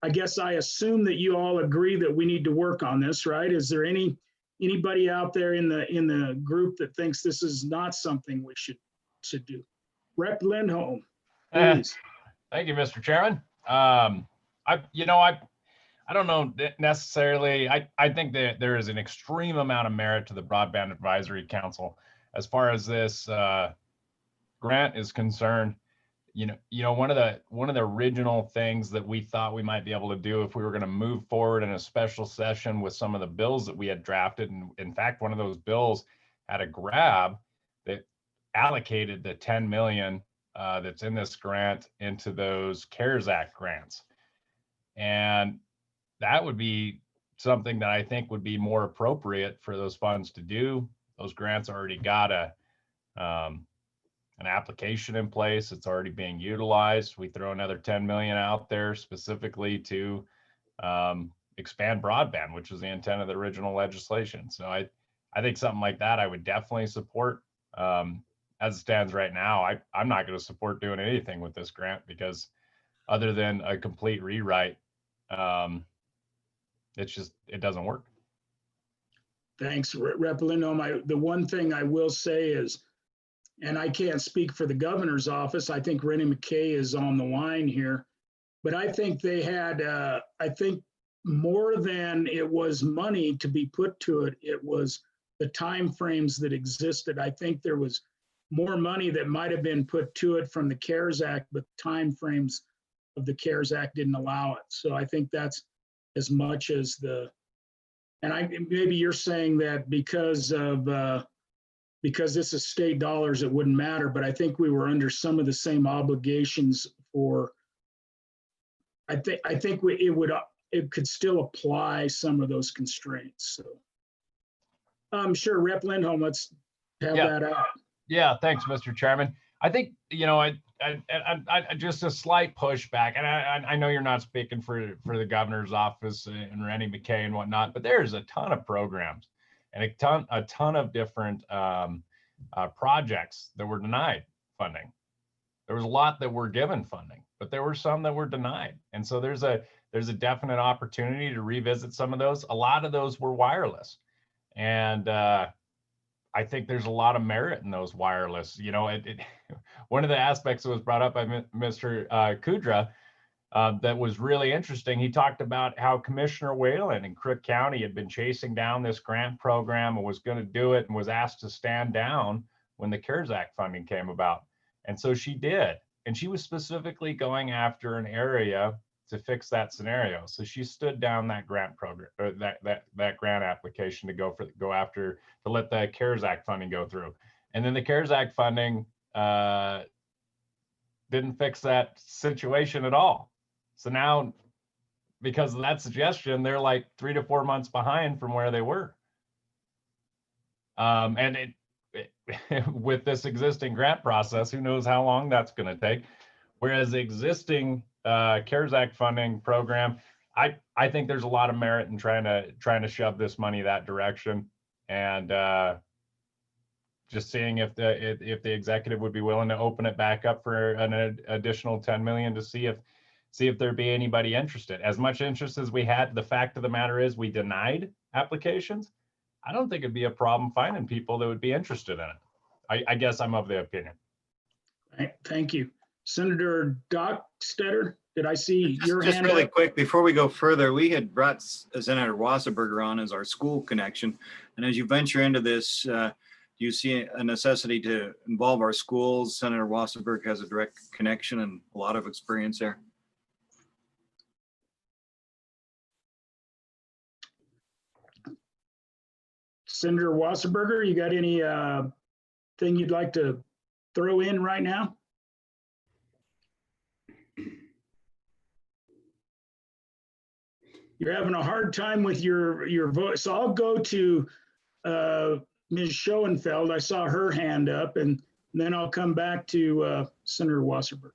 I guess I assume that you all agree that we need to work on this, right? Is there anybody out there in the group that thinks this is not something we should do? Rep Lindholm, please. Thank you, Mr. Chairman. I don't know necessarily. I think that there is an extreme amount of merit to the Broadband Advisory Council as far as this grant is concerned. One of the original things that we thought we might be able to do if we were going to move forward in a special session with some of the bills that we had drafted, and in fact, one of those bills had a grab that allocated the 10 million that's in this grant into those CARES Act grants. And that would be something that I think would be more appropriate for those funds to do. Those grants already got an application in place. It's already being utilized. We throw another 10 million out there specifically to expand broadband, which was the intent of the original legislation. So I think something like that I would definitely support. As it stands right now, I'm not going to support doing anything with this grant, because other than a complete rewrite, it doesn't work. Thanks, Rep Lindholm. The one thing I will say is, and I can't speak for the governor's office, I think Rennie McKay is on the line here, but I think they had, I think more than it was money to be put to it, it was the timeframes that existed. I think there was more money that might have been put to it from the CARES Act, but timeframes of the CARES Act didn't allow it. So I think that's as much as maybe you're saying that because of because this is state dollars, it wouldn't matter, but I think we were under some of the same obligations for, I think it could still apply some of those constraints. So I'm sure Rep Lindholm, let's have Yeah. that out. Yeah, thanks, Mr. Chairman. I think, you know, I just a slight pushback, and I know you're not speaking for the governor's office and Randy McKay and whatnot, but there's a ton of programs and a ton of different projects that were denied funding. There was a lot that were given funding, but there were some that were denied. And so there's a definite opportunity to revisit some of those. A lot of those were wireless. And I think there's a lot of merit in those wireless. You know, one of the aspects that was brought up by Mr. Kudra that was really interesting. He talked about how Commissioner Whalen in Crook County had been chasing down this grant program and was going to do it and was asked to stand down when the CARES Act funding came about. And so she did. And she was specifically going after an area to fix that scenario. So she stood down that grant program, that grant application to go after, to let the CARES Act funding go through. And then the CARES Act funding didn't fix that situation at all. So now, because of that suggestion, they're like 3 to 4 months behind from where they were. And with this existing grant process, who knows how long that's going to take. Whereas the existing CARES Act funding program, I think there's a lot of merit in trying to shove this money that direction, and just seeing if the executive would be willing to open it back up for an additional 10 million to see if there'd be anybody interested. As much interest as we had, the fact of the matter is we denied applications. I don't think it'd be a problem finding people that would be interested in it. I guess I'm of the opinion. Thank you. Senator Dockstetter, did I see your hand? Just really up? quick, before we go further, we had brought Senator Wasserberger on as our school connection. And as you venture into this, do you see a necessity to involve our schools? Senator Wasserberg has a direct connection and a lot of experience there. Senator Wasserberger, you got any thing you'd like to throw in right now? You're having a hard time with your vote. So I'll go to Ms. Schoenfeld. I saw her hand up, and then I'll come back to Senator Wasserberg.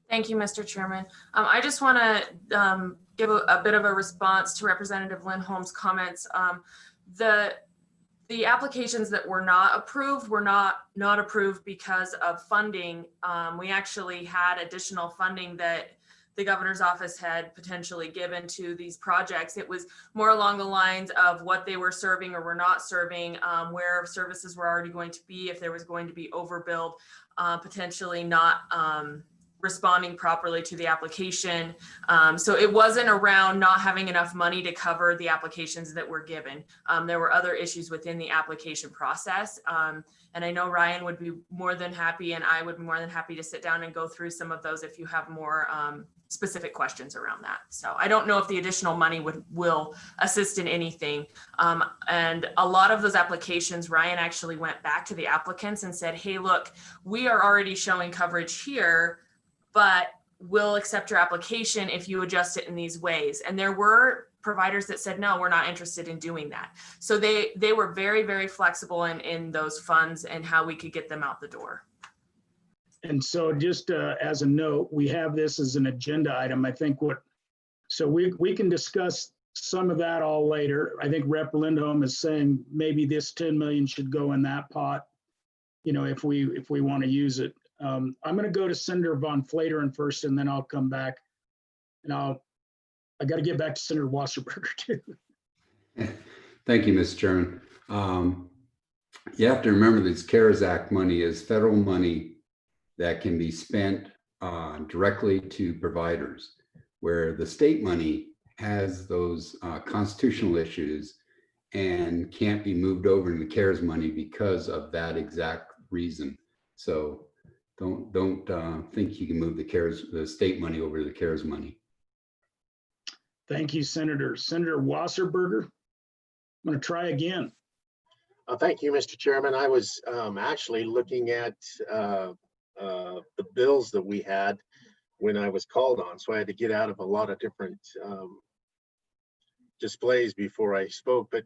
Thank you, Mr. Chairman. I just want to give a bit of a response to Representative Lindholm's comments. The applications that were not approved were not approved because of funding. We actually had additional funding that the governor's office had potentially given to these projects. It was more along the lines of what they were serving or were not serving, where services were already going to be, if there was going to be overbuild, potentially not responding properly to the application. So it wasn't around not having enough money to cover the applications that were given. There were other issues within the application process. And I know Ryan would be more than happy, and I would be more than happy to sit down and go through some of those if you have more specific questions around that. So I don't know if the additional money will assist in anything. And a lot of those applications, Ryan actually went back to the applicants and said, hey, look, we are already showing coverage here, but we'll accept your application if you adjust it in these ways. And there were providers that said, no, we're not interested in doing that. So they were very, very flexible in those funds and how we could get them out the door. And so just as a note, we have this as an agenda item. I think so we can discuss some of that all later. I think Rep Lindholm is saying maybe this 10 million should go in that pot, you know, if we want to use it. I'm going to go to Senator Von Flateren first, and then I'll come back. And I got to get back to Senator Wasserberger too. Thank you, Mr. Chairman. You have to remember this CARES Act money is federal money that can be spent directly to providers, where the state money has those constitutional issues and can't be moved over to the CARES money because of that exact reason. So don't think you can move the state money over to the CARES money. Thank you, Senator. Senator Wasserberger, I'm going to try again. Thank you, Mr. Chairman. I was actually looking at the bills that we had when I was called on, so I had to get out of a lot of different displays before I spoke. But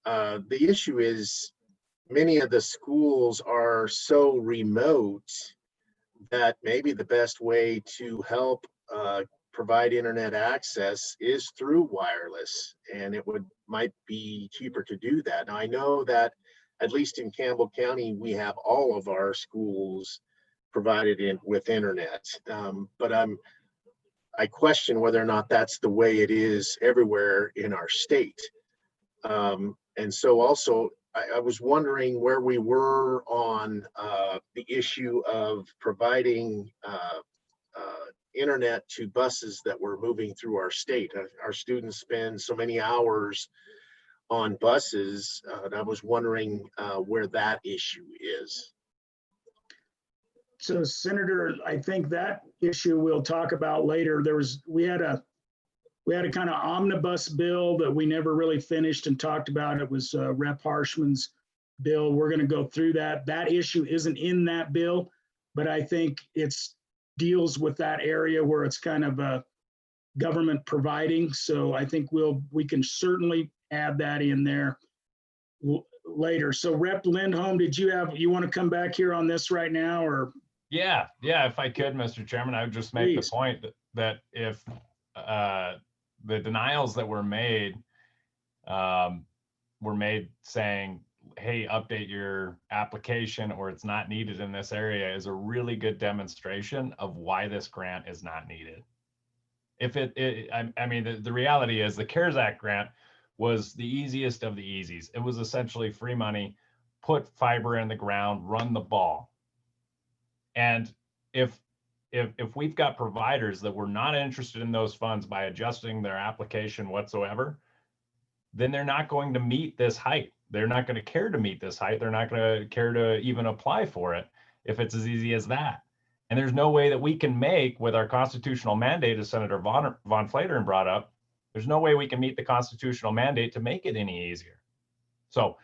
the issue is many of the schools are so remote that maybe the best way to help provide internet access is through wireless, and it might be cheaper to do that. Now I know that at least in Campbell County, we have all of our schools provided with internet, but I question whether or not that's the way it is everywhere in our state. And so also, I was wondering where we were on the issue of providing internet to buses that were moving through our state. Our students spend so many hours on buses, and I was wondering where that issue is. So Senator, I think that issue we'll talk about later. We had a kind of omnibus bill that we never really finished and talked about. It was Rep. Harshman's bill. We're going to go through that. That issue isn't in that bill, but I think it's deals with that area where it's kind of a government providing. So I think we can certainly add that in there later. So Rep. Lindholm, you want to come back here on this right now, or? Yeah, if I could, Mr. Chairman, I would just make Please. the point that if the denials that were made saying, hey, update your application or it's not needed in this area, is a really good demonstration of why this grant is not needed. If I mean, the reality is the CARES Act grant was the easiest of the easies. It was essentially free money, put fiber in the ground, run the ball. And if we've got providers that were not interested in those funds by adjusting their application whatsoever, then they're not going to meet this height. They're not going to care to meet this height. They're not going to care to even apply for it if it's as easy as that. And there's no way that we can make, with our constitutional mandate, as Senator Von Flateren brought up, there's no way we can meet the constitutional mandate to make it any easier. So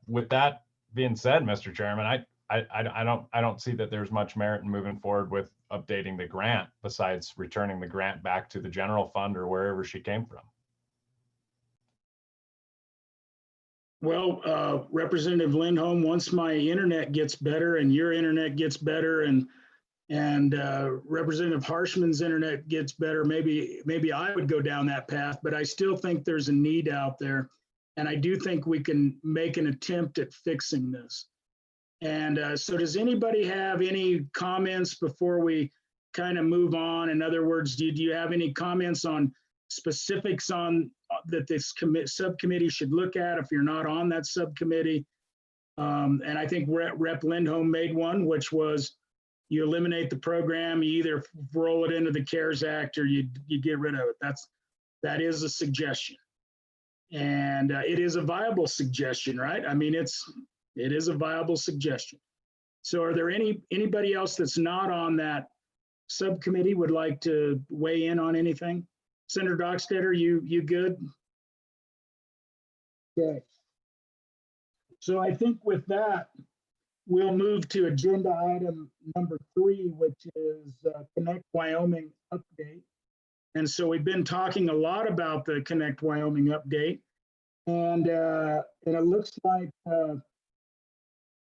with that being said, Mr. Chairman, I don't see that there's much merit in moving forward with updating the grant besides returning the grant back to the general fund or wherever she came from. Well, Representative Lindholm, once my internet gets better and your internet gets better and Representative Harshman's internet gets better, maybe I would go down that path, but I still think there's a need out there. And I do think we can make an attempt at fixing this. And so does anybody have any comments before we kind of move on? In other words, do you have any comments on specifics on that this subcommittee should look at if you're not on that subcommittee? And I think Rep. Lindholm made one, which was you eliminate the program, you either roll it into the CARES Act or you get rid of it. That is a suggestion. And it is a viable suggestion, right? I mean, it is a viable suggestion. So are there anybody else that's not on that subcommittee would like to weigh in on anything? Senator Dockstader, you good? Okay. So I think with that, we'll move to agenda item number 3, which is Connect Wyoming update. And so we've been talking a lot about the Connect Wyoming update, and it looks like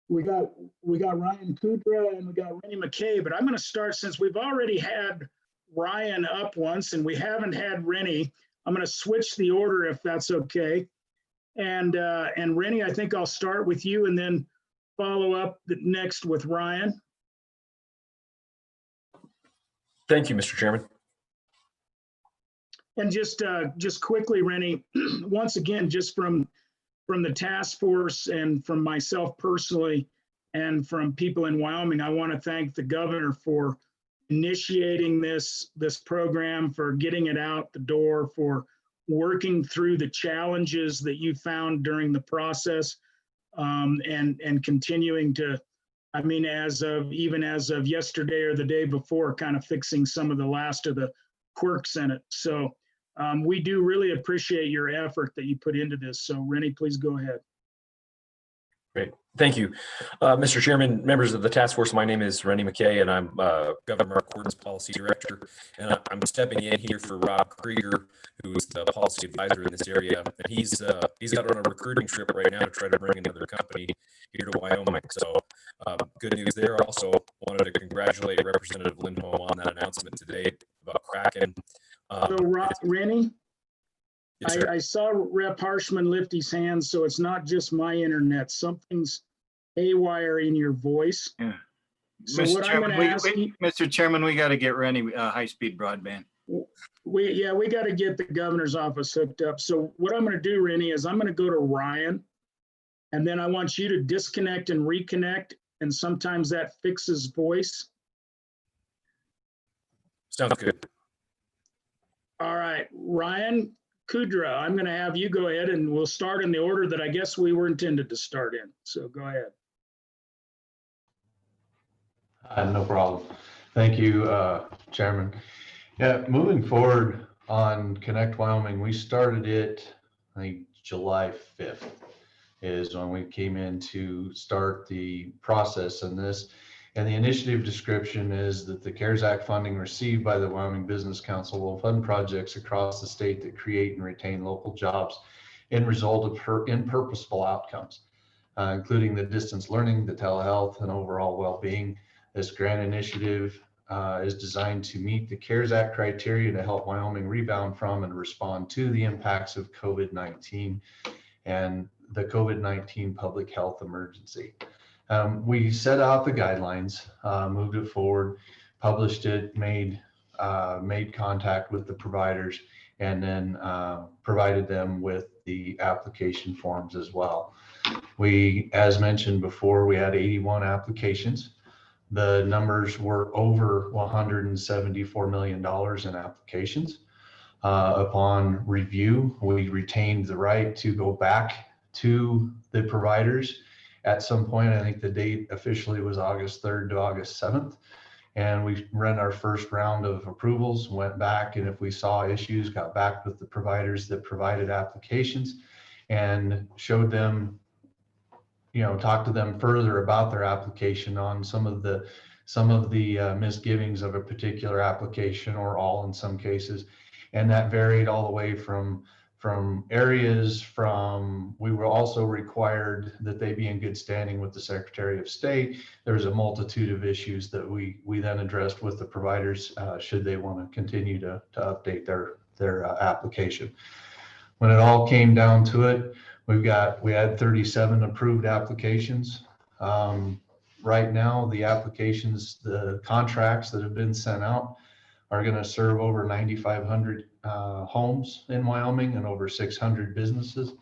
we got Ryan Kudra and we got Rennie McKay, but I'm going to start, since we've already had Ryan up once and we haven't had Rennie. I'm going to switch the order if that's okay. And Rennie, I think I'll start with you and then follow up next with Ryan. Thank you, Mr. Chairman. And just quickly, Rennie, once again, just from the task force and from myself personally and from people in Wyoming, I want to thank the governor for initiating this program, for getting it out the door, for working through the challenges that you found during the process, and continuing to, I mean, even as of yesterday or the day before, kind of fixing some of the last of the quirks in it. So we do really appreciate your effort that you put into this. So Rennie, please go ahead. Great. Thank you. Mr. Chairman, members of the task force, my name is Rennie McKay, and I'm Governor Mark Gordon's Policy Director. And I'm stepping in here for Rob Krieger, who's the policy advisor in this area. And he's out on a recruiting trip right now to try to bring another company here to Wyoming. So good news there. Also wanted to congratulate Representative Lindholm on that announcement today about Kraken. So Rennie, Yes, sir. I saw Rep. Harshman lift his hand, so it's not just my internet. Something's haywire in your voice. Yeah. So Mr. what I'm Chairman, going to ask you, Mr. Chairman, we got to get Rennie high-speed broadband. we got to get the governor's office hooked up. So what I'm going to do, Rennie, is I'm going to go to Ryan, and then I want you to disconnect and reconnect, and sometimes that fixes voice. Sounds good. All right, Ryan Kudra, I'm going to have you go ahead, and we'll start in the order that I guess we were intended to start in. So go ahead. No problem. Thank you, Chairman. Yeah, moving forward on Connect Wyoming, we started it, I think, July 5th is when we came in to start the process in this. And the initiative description is that the CARES Act funding received by the Wyoming Business Council will fund projects across the state that create and retain local jobs in purposeful outcomes, including the distance learning, the telehealth, and overall well-being. This grant initiative is designed to meet the CARES Act criteria to help Wyoming rebound from and respond to the impacts of COVID-19 and the COVID-19 public health emergency. We set out the guidelines, moved it forward, published it, made contact with the providers, and then provided them with the application forms as well. We, as mentioned before, we had 81 applications. The numbers were over $174 million in applications. Upon review, we retained the right to go back to the providers at some point. I think the date officially was August 3rd to August 7th. And we ran our first round of approvals, went back, and if we saw issues, got back with the providers that provided applications and showed them, talked to them further about their application on some of the misgivings of a particular application, or all in some cases. And that varied all the way from areas we were also required that they be in good standing with the Secretary of State. There was a multitude of issues that we then addressed with the providers should they want to continue to update their application. When it all came down to it, we had 37 approved applications. Right now, the contracts that have been sent out are going to serve over 9,500 homes in Wyoming and over 600 businesses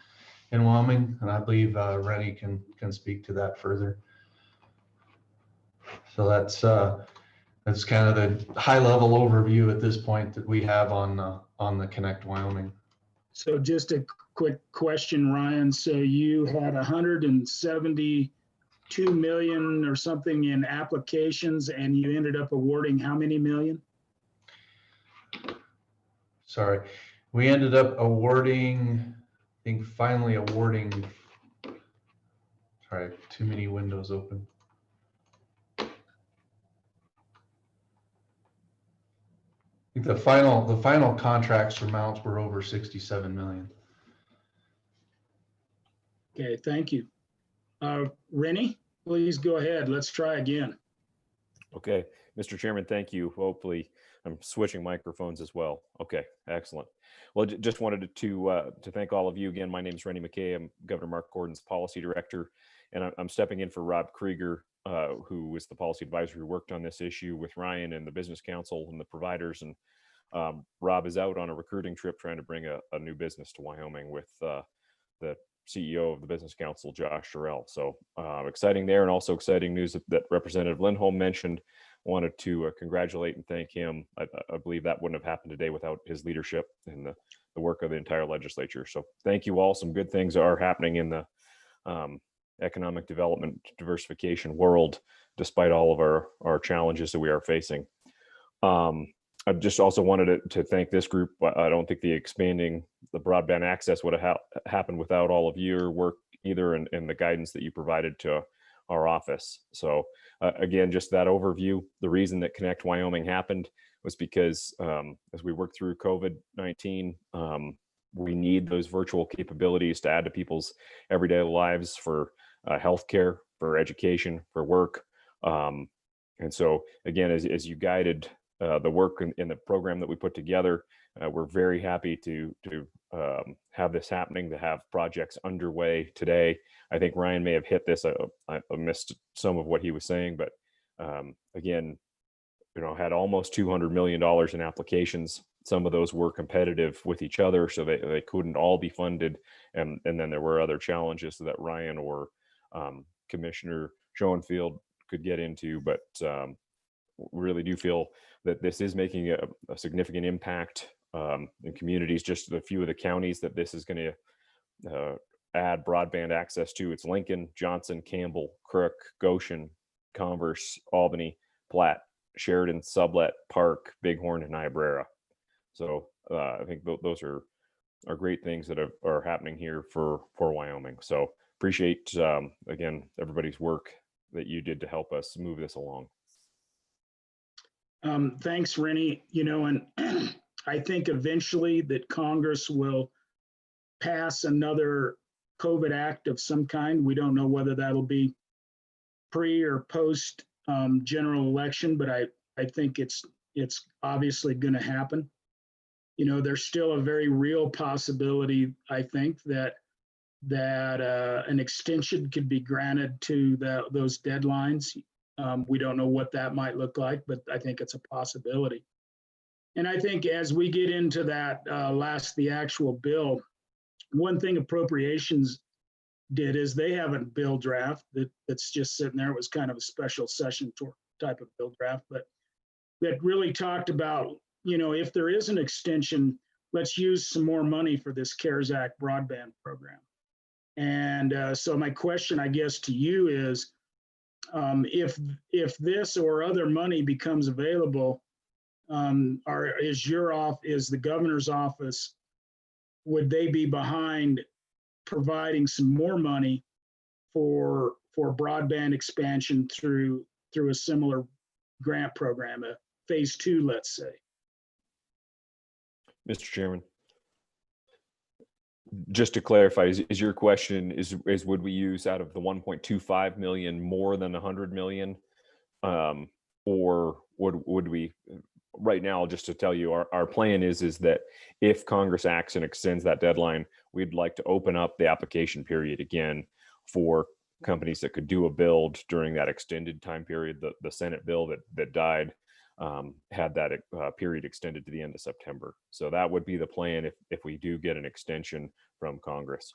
in Wyoming. And I believe Rennie can speak to that further. So that's kind of the high level overview at this point that we have on the Connect Wyoming. So just a quick question, Ryan. So you had 172 million or something in applications, and you ended up awarding how many million? Sorry, we ended up finally awarding, sorry, too many windows open. I think the final contracts amounts were over 67 million. Okay, thank you. Rennie, please go ahead. Let's try again. Okay, Mr. Chairman, thank you. Hopefully I'm switching microphones as well. Okay, excellent. Well, just wanted to thank all of you again. My name is Rennie McKay. I'm Governor Mark Gordon's Policy Director, and I'm stepping in for Rob Krieger, who was the policy advisor who worked on this issue with Ryan and the Business Council and the providers. And Rob is out on a recruiting trip trying to bring a new business to Wyoming with the CEO of the Business Council, Josh Sherrill. So exciting there, and also exciting news that Representative Lindholm mentioned. Wanted to congratulate and thank him. I believe that wouldn't have happened today without his leadership and the work of the entire legislature. So thank you all. Some good things are happening in the economic development diversification world, despite all of our challenges that we are facing. I just also wanted to thank this group. I don't think the broadband access would have happened without all of your work either in the guidance that you provided to our office. So again, just that overview. The reason that Connect Wyoming happened was because as we work through COVID-19, we need those virtual capabilities to add to people's everyday lives for healthcare, for education, for work. And so again, as you guided the work in the program that we put together, we're very happy to have this happening, to have projects underway today. I think Ryan may have hit this. I missed some of what he was saying, but again, had almost $200 million in applications. Some of those were competitive with each other, so they couldn't all be funded. And then there were other challenges that Ryan or Commissioner Schoenfield could get into, but really do feel that this is making a significant impact in communities. Just a few of the counties that this is going to add broadband access to: it's Lincoln, Johnson, Campbell, Crook, Goshen, Converse, Albany, Platte, Sheridan, Sublette, Park, Bighorn, and Niobrara. So I think those are great things that are happening here for Wyoming. So appreciate again everybody's work that you did to help us move this along. Thanks, Rennie. And I think eventually that Congress will pass another COVID act of some kind. We don't know whether that'll be pre or post general election, but I think it's obviously going to happen. There's still a very real possibility, I think, that an extension could be granted to those deadlines. We don't know what that might look like, but I think it's a possibility. And I think as we get into that the actual bill, one thing appropriations did is they have a bill draft that's just sitting there. It was kind of a special session type of bill draft, but that really talked about, if there is an extension, let's use some more money for this CARES Act broadband program. And so my question, I guess, to you is, if this or other money becomes available, is the governor's office, would they be behind providing some more money for broadband expansion through a similar grant program, a phase 2, let's say? Mr. Chairman, just to clarify, is your question is would we use out of the 1.25 million more than 100 million, or would we? Right now, just to tell you, our plan is that if Congress acts and extends that deadline, we'd like to open up the application period again for companies that could do a build during that extended time period. The Senate bill that died had that period extended to the end of September. So that would be the plan if we do get an extension from Congress.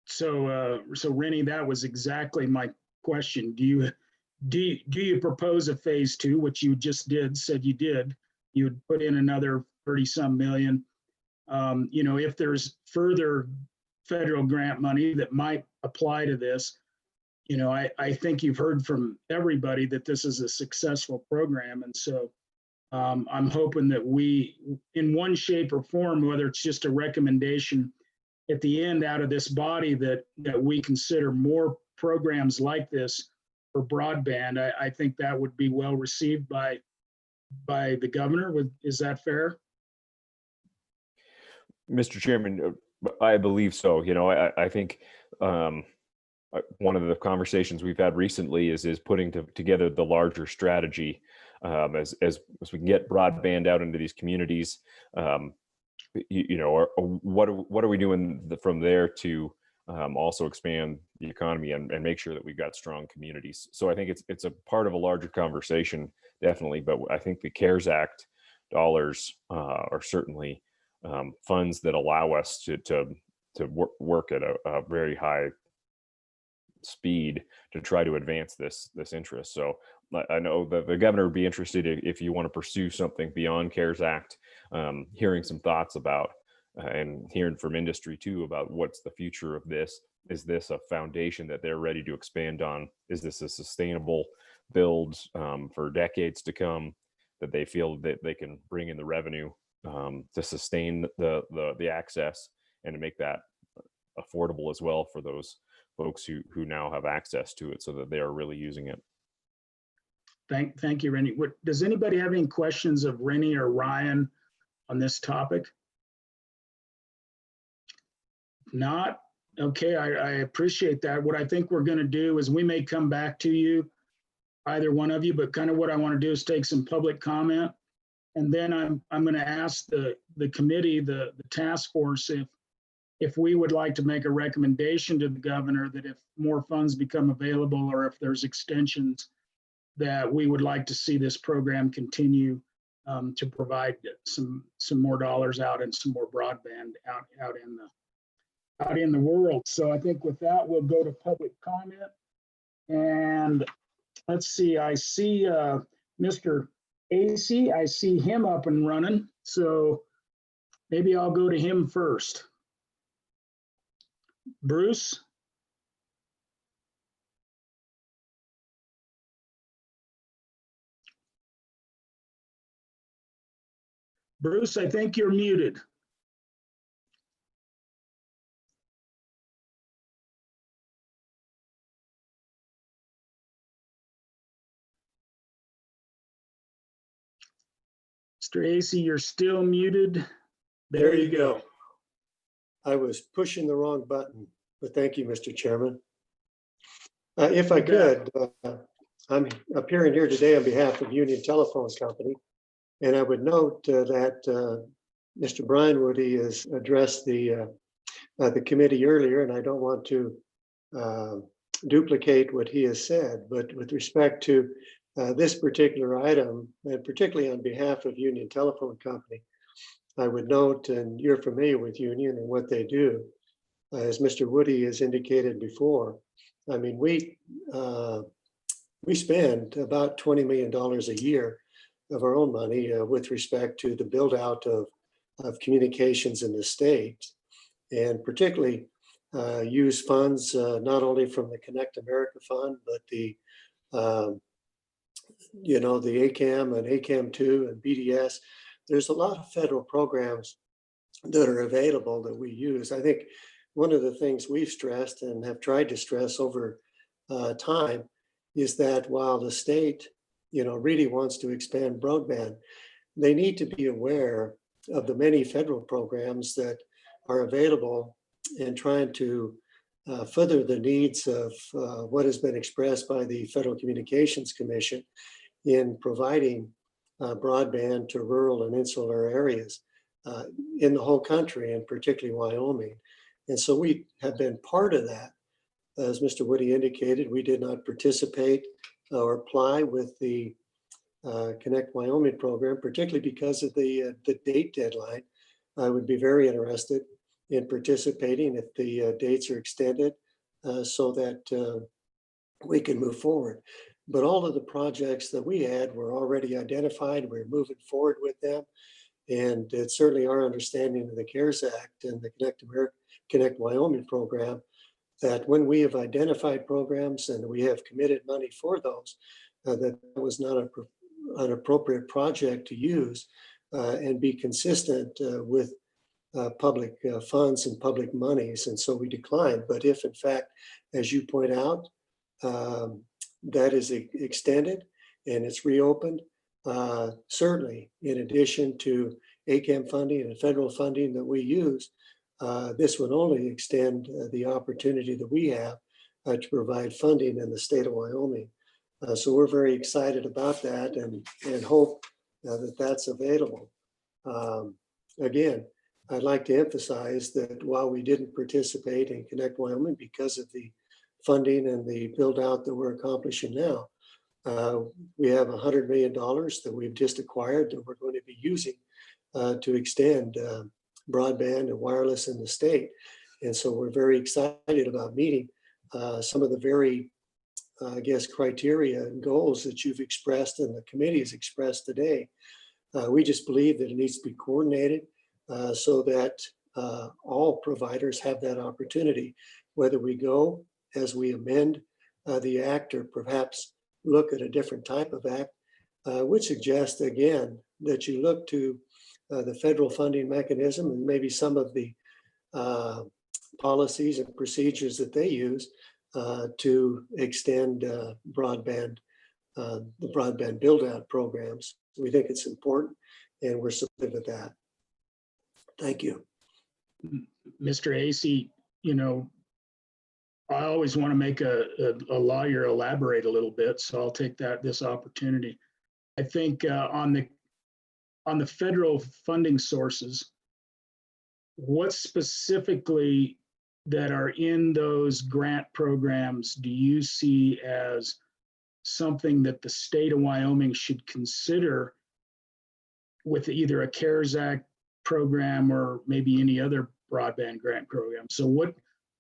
So Rennie, that was exactly my question. Do you propose a phase 2, which you just said you did? You would put in another 30-some million. If there's further federal grant money that might apply to this, I think you've heard from everybody that this is a successful program. And so I'm hoping that we, in one shape or form, whether it's just a recommendation at the end out of this body, that we consider more programs like this for broadband. I think that would be well received by the governor. Is that fair? Mr. Chairman, I believe so. I think one of the conversations we've had recently is putting together the larger strategy as we can get broadband out into these communities. What are we doing from there to also expand the economy and make sure that we've got strong communities? So I think it's a part of a larger conversation, definitely. But I think the CARES Act dollars are certainly funds that allow us to work at a very high speed to try to advance this interest. So I know that the governor would be interested if you want to pursue something beyond CARES Act, hearing some thoughts about and hearing from industry too about what's the future of this. Is this a foundation that they're ready to expand on? Is this a sustainable build for decades to come, that they feel that they can bring in the revenue to sustain the access and to make that affordable as well for those folks who now have access to it, so that they are really using it. Thank you, Rennie. Does anybody have any questions of Rennie or Ryan on this topic? Not? Okay, I appreciate that. What I think we're going to do is we may come back to you, either one of you, but kind of what I want to do is take some public comment. And then I'm going to ask the committee, the task force, if we would like to make a recommendation to the governor that if more funds become available or if there's extensions, that we would like to see this program continue to provide some more dollars out and some more broadband out in the world. So I think with that, we'll go to public comment. And let's see, I see Mr. AC, I see him up and running. So maybe I'll go to him first. Bruce? Bruce, I think you're muted. Mr. AC, you're still muted. There you go. I was pushing the wrong button, but thank you, Mr. Chairman. If I could, I'm appearing here today on behalf of Union Telephone Company, and I would note that Mr. Brian Woody has addressed the committee earlier, and I don't want to duplicate what he has said, but with respect to this particular item, and particularly on behalf of Union Telephone Company, I would note, and you're familiar with Union and what they do, as Mr. Woody has indicated before. I mean, we spend about $20 million a year of our own money with respect to the build out of communications in the state, and particularly use funds not only from the Connect America Fund, but the ACAM and ACAM2 and BDS. There's a lot of federal programs that are available that we use. I think one of the things we've stressed and have tried to stress over time is that while the state, really wants to expand broadband, they need to be aware of the many federal programs that are available and trying to further the needs of what has been expressed by the Federal Communications Commission in providing broadband to rural and insular areas in the whole country, and particularly Wyoming. And so we have been part of that. As Mr. Woody indicated, we did not participate or apply with the Connect Wyoming program, particularly because of the date deadline. I would be very interested in participating if the dates are extended so that we can move forward. But all of the projects that we had were already identified. We're moving forward with them. And it's certainly our understanding of the CARES Act and the Connect Wyoming program that when we have identified programs and we have committed money for those, that was not an appropriate project to use and be consistent with public funds and public monies. And so we declined. But if in fact, as you point out, that is extended and it's reopened, certainly in addition to ACAM funding and federal funding that we use, this would only extend the opportunity that we have to provide funding in the state of Wyoming. So we're very excited about that and hope that that's available. Again, I'd like to emphasize that while we didn't participate in Connect Wyoming because of the funding and the build out that we're accomplishing now, we have $100 million that we've just acquired that we're going to be using to extend broadband and wireless in the state. And so we're very excited about meeting some of the very, criteria and goals that you've expressed and the committee has expressed today. We just believe that it needs to be coordinated so that all providers have that opportunity, whether we go as we amend the act or perhaps look at a different type of act, would suggest again that you look to the federal funding mechanism and maybe some of the policies and procedures that they use to extend broadband, the broadband build-out programs. We think it's important, and we're supportive of that. Thank you. Mr. Acey, you know, I always want to make a lawyer elaborate a little bit, so I'll take this opportunity. I think on the federal funding sources, what specifically that are in those grant programs do you see as something that the state of Wyoming should consider with either a CARES Act program or maybe any other broadband grant program? So what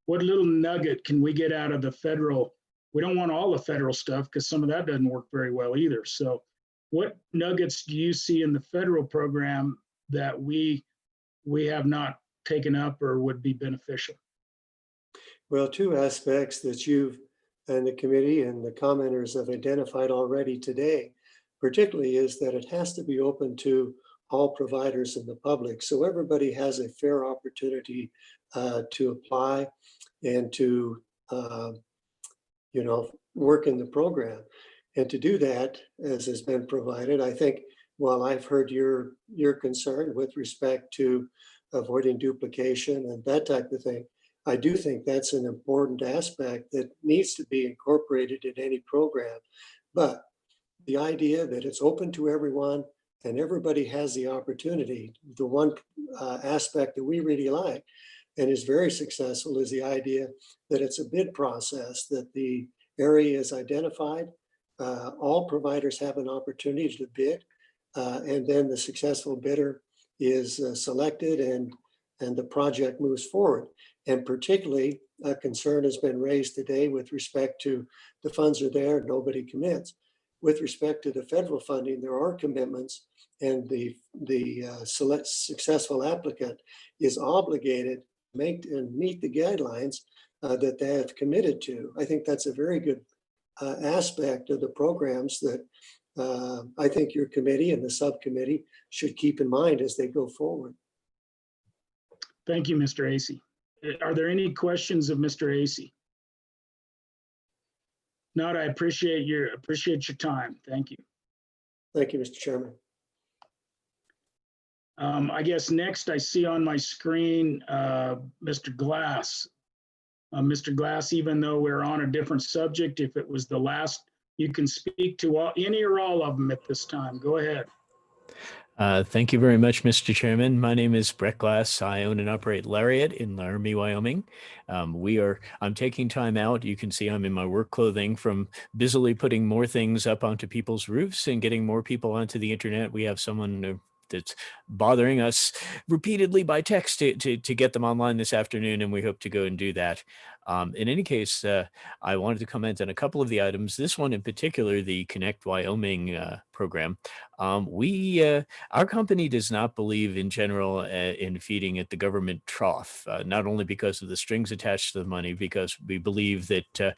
little nugget can we get out of the federal? We don't want all the federal stuff because some of that doesn't work very well either. So what nuggets do you see in the federal program that we have not taken up or would be beneficial? Well, two aspects that you've and the committee and the commenters have identified already today, particularly, is that it has to be open to all providers in the public. So everybody has a fair opportunity to apply and to, work in the program. And to do that, as has been provided, I think, while I've heard your concern with respect to avoiding duplication and that type of thing, I do think that's an important aspect that needs to be incorporated in any program. But the idea that it's open to everyone and everybody has the opportunity, the one aspect that we really like and is very successful is the idea that it's a bid process, that the area is identified, all providers have an opportunity to bid, and then the successful bidder is selected and the project moves forward. And particularly, a concern has been raised today with respect to the funds are there, nobody commits. With respect to the federal funding, there are commitments, and the successful applicant is obligated to make and meet the guidelines that they have committed to. I think that's a very good aspect of the programs that I think your committee and the subcommittee should keep in mind as they go forward. Thank you, Mr. Acey. Are there any questions of Mr. Acey? Not, I appreciate your time. Thank you. Thank you, Mr. Chairman. I guess next I see on my screen Mr. Glass. Mr. Glass, even though we're on a different subject, if it was the last, you can speak to any or all of them at this time. Go ahead. Thank you very much, Mr. Chairman. My name is Brett Glass. I own and operate Lariat in Laramie, Wyoming. I'm taking time out. You can see I'm in my work clothing from busily putting more things up onto people's roofs and getting more people onto the internet. We have someone that's bothering us repeatedly by text to get them online this afternoon, and we hope to go and do that. In any case, I wanted to comment on a couple of the items. This one in particular, the Connect Wyoming program. Our company does not believe in general in feeding at the government trough, not only because of the strings attached to the money, because we believe that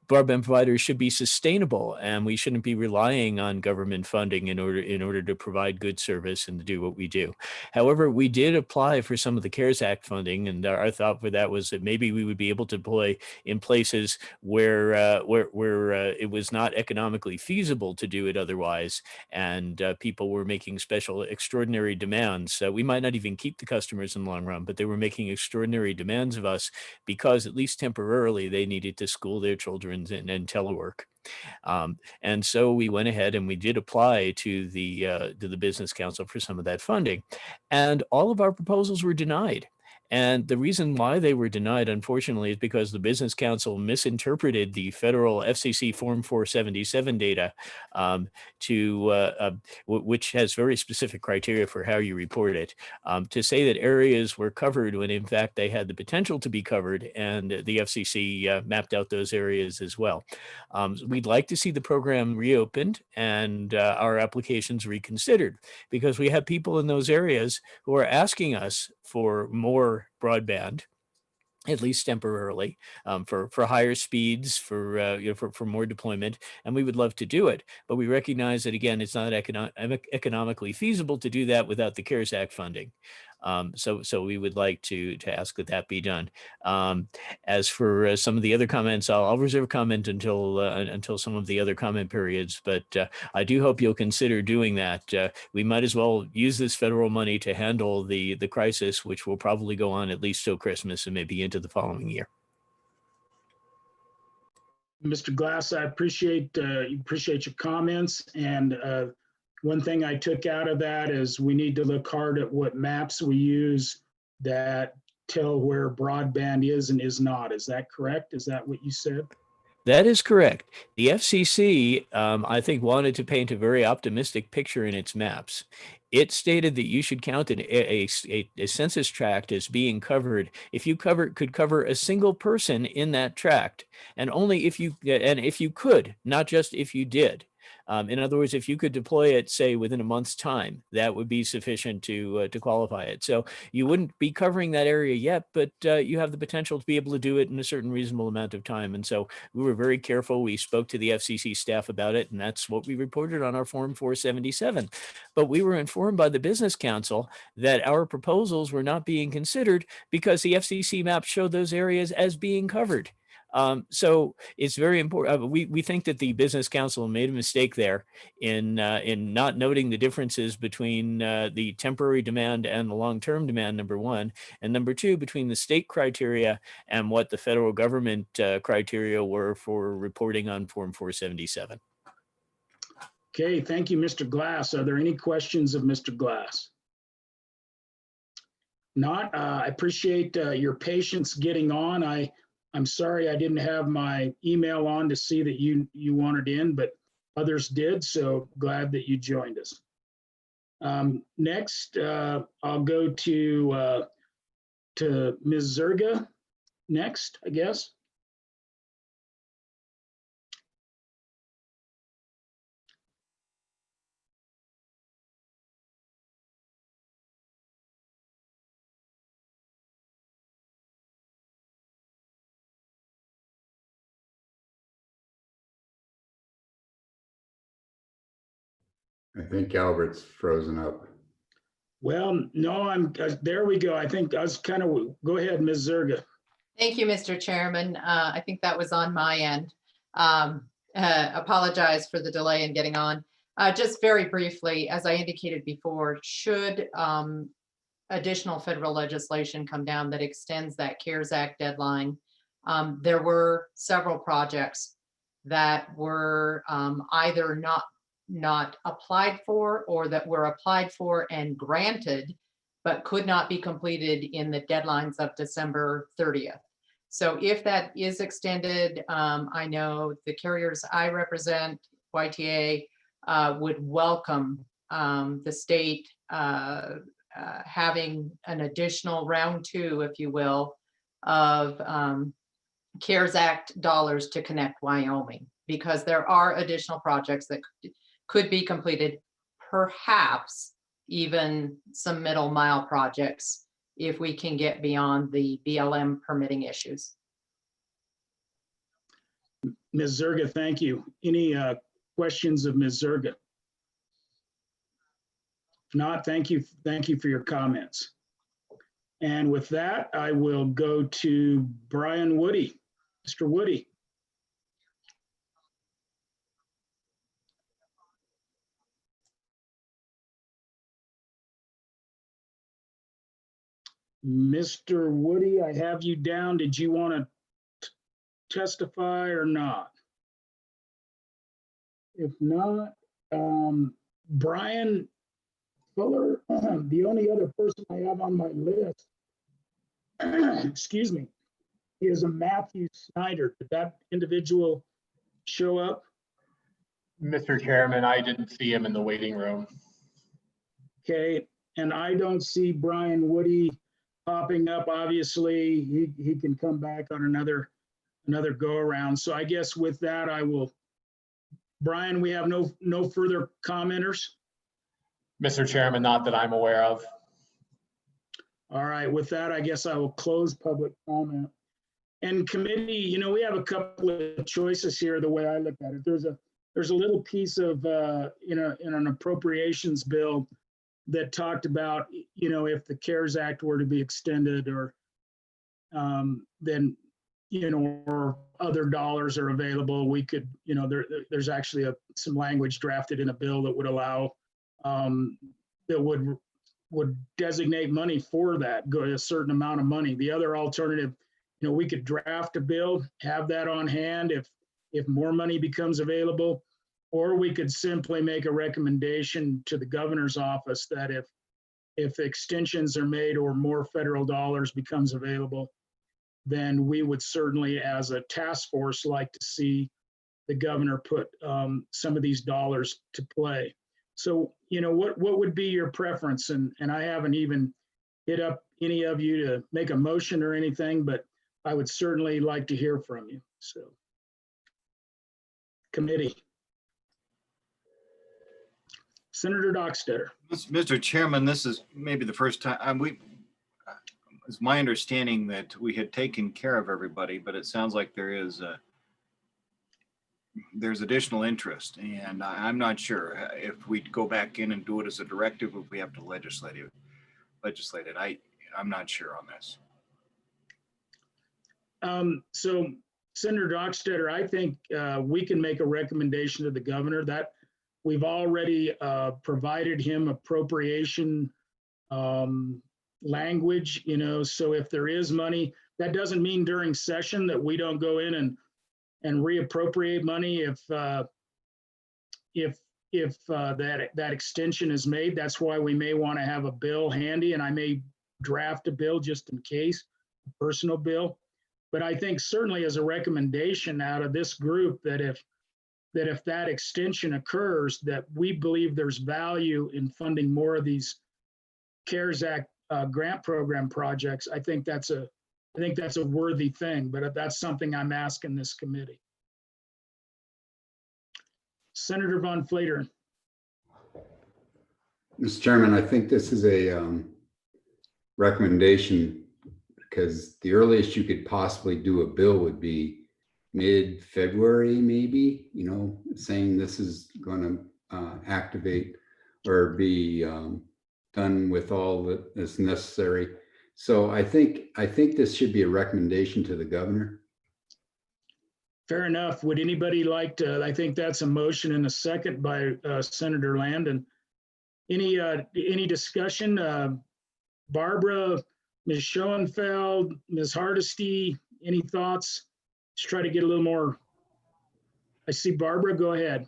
broadband providers should be sustainable, and we shouldn't be relying on government funding in order to provide good service and to do what we do. However, we did apply for some of the CARES Act funding, and our thought for that was that maybe we would be able to deploy in places where it was not economically feasible to do it otherwise, and people were making special extraordinary demands. We might not even keep the customers in the long run, but they were making extraordinary demands of us because at least temporarily they needed to school their children and telework. And so we went ahead and we did apply to the Business Council for some of that funding, and all of our proposals were denied. And the reason why they were denied, unfortunately, is because the Business Council misinterpreted the federal FCC Form 477 data, which has very specific criteria for how you report it, to say that areas were covered when in fact they had the potential to be covered, and the FCC mapped out those areas as well. We'd like to see the program reopened and our applications reconsidered, because we have people in those areas who are asking us for more broadband, at least temporarily, for higher speeds, for more deployment, and we would love to do it. But we recognize that, again, it's not economically feasible to do that without the CARES Act funding. So we would like to ask that that be done. As for some of the other comments, I'll reserve comment until some of the other comment periods, but I do hope you'll consider doing that. We might as well use this federal money to handle the crisis, which will probably go on at least till Christmas and maybe into the following year. Mr. Glass, I appreciate your comments. And one thing I took out of that is we need to look hard at what maps we use that tell where broadband is and is not. Is that correct? Is that what you said? That is correct. The FCC, I think, wanted to paint a very optimistic picture in its maps. It stated that you should count a census tract as being covered if you could cover a single person in that tract, and only if you could, not just if you did. In other words, if you could deploy it, say, within a month's time, that would be sufficient to qualify it. So you wouldn't be covering that area yet, but you have the potential to be able to do it in a certain reasonable amount of time. And so we were very careful. We spoke to the FCC staff about it, and that's what we reported on our Form 477. But we were informed by the Business Council that our proposals were not being considered because the FCC map showed those areas as being covered. So it's very important. We think that the Business Council made a mistake there in not noting the differences between the temporary demand and the long-term demand, number one, and number two, between the state criteria and what the federal government criteria were for reporting on Form 477. Okay, thank you, Mr. Glass. Are there any questions of Mr. Glass? Not. I appreciate your patience getting on. I'm sorry I didn't have my email on to see that you wanted in, but others did, so glad that you joined us. Next, I'll go to Ms. Zerga next, I guess. I think Albert's frozen up. Well, no, there we go. I think I was kind of, go ahead, Ms. Zerga. Thank you, Mr. Chairman. I think that was on my end. Apologize for the delay in getting on. Just very briefly, as I indicated before, should additional federal legislation come down that extends that CARES Act deadline, there were several projects that were either not applied for or that were applied for and granted, but could not be completed in the deadlines of December 30th. So if that is extended, I know the carriers I represent, YTA, would welcome the state having an additional round two, if you will, of CARES Act dollars to connect Wyoming, because there are additional projects that could be completed, perhaps even some middle mile projects if we can get beyond the BLM permitting issues. Ms. Zerga, thank you. Any questions of Ms. Zerga? If not, thank you for your comments. And with that, I will go to Brian Woody. Mr. Woody. Mr. Woody, I have you down. Did you want to testify or not? If not, Brian Fuller, the only other person I have on my list, excuse me, is a Matthew Snyder. Did that individual show up? Mr. Chairman, I didn't see him in the waiting room. Okay, and I don't see Brian Woody popping up. Obviously, he can come back on another go around. So I guess with that, I will. Brian, we have no further commenters. Mr. Chairman, not that I'm aware of. All right, with that, I guess I will close public comment. And committee, we have a couple of choices here. The way I look at it, there's a little piece of in an appropriations bill that talked about, you know, if the CARES Act were to be extended, or then, you know, or other dollars are available, we could, you know, there's actually some language drafted in a bill that would allow, that would designate money for that, go a certain amount of money. The other alternative, you know, we could draft a bill, have that on hand if more money becomes available, or we could simply make a recommendation to the governor's office that if extensions are made or more federal dollars becomes available, then we would certainly, as a task force, like to see the governor put some of these dollars to play. So, you know, what would be your preference? And I haven't even hit up any of you to make a motion or anything, but I would certainly like to hear from you. So, committee. Senator Dockstader. Mr. Chairman, this is maybe the first time it's my understanding that we had taken care of everybody, but it sounds like there's additional interest, and I'm not sure if we go back in and do it as a directive, if we have to legislate it. I'm not sure on this. So Senator Dockstader, I think we can make a recommendation to the governor that we've already provided him appropriation language, you know, so if there is money, that doesn't mean during session that we don't go in and reappropriate money if that extension is made. That's why we may want to have a bill handy, and I may draft a bill just in case, a personal bill. But I think certainly as a recommendation out of this group that if that extension occurs, that we believe there's value in funding more of these CARES Act grant program projects, I think that's a worthy thing, but that's something I'm asking this committee. Senator Von Flateren. Mr. Chairman, I think this is a recommendation because the earliest you could possibly do a bill would be mid-February, maybe, you know, saying this is going to activate or be done with all that is necessary. So I think this should be a recommendation to the governor. Fair enough. Would anybody like to, I think that's a motion and a second by Senator Landon. Any discussion? Barbara, Ms. Schoenfeld, Ms. Hardesty, any thoughts? Let's try to get a little more. I see Barbara, go ahead.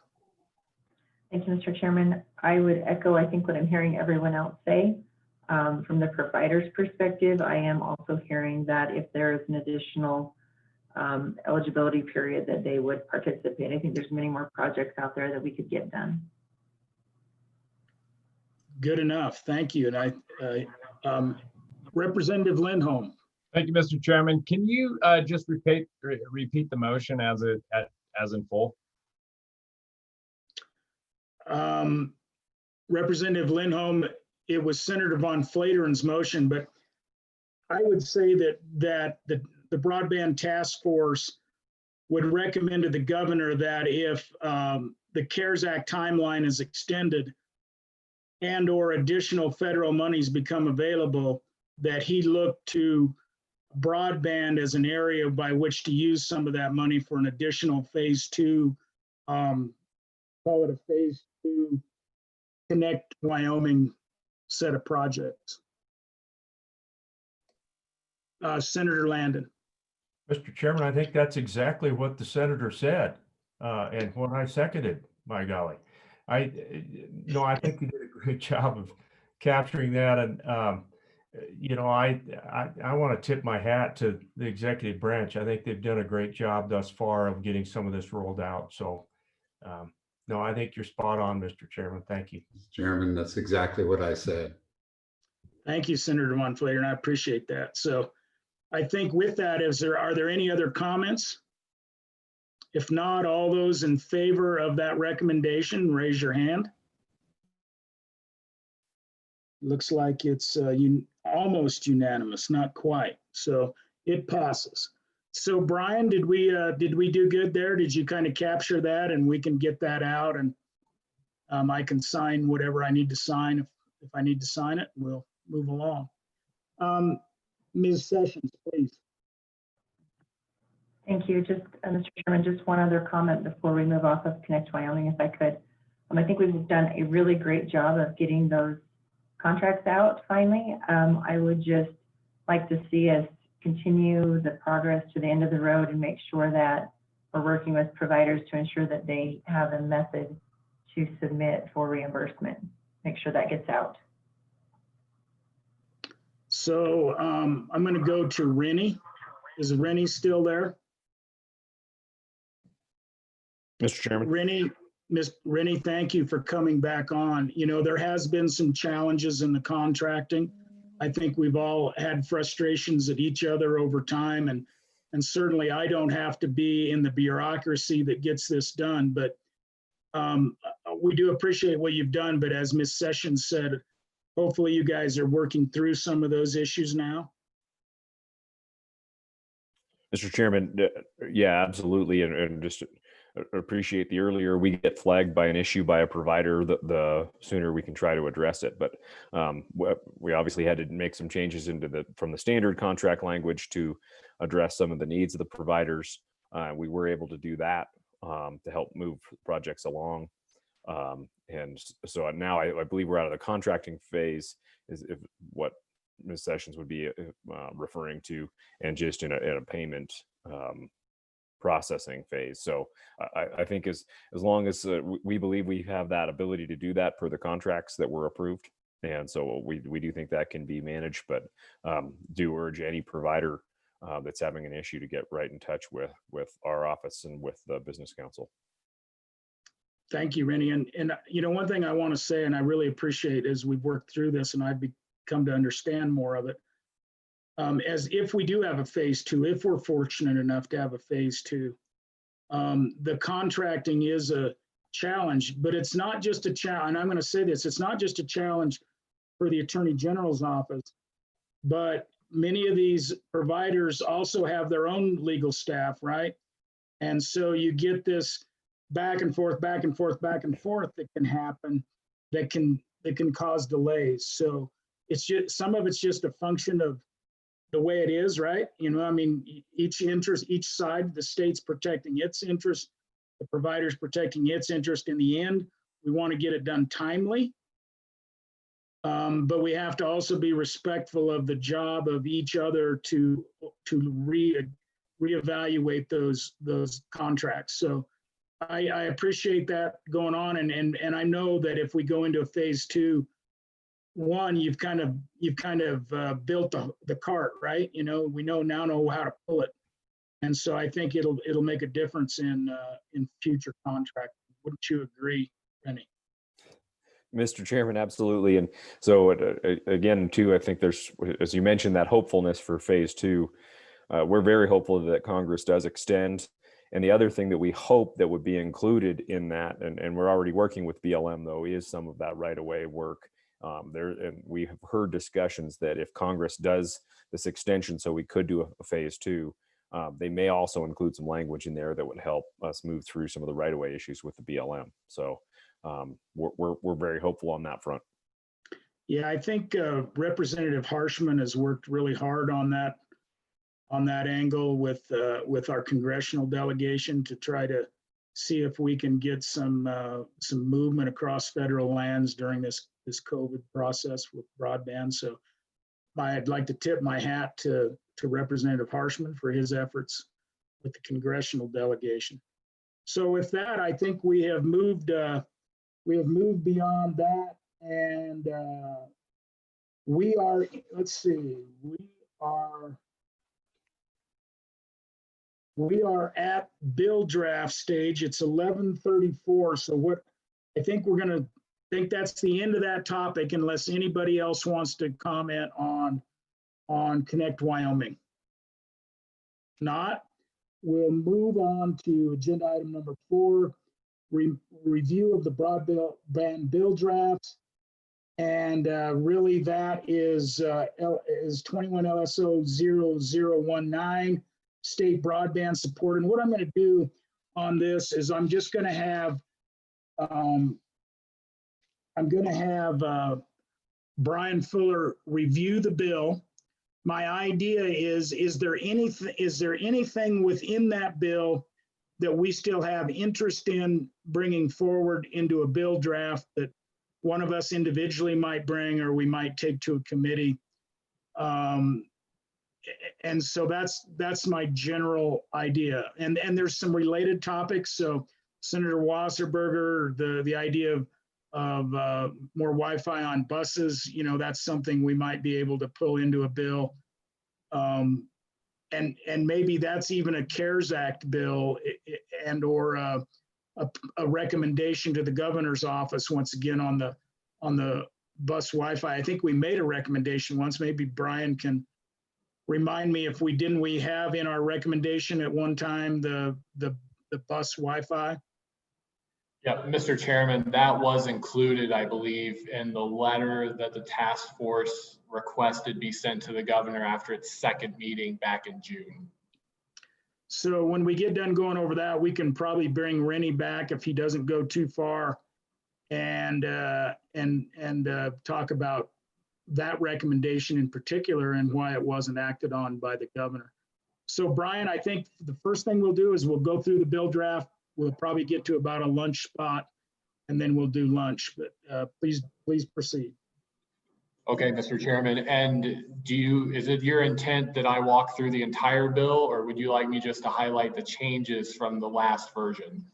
Thank you, Mr. Chairman. I would echo, I think, what I'm hearing everyone else say. From the provider's perspective, I am also hearing that if there is an additional eligibility period that they would participate. I think there's many more projects out there that we could get done. Good enough. Thank you. And Representative Lindholm. Thank you, Mr. Chairman. Can you just repeat the motion as in full? Representative Lindholm, it was Senator Von Flateren's motion, but I would say that the Broadband Task Force would recommend to the governor that if the CARES Act timeline is extended and or additional federal monies become available, that he look to broadband as an area by which to use some of that money for an additional phase 2, call it a phase 2 Connect Wyoming set of projects. Senator Landon. Mr. Chairman, I think that's exactly what the senator said, and what I seconded, my golly. I think you did a great job of capturing that, and I want to tip my hat to the executive branch. I think they've done a great job thus far of getting some of this rolled out. So, no, I think you're spot on, Mr. Chairman. Thank you. Mr. Chairman, that's exactly what I said. Thank you, Senator Von Flateren. I appreciate that. So I think with that, are there any other comments? If not, all those in favor of that recommendation, raise your hand. Looks like it's almost unanimous, not quite. So it passes. So Brian, did we do good there? Did you kind of capture that, and we can get that out, and I can sign whatever I need to sign if I need to sign it, we'll move along. Ms. Sessions, please. Thank you. Just, Mr. Chairman, just one other comment before we move off of Connect Wyoming, if I could. I think we've done a really great job of getting those contracts out finally. I would just like to see us continue the progress to the end of the road and make sure that we're working with providers to ensure that they have a method to submit for reimbursement. Make sure that gets out. So I'm going to go to Rennie. Is Rennie still there? Mr. Chairman. Rennie, thank you for coming back on. You know, there has been some challenges in the contracting. I think we've all had frustrations at each other over time, and certainly I don't have to be in the bureaucracy that gets this done, but we do appreciate what you've done. But as Ms. Sessions said, hopefully you guys are working through some of those issues now. Mr. Chairman, yeah, absolutely. And just appreciate the earlier we get flagged by an issue by a provider, the sooner we can try to address it. But we obviously had to make some changes from the standard contract language to address some of the needs of the providers. We were able to do that to help move projects along. And so now I believe we're out of the contracting phase, is if what Ms. Sessions would be referring to, and just in a payment processing phase. So I think as long as we believe we have that ability to do that per the contracts that were approved, and so we do think that can be managed, but do urge any provider that's having an issue to get right in touch with our office and with the Business Council. Thank you, Rennie. And you know, one thing I want to say, and I really appreciate as we've worked through this and I've come to understand more of it, as if we do have a phase 2, if we're fortunate enough to have a phase 2, the contracting is a challenge, but it's not just a challenge. And I'm going to say this, it's not just a challenge for the Attorney General's office, but many of these providers also have their own legal staff, right? And so you get this back and forth that can happen, that can cause delays. So it's just, some of it's just a function of the way it is, right? You know, I mean, each side, the state's protecting its interest, the provider's protecting its interest. In the end, we want to get it done timely, but we have to also be respectful of the job of each other to reevaluate those contracts. So I appreciate that going on, and I know that if we go into a phase 2, one, you've kind of built the cart, right? You know, we know how to pull it, and so I think it'll make a difference in future contracts. Wouldn't you agree, Rennie? Mr. Chairman, absolutely. And so again, too, I think there's, as you mentioned, that hopefulness for phase 2. We're very hopeful that Congress does extend. And the other thing that we hope that would be included in that, and we're already working with BLM though, is some of that right-of-way work. And we have heard discussions that if Congress does this extension, so we could do a phase 2, they may also include some language in there that would help us move through some of the right-of-way issues with the BLM. So we're very hopeful on that front. Yeah, I think Representative Harshman has worked really hard on that angle with our congressional delegation to try to see if we can get some movement across federal lands during this COVID process with broadband. So I'd like to tip my hat to Representative Harshman for his efforts with the congressional delegation. So with that, I think we have moved beyond that, and we are, let's see, we are at bill draft stage. It's 11:34. So what I think we're going to think that's the end of that topic, unless anybody else wants to comment on Connect Wyoming. Not, we'll move on to agenda item number 4, review of the broadband bill drafts. And really that is 21 LSO 0019, state broadband support. And what I'm going to do on this is I'm just going to have Brian Fuller review the bill. My idea is there anything within that bill that we still have interest in bringing forward into a bill draft that one of us individually might bring, or we might take to a committee? And so that's my general idea. And there's some related topics. So Senator Wasserberger, the idea of more Wi-Fi on buses, you know, that's something we might be able to pull into a bill. And maybe that's even a CARES Act bill and or a recommendation to the governor's office once again on the bus Wi-Fi. I think we made a recommendation once. Maybe Brian can remind me if we didn't. We have in our recommendation at one time the bus Wi-Fi. Yeah, Mr. Chairman, that was included, I believe, in the letter that the task force requested be sent to the governor after its second meeting back in June. So when we get done going over that, we can probably bring Rennie back if he doesn't go too far, and talk about that recommendation in particular and why it wasn't acted on by the governor. So Brian, I think the first thing we'll do is we'll go through the bill draft. We'll probably get to about a lunch spot, and then we'll do lunch. But please proceed. Okay, Mr. Chairman. And is it your intent that I walk through the entire bill, or would you like me just to highlight the changes from the last version?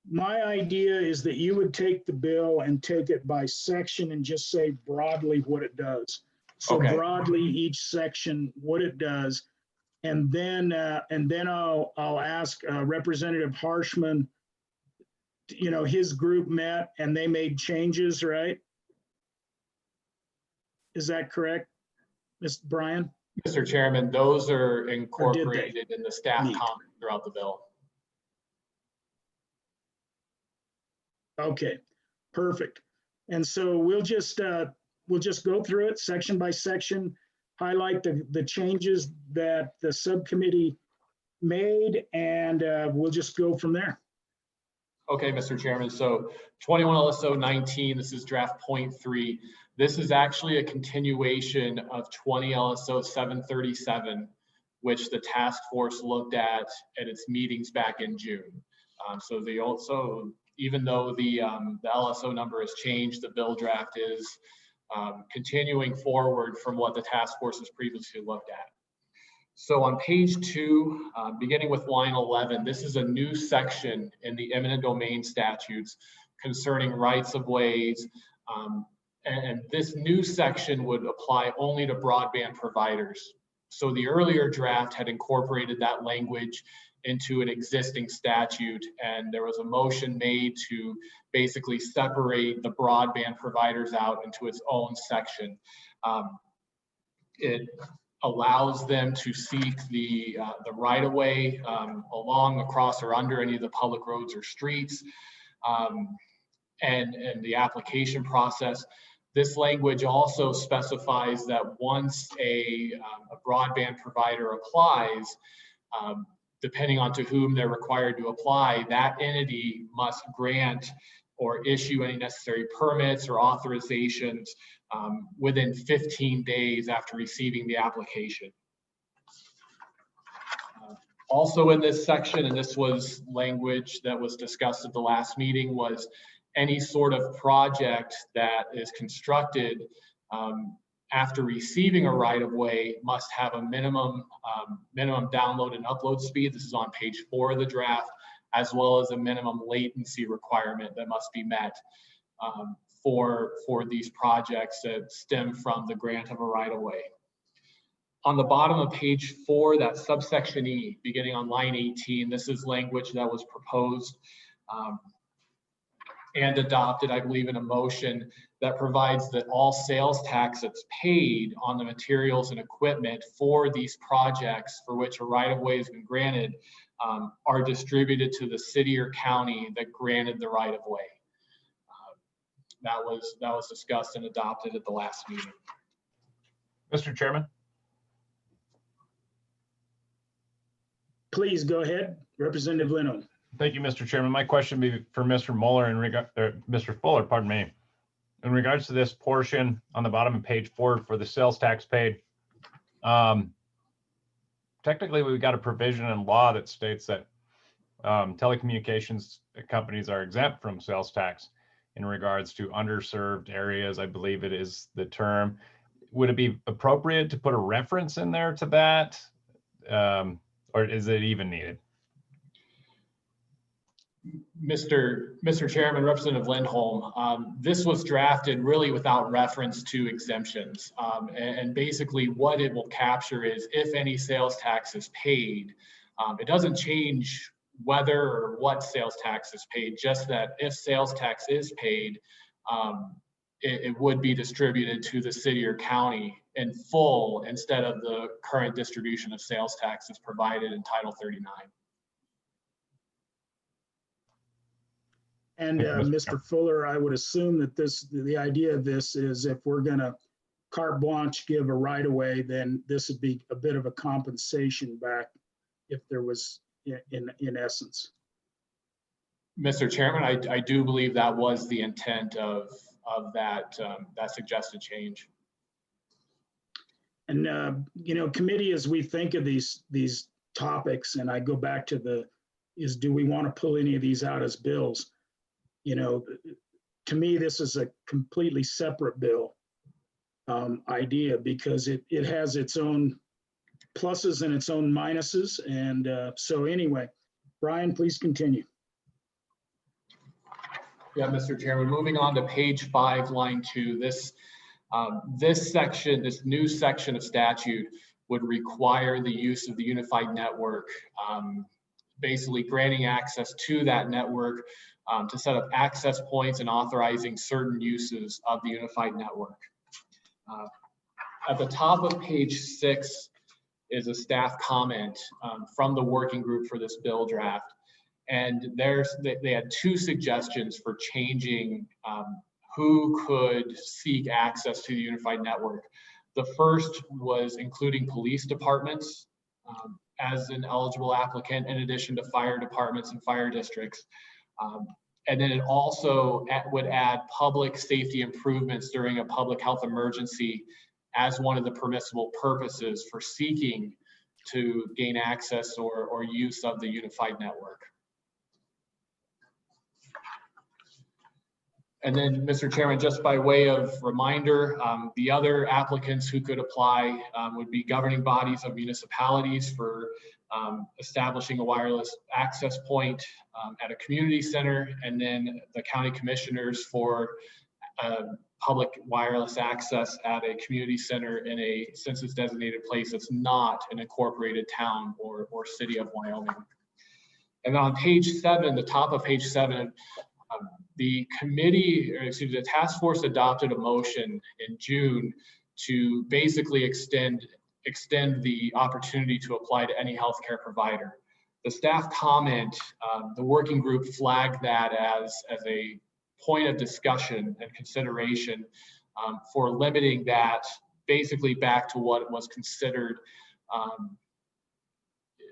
My idea is that you would take the bill and take it by section and just say broadly what it does. So Okay. Broadly, each section, what it does. And then I'll ask Representative Harshman, you know, his group met and they made changes, right? Is that correct, Mr. Brian? Mr. Chairman, those are incorporated in the staff comment throughout the bill. Okay, perfect. And so we'll just go through it section by section, highlight the changes that the subcommittee made, and we'll just go from there. Okay, Mr. Chairman. So 21 LSO 19, this is draft point 3. This is actually a continuation of 20 LSO 737, which the task force looked at its meetings back in June. So they also, even though the LSO number has changed, the bill draft is continuing forward from what the task force has previously looked at. So on page 2, beginning with line 11, this is a new section in the eminent domain statutes concerning rights of ways. And this new section would apply only to broadband providers. So the earlier draft had incorporated that language into an existing statute, and there was a motion made to basically separate the broadband providers out into its own section. It allows them to seek the right-of-way along, across, or under any of the public roads or streets, and the application process. This language also specifies that once a broadband provider applies, depending on to whom they're required to apply, that entity must grant or issue any necessary permits or authorizations within 15 days after receiving the application. Also in this section, and this was language that was discussed at the last meeting, was any sort of project that is constructed after receiving a right-of-way must have a minimum download and upload speed. This is on page 4 of the draft, as well as a minimum latency requirement that must be met for these projects that stem from the grant of a right-of-way. On the bottom of page 4, that subsection E, beginning on line 18, this is language that was proposed and adopted, I believe, in a motion that provides that all sales tax that's paid on the materials and equipment for these projects for which a right-of-way has been granted are distributed to the city or county that granted the right-of-way. That was discussed and adopted at the last meeting. Mr. Chairman. Please go ahead, Representative Leno. Thank you, Mr. Chairman. My question would be for Mr. Mueller and Mr. Fuller, pardon me. in regards to this portion on the bottom of page 4 for the sales tax paid, technically we've got a provision in law that states that telecommunications companies are exempt from sales tax in regards to underserved areas. I believe it is the term. Would it be appropriate to put a reference in there to that? Or is it even needed? Mr. Chairman, Representative Lindholm, this was drafted really without reference to exemptions. And basically what it will capture is if any sales tax is paid. It doesn't change whether or what sales tax is paid, just that if sales tax is paid, it would be distributed to the city or county in full instead of the current distribution of sales tax that's provided in Title 39. And Mr. Fuller, I would assume that the idea of this is if we're going to carte blanche give a right of way, then this would be a bit of a compensation back if there was in essence. Mr. Chairman, I do believe that was the intent of that suggested change. And committee, as we think of these topics, and I go back to do we want to pull any of these out as bills? To me, this is a completely separate bill idea because it has its own pluses and its own minuses. And so anyway, Brian, please continue. Yeah, Mr. Chairman, moving on to page 5, line 2, this new section of statute would require the use of the unified network, basically granting access to that network to set up access points and authorizing certain uses of the unified network. At the top of page 6 is a staff comment from the working group for this bill draft. And they had 2 suggestions for changing who could seek access to the unified network. The first was including police departments as an eligible applicant, in addition to fire departments and fire districts. And then it also would add public safety improvements during a public health emergency as one of the permissible purposes for seeking to gain access or use of the unified network. And then, Mr. Chairman, just by way of reminder, the other applicants who could apply would be governing bodies of municipalities for establishing a wireless access point at a community center, and then the county commissioners for public wireless access at a community center in a census designated place that's not an incorporated town or city of Wyoming. And on page 7, the top of page 7, the the task force adopted a motion in June to basically extend the opportunity to apply to any healthcare provider. The staff comment, the working group flagged that as a point of discussion and consideration for limiting that basically back to what was considered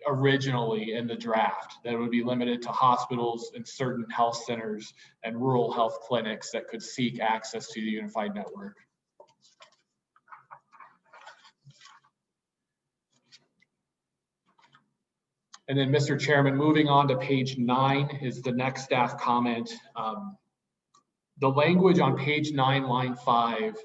originally in the draft, that it would be limited to hospitals and certain health centers and rural health clinics that could seek access to the unified network. And then, Mr. Chairman, moving on to page 9 is the next staff comment. The language on page 9, line 5,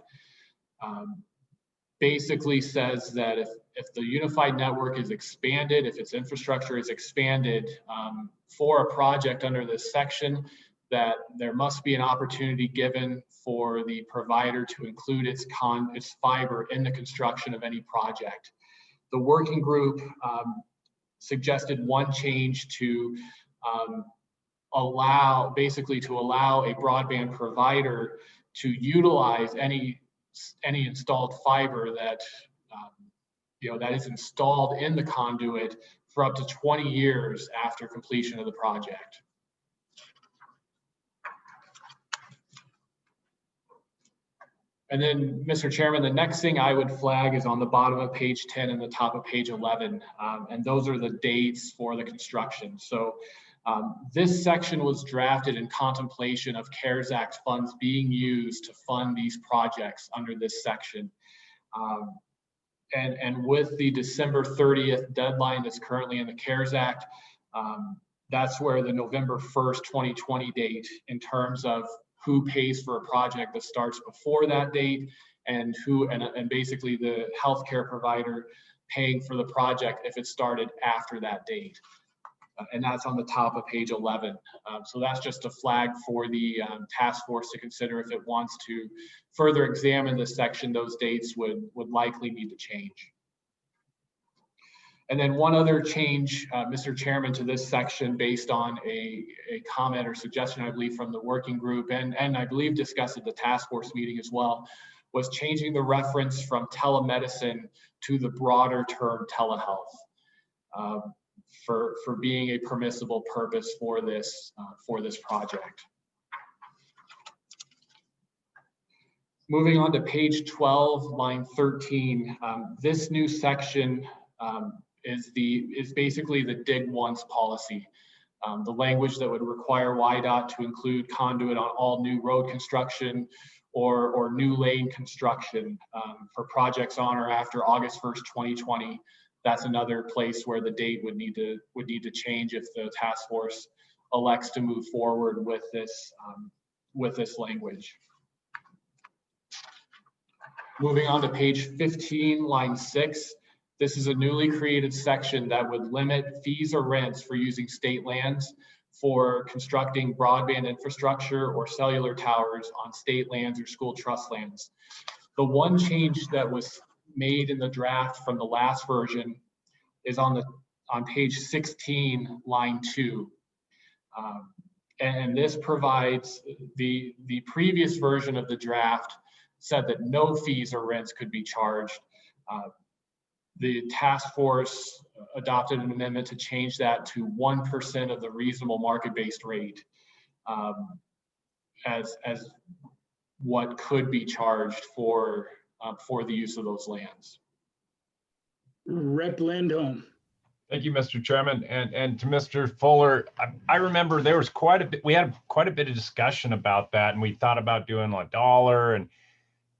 basically says that if the unified network is expanded, if its infrastructure is expanded for a project under this section, that there must be an opportunity given for the provider to include its fiber in the construction of any project. The working group suggested one change to allow a broadband provider to utilize any installed fiber that that is installed in the conduit for up to 20 years after completion of the project. And then, Mr. Chairman, the next thing I would flag is on the bottom of page 10 and the top of page 11, and those are the dates for the construction. So This section was drafted in contemplation of CARES Act funds being used to fund these projects under this section. And with the December 30th deadline that's currently in the CARES Act, that's where the November 1st, 2020 date in terms of who pays for a project that starts before that date and and basically the healthcare provider paying for the project if it started after that date. And that's on the top of page 11. So that's just a flag for the task force to consider if it wants to further examine this section. Those dates would likely need to change. And then one other change, Mr. Chairman, to this section based on a comment or suggestion, I believe, from the working group and I believe discussed at the task force meeting as well, was changing the reference from telemedicine to the broader term telehealth. For being a permissible purpose for this project. Moving on to page 12, line 13, this new section is basically the dig once policy. The language that would require WYDOT to include conduit on all new road construction or new lane construction for projects on or after August 1st, 2020. That's another place where the date would need to change if the task force elects to move forward with this language. Moving on to page 15, line 6. This is a newly created section that would limit fees or rents for using state lands for constructing broadband infrastructure or cellular towers on state lands or school trust lands. The one change that was made in the draft from the last version is on page 16, line 2. And this provides the previous version of the draft said that no fees or rents could be charged. The task force adopted an amendment to change that to 1% of the reasonable market-based rate as what could be charged for the use of those lands. Rep. Lindholm. Thank you, Mr. Chairman. And to Mr. Fuller, I remember there was we had quite a bit of discussion about that, and we thought about doing $1, and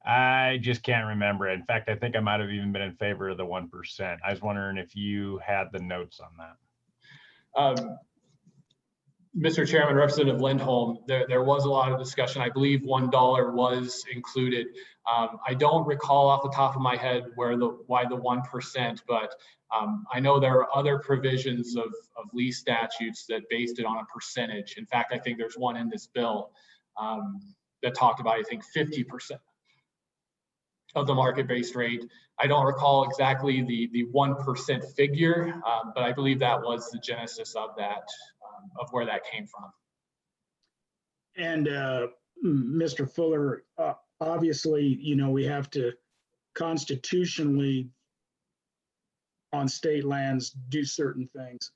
I just can't remember. In fact, I think I might have even been in favor of the 1%. I was wondering if you had the notes on that. Mr. Chairman, Representative Lindholm, there was a lot of discussion. I believe $1 was included. I don't recall off the top of my head why the 1%, but I know there are other provisions of lease statutes that based it on a percentage. In fact, I think there's one in this bill that talked about, I think, 50% of the market-based rate. I don't recall exactly the 1% figure, but I believe that was the genesis of that, of where that came from. And Mr. Fuller, obviously, we have to constitutionally on state lands do certain things,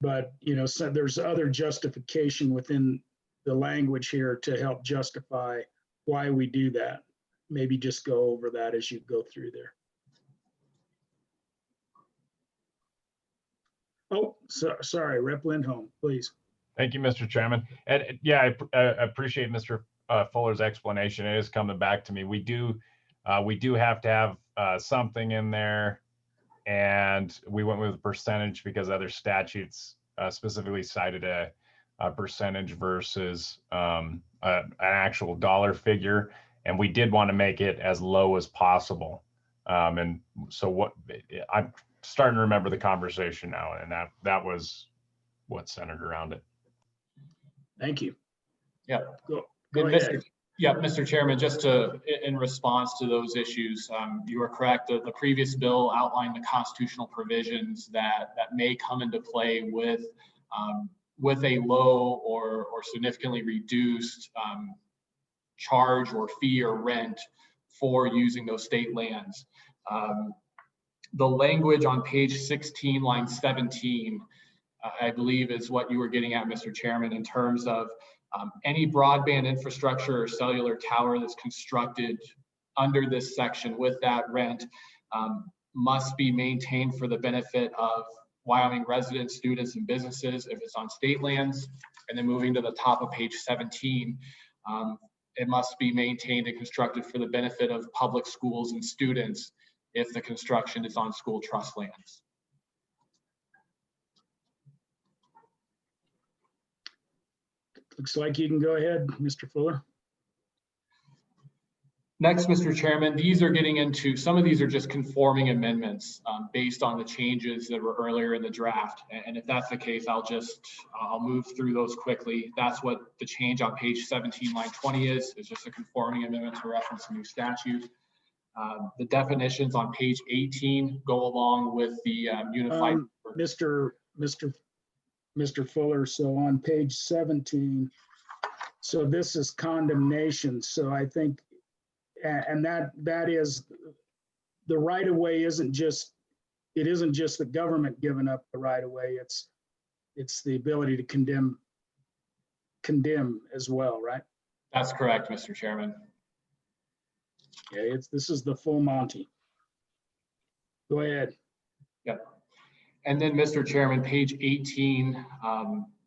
but so there's other justification within the language here to help justify why we do that. Maybe just go over that as you go through there. Oh, sorry, Rep. Lindholm, please. Thank you, Mr. Chairman. And yeah, I appreciate Mr. Fuller's explanation. It is coming back to me. We do have to have something in there, and we went with a percentage because other statutes specifically cited a percentage versus an actual dollar figure, and we did want to make it as low as possible. And so I'm starting to remember the conversation now, and that was what centered around it. Thank you. Yeah. Go ahead. Yeah, Mr. Chairman, just in response to those issues, you are correct. The previous bill outlined the constitutional provisions that may come into play with a low or significantly reduced charge or fee or rent for using those state lands. The language on page 16, line 17, I believe is what you were getting at, Mr. Chairman, in terms of any broadband infrastructure or cellular tower that's constructed under this section with that rent must be maintained for the benefit of Wyoming residents, students, and businesses if it's on state lands. And then moving to the top of page 17, it must be maintained and constructed for the benefit of public schools and students if the construction is on school trust lands. Looks like you can go ahead, Mr. Fuller. Next, Mr. Chairman, these are getting into, some of these are just conforming amendments based on the changes that were earlier in the draft. And if that's the case, I'll move through those quickly. That's what the change on page 17, line 20 is. It's just a conforming amendment to reference a new statute. The definitions on page 18 go along with the unified. Mr. Fuller, so on page 17, so this is condemnation. So I think, and that is, the right of way isn't just the government giving up the right of way. It's the ability to condemn as well, right? That's correct, Mr. Chairman. Okay, this is the full Monty. Go ahead. Yep. And then, Mr. Chairman, page 18,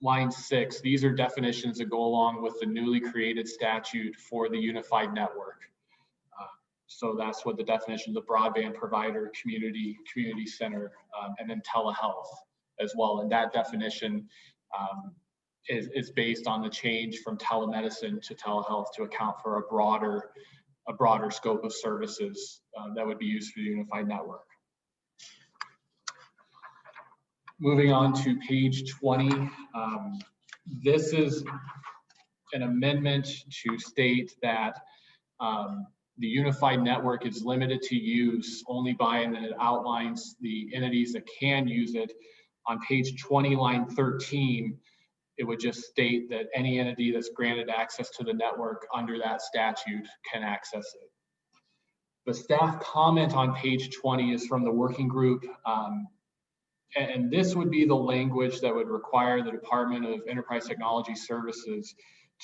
line 6, these are definitions that go along with the newly created statute for the unified network. So that's what the definition of the broadband provider, community center, and then telehealth as well. And that definition is based on the change from telemedicine to telehealth to account for a broader scope of services that would be used for the unified network. Moving on to page 20, this is an amendment to state that the unified network is limited to use only by, and then it outlines the entities that can use it. On page 20, line 13, it would just state that any entity that's granted access to the network under that statute can access it. The staff comment on page 20 is from the working group. And this would be the language that would require the Department of Enterprise Technology Services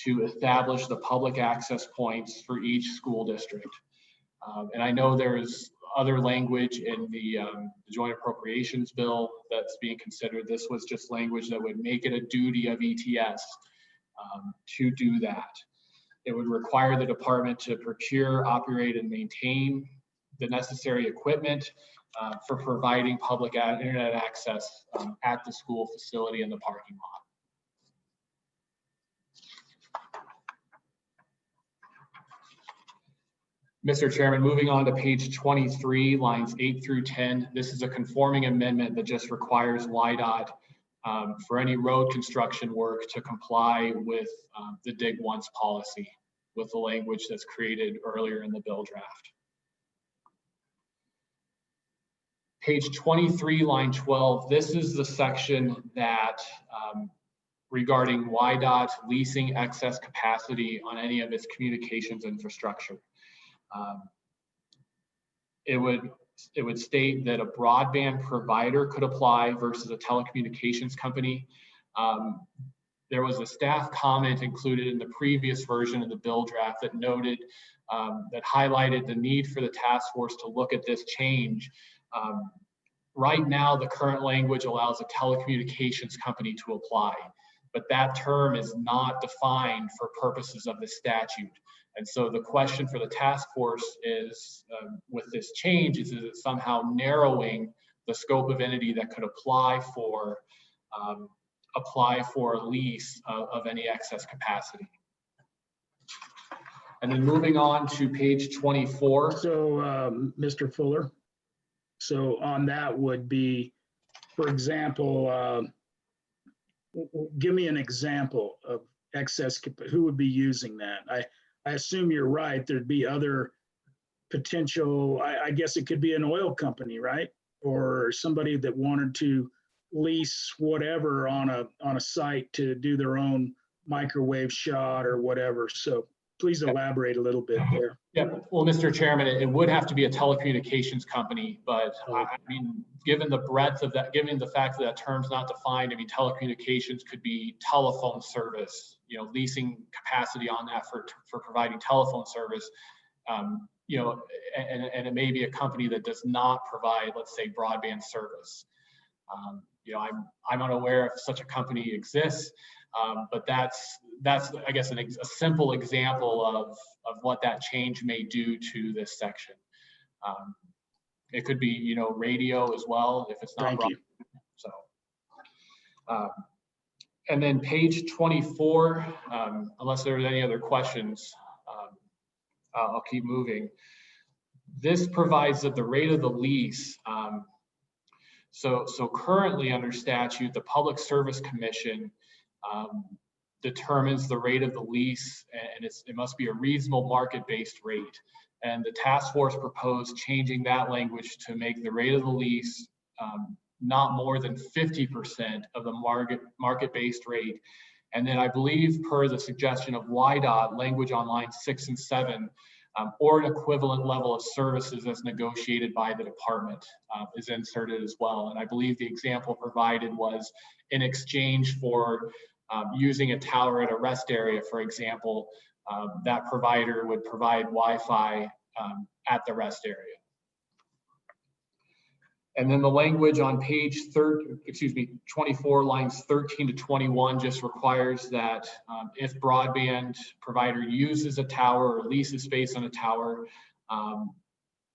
to establish the public access points for each school district. And I know there's other language in the joint appropriations bill that's being considered. This was just language that would make it a duty of ETS to do that. It would require the department to procure, operate, and maintain the necessary equipment for providing public internet access at the school facility and the parking lot. Mr. Chairman, moving on to page 23, lines 8 through 10, this is a conforming amendment that just requires WYDOT for any road construction work to comply with the dig once policy with the language that's created earlier in the bill draft. Page 23, line 12, this is the section that regarding WYDOT leasing excess capacity on any of its communications infrastructure. It would state that a broadband provider could apply versus a telecommunications company. There was a staff comment included in the previous version of the bill draft that noted, that highlighted the need for the task force to look at this change. Right now, the current language allows a telecommunications company to apply, but that term is not defined for purposes of the statute. And so the question for the task force is, with this change, is it somehow narrowing the scope of entity that could apply for a lease of any excess capacity? And then moving on to page 24. So, Mr. Fuller, so on that would be, for example, give me an example of excess, who would be using that? I assume you're right, thered be other potential, I guess it could be an oil company, right? Or somebody that wanted to lease whatever on a site to do their own microwave shot or whatever. So please elaborate a little bit there. Yeah, well, Mr. Chairman, it would have to be a telecommunications company, but I mean, given the breadth of that, given the fact that that term's not defined, I mean, telecommunications could be telephone service, leasing capacity on that for providing telephone service, and it may be a company that does not provide, let's say, broadband service. I'm unaware if such a company exists, but that's I guess a simple example of what that change may do to this section. It could be radio as well if it's not. Thank you. So, and then page 24, unless there's any other questions, I'll keep moving. This provides that the rate of the lease. So currently under statute, the Public Service Commission determines the rate of the lease, and it must be a reasonable market-based rate. And the task force proposed changing that language to make the rate of the lease not more than 50% of the market-based rate. And then I believe per the suggestion of YDOT, language on lines 6 and 7, or an equivalent level of services as negotiated by the department is inserted as well. And I believe the example provided was in exchange for using a tower at a rest area, for example, that provider would provide Wi-Fi at the rest area. And then the language on page 24, lines 13 to 21 just requires that if broadband provider uses a tower or leases space on a tower,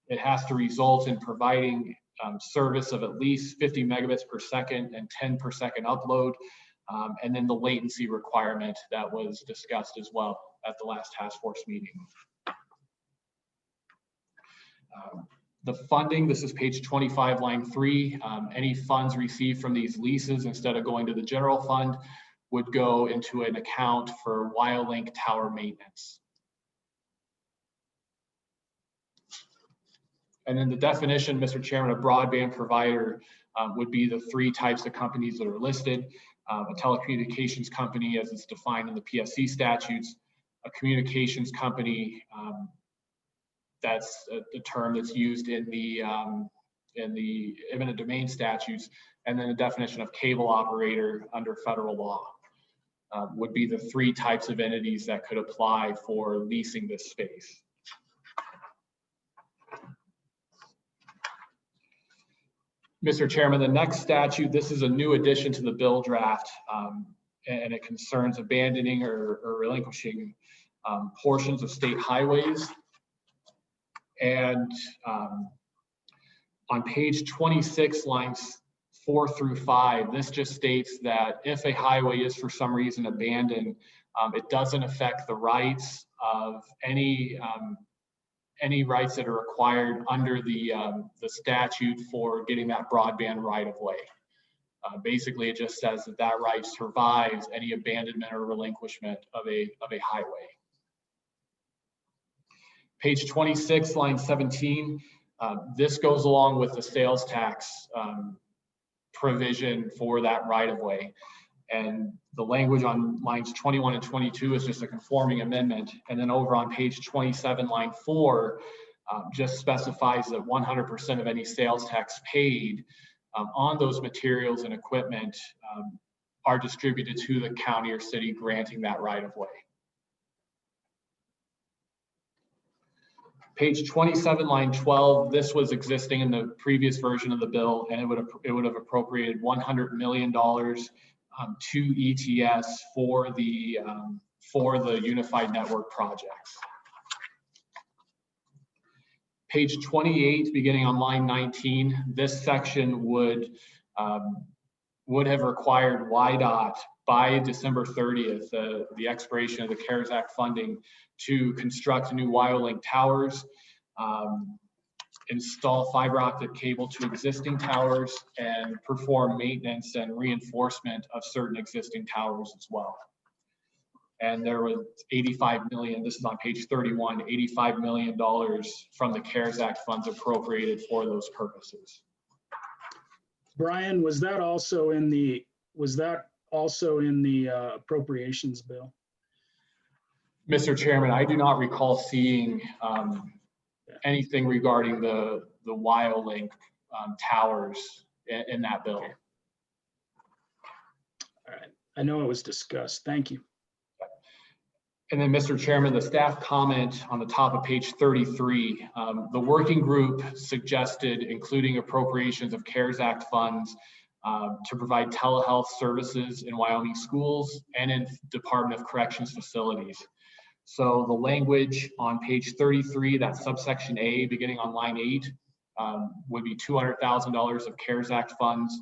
it has to result in providing service of at least 50 megabits per second and 10 per second upload. And then the latency requirement that was discussed as well at the last task force meeting. The funding, this is page 25, line 3. Any funds received from these leases, instead of going to the general fund, would go into an account for WyoLink tower maintenance. And then the definition, Mr. Chairman, of broadband provider would be the 3 types of companies that are listed. A telecommunications company, as it's defined in the PSC statutes, a communications company, that's the term that's used in the eminent domain statutes, and then the definition of cable operator under federal law would be the 3 types of entities that could apply for leasing this space. Mr. Chairman, the next statute, this is a new addition to the bill draft, and it concerns abandoning or relinquishing portions of state highways. And on page 26, lines 4 through 5, this just states that if a highway is for some reason abandoned, it doesn't affect the rights of any rights that are required under the statute for getting that broadband right of way. Basically, it just says that that right survives any abandonment or relinquishment of a highway. Page 26, line 17, this goes along with the sales tax provision for that right of way. And the language on lines 21 and 22 is just a conforming amendment. And then over on page 27, line 4, just specifies that 100% of any sales tax paid on those materials and equipment are distributed to the county or city granting that right of way. Page 27, line 12, this was existing in the previous version of the bill, and it would have appropriated $100 million to ETS for the unified network projects. Page 28, beginning on line 19, this section would have required YDOT by December 30th, the expiration of the CARES Act funding, to construct new WyoLink towers, install fiber optic cable to existing towers, and perform maintenance and reinforcement of certain existing towers as well. And there was $85 million, this is on page 31, $85 million from the CARES Act funds appropriated for those purposes. Brian, was that also in the appropriations bill? Mr. Chairman, I do not recall seeing anything regarding the WyoLink towers in that bill. All right, I know it was discussed. Thank you. And then, Mr. Chairman, the staff comment on the top of page 33, the working group suggested including appropriations of CARES Act funds to provide telehealth services in Wyoming schools and in Department of Corrections facilities. So the language on page 33, that subsection A, beginning on line 8, would be $200,000 of CARES Act funds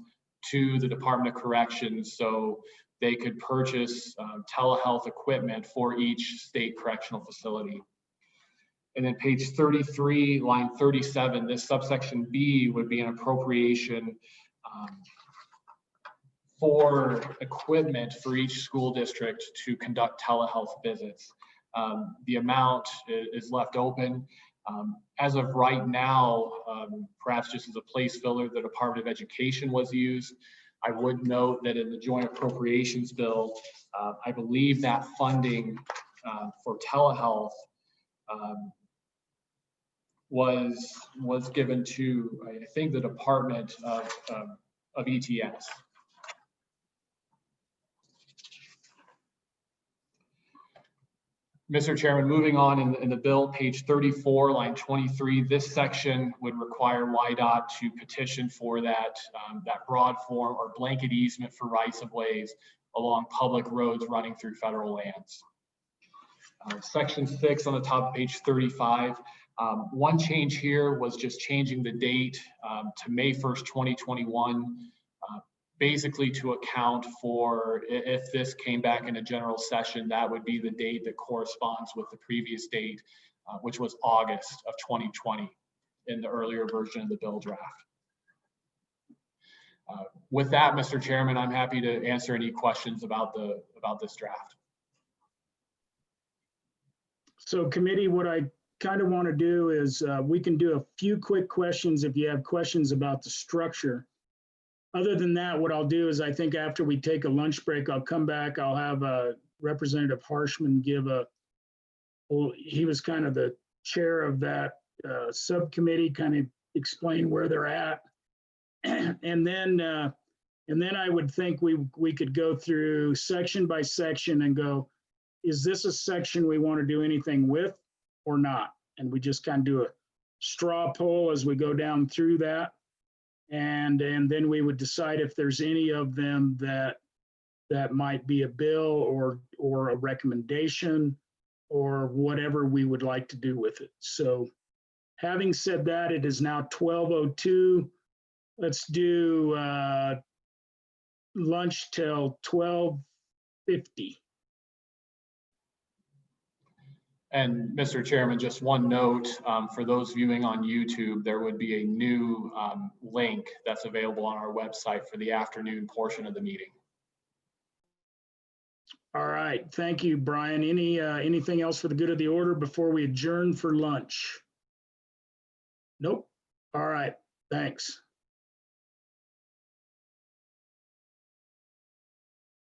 to the Department of Corrections, so they could purchase telehealth equipment for each state correctional facility. And then page 33, line 37, this subsection B would be an appropriation for equipment for each school district to conduct telehealth visits. The amount is left open. As of right now, perhaps just as a place filler, the Department of Education was used. I would note that in the joint appropriations bill, I believe that funding for telehealth was given to, I think, the Department of ETS. Mr. Chairman, moving on in the bill, page 34, line 23, this section would require WYDOT to petition for that broad form or blanket easement for rights of ways along public roads running through federal lands. Section 6 on the top of page 35. One change here was just changing the date to May 1st, 2021. Basically to account for if this came back in a general session, that would be the date that corresponds with the previous date, which was August of 2020 in the earlier version of the bill draft. With that, Mr. Chairman, I'm happy to answer any questions about this draft. So committee, what I kind of want to do is we can do a few quick questions if you have questions about the structure. Other than that, what I'll do is I think after we take a lunch break, I'll come back. I'll have Representative Harshman give well, he was kind of the chair of that subcommittee, kind of explain where they're at. And then I would think we could go through section by section and go, is this a section we want to do anything with or not? And we just kind of do a straw poll as we go down through that. And then we would decide if there's any of them that might be a bill or a recommendation or whatever we would like to do with it. So having said that, it is now 12:02. Let's do lunch till 12:50. And Mr. Chairman, just one note, for those viewing on YouTube, there would be a new link that's available on our website for the afternoon portion of the meeting. All right, thank you, Brian. Anything else for the good of the order before we adjourn for lunch? Nope. All right, thanks.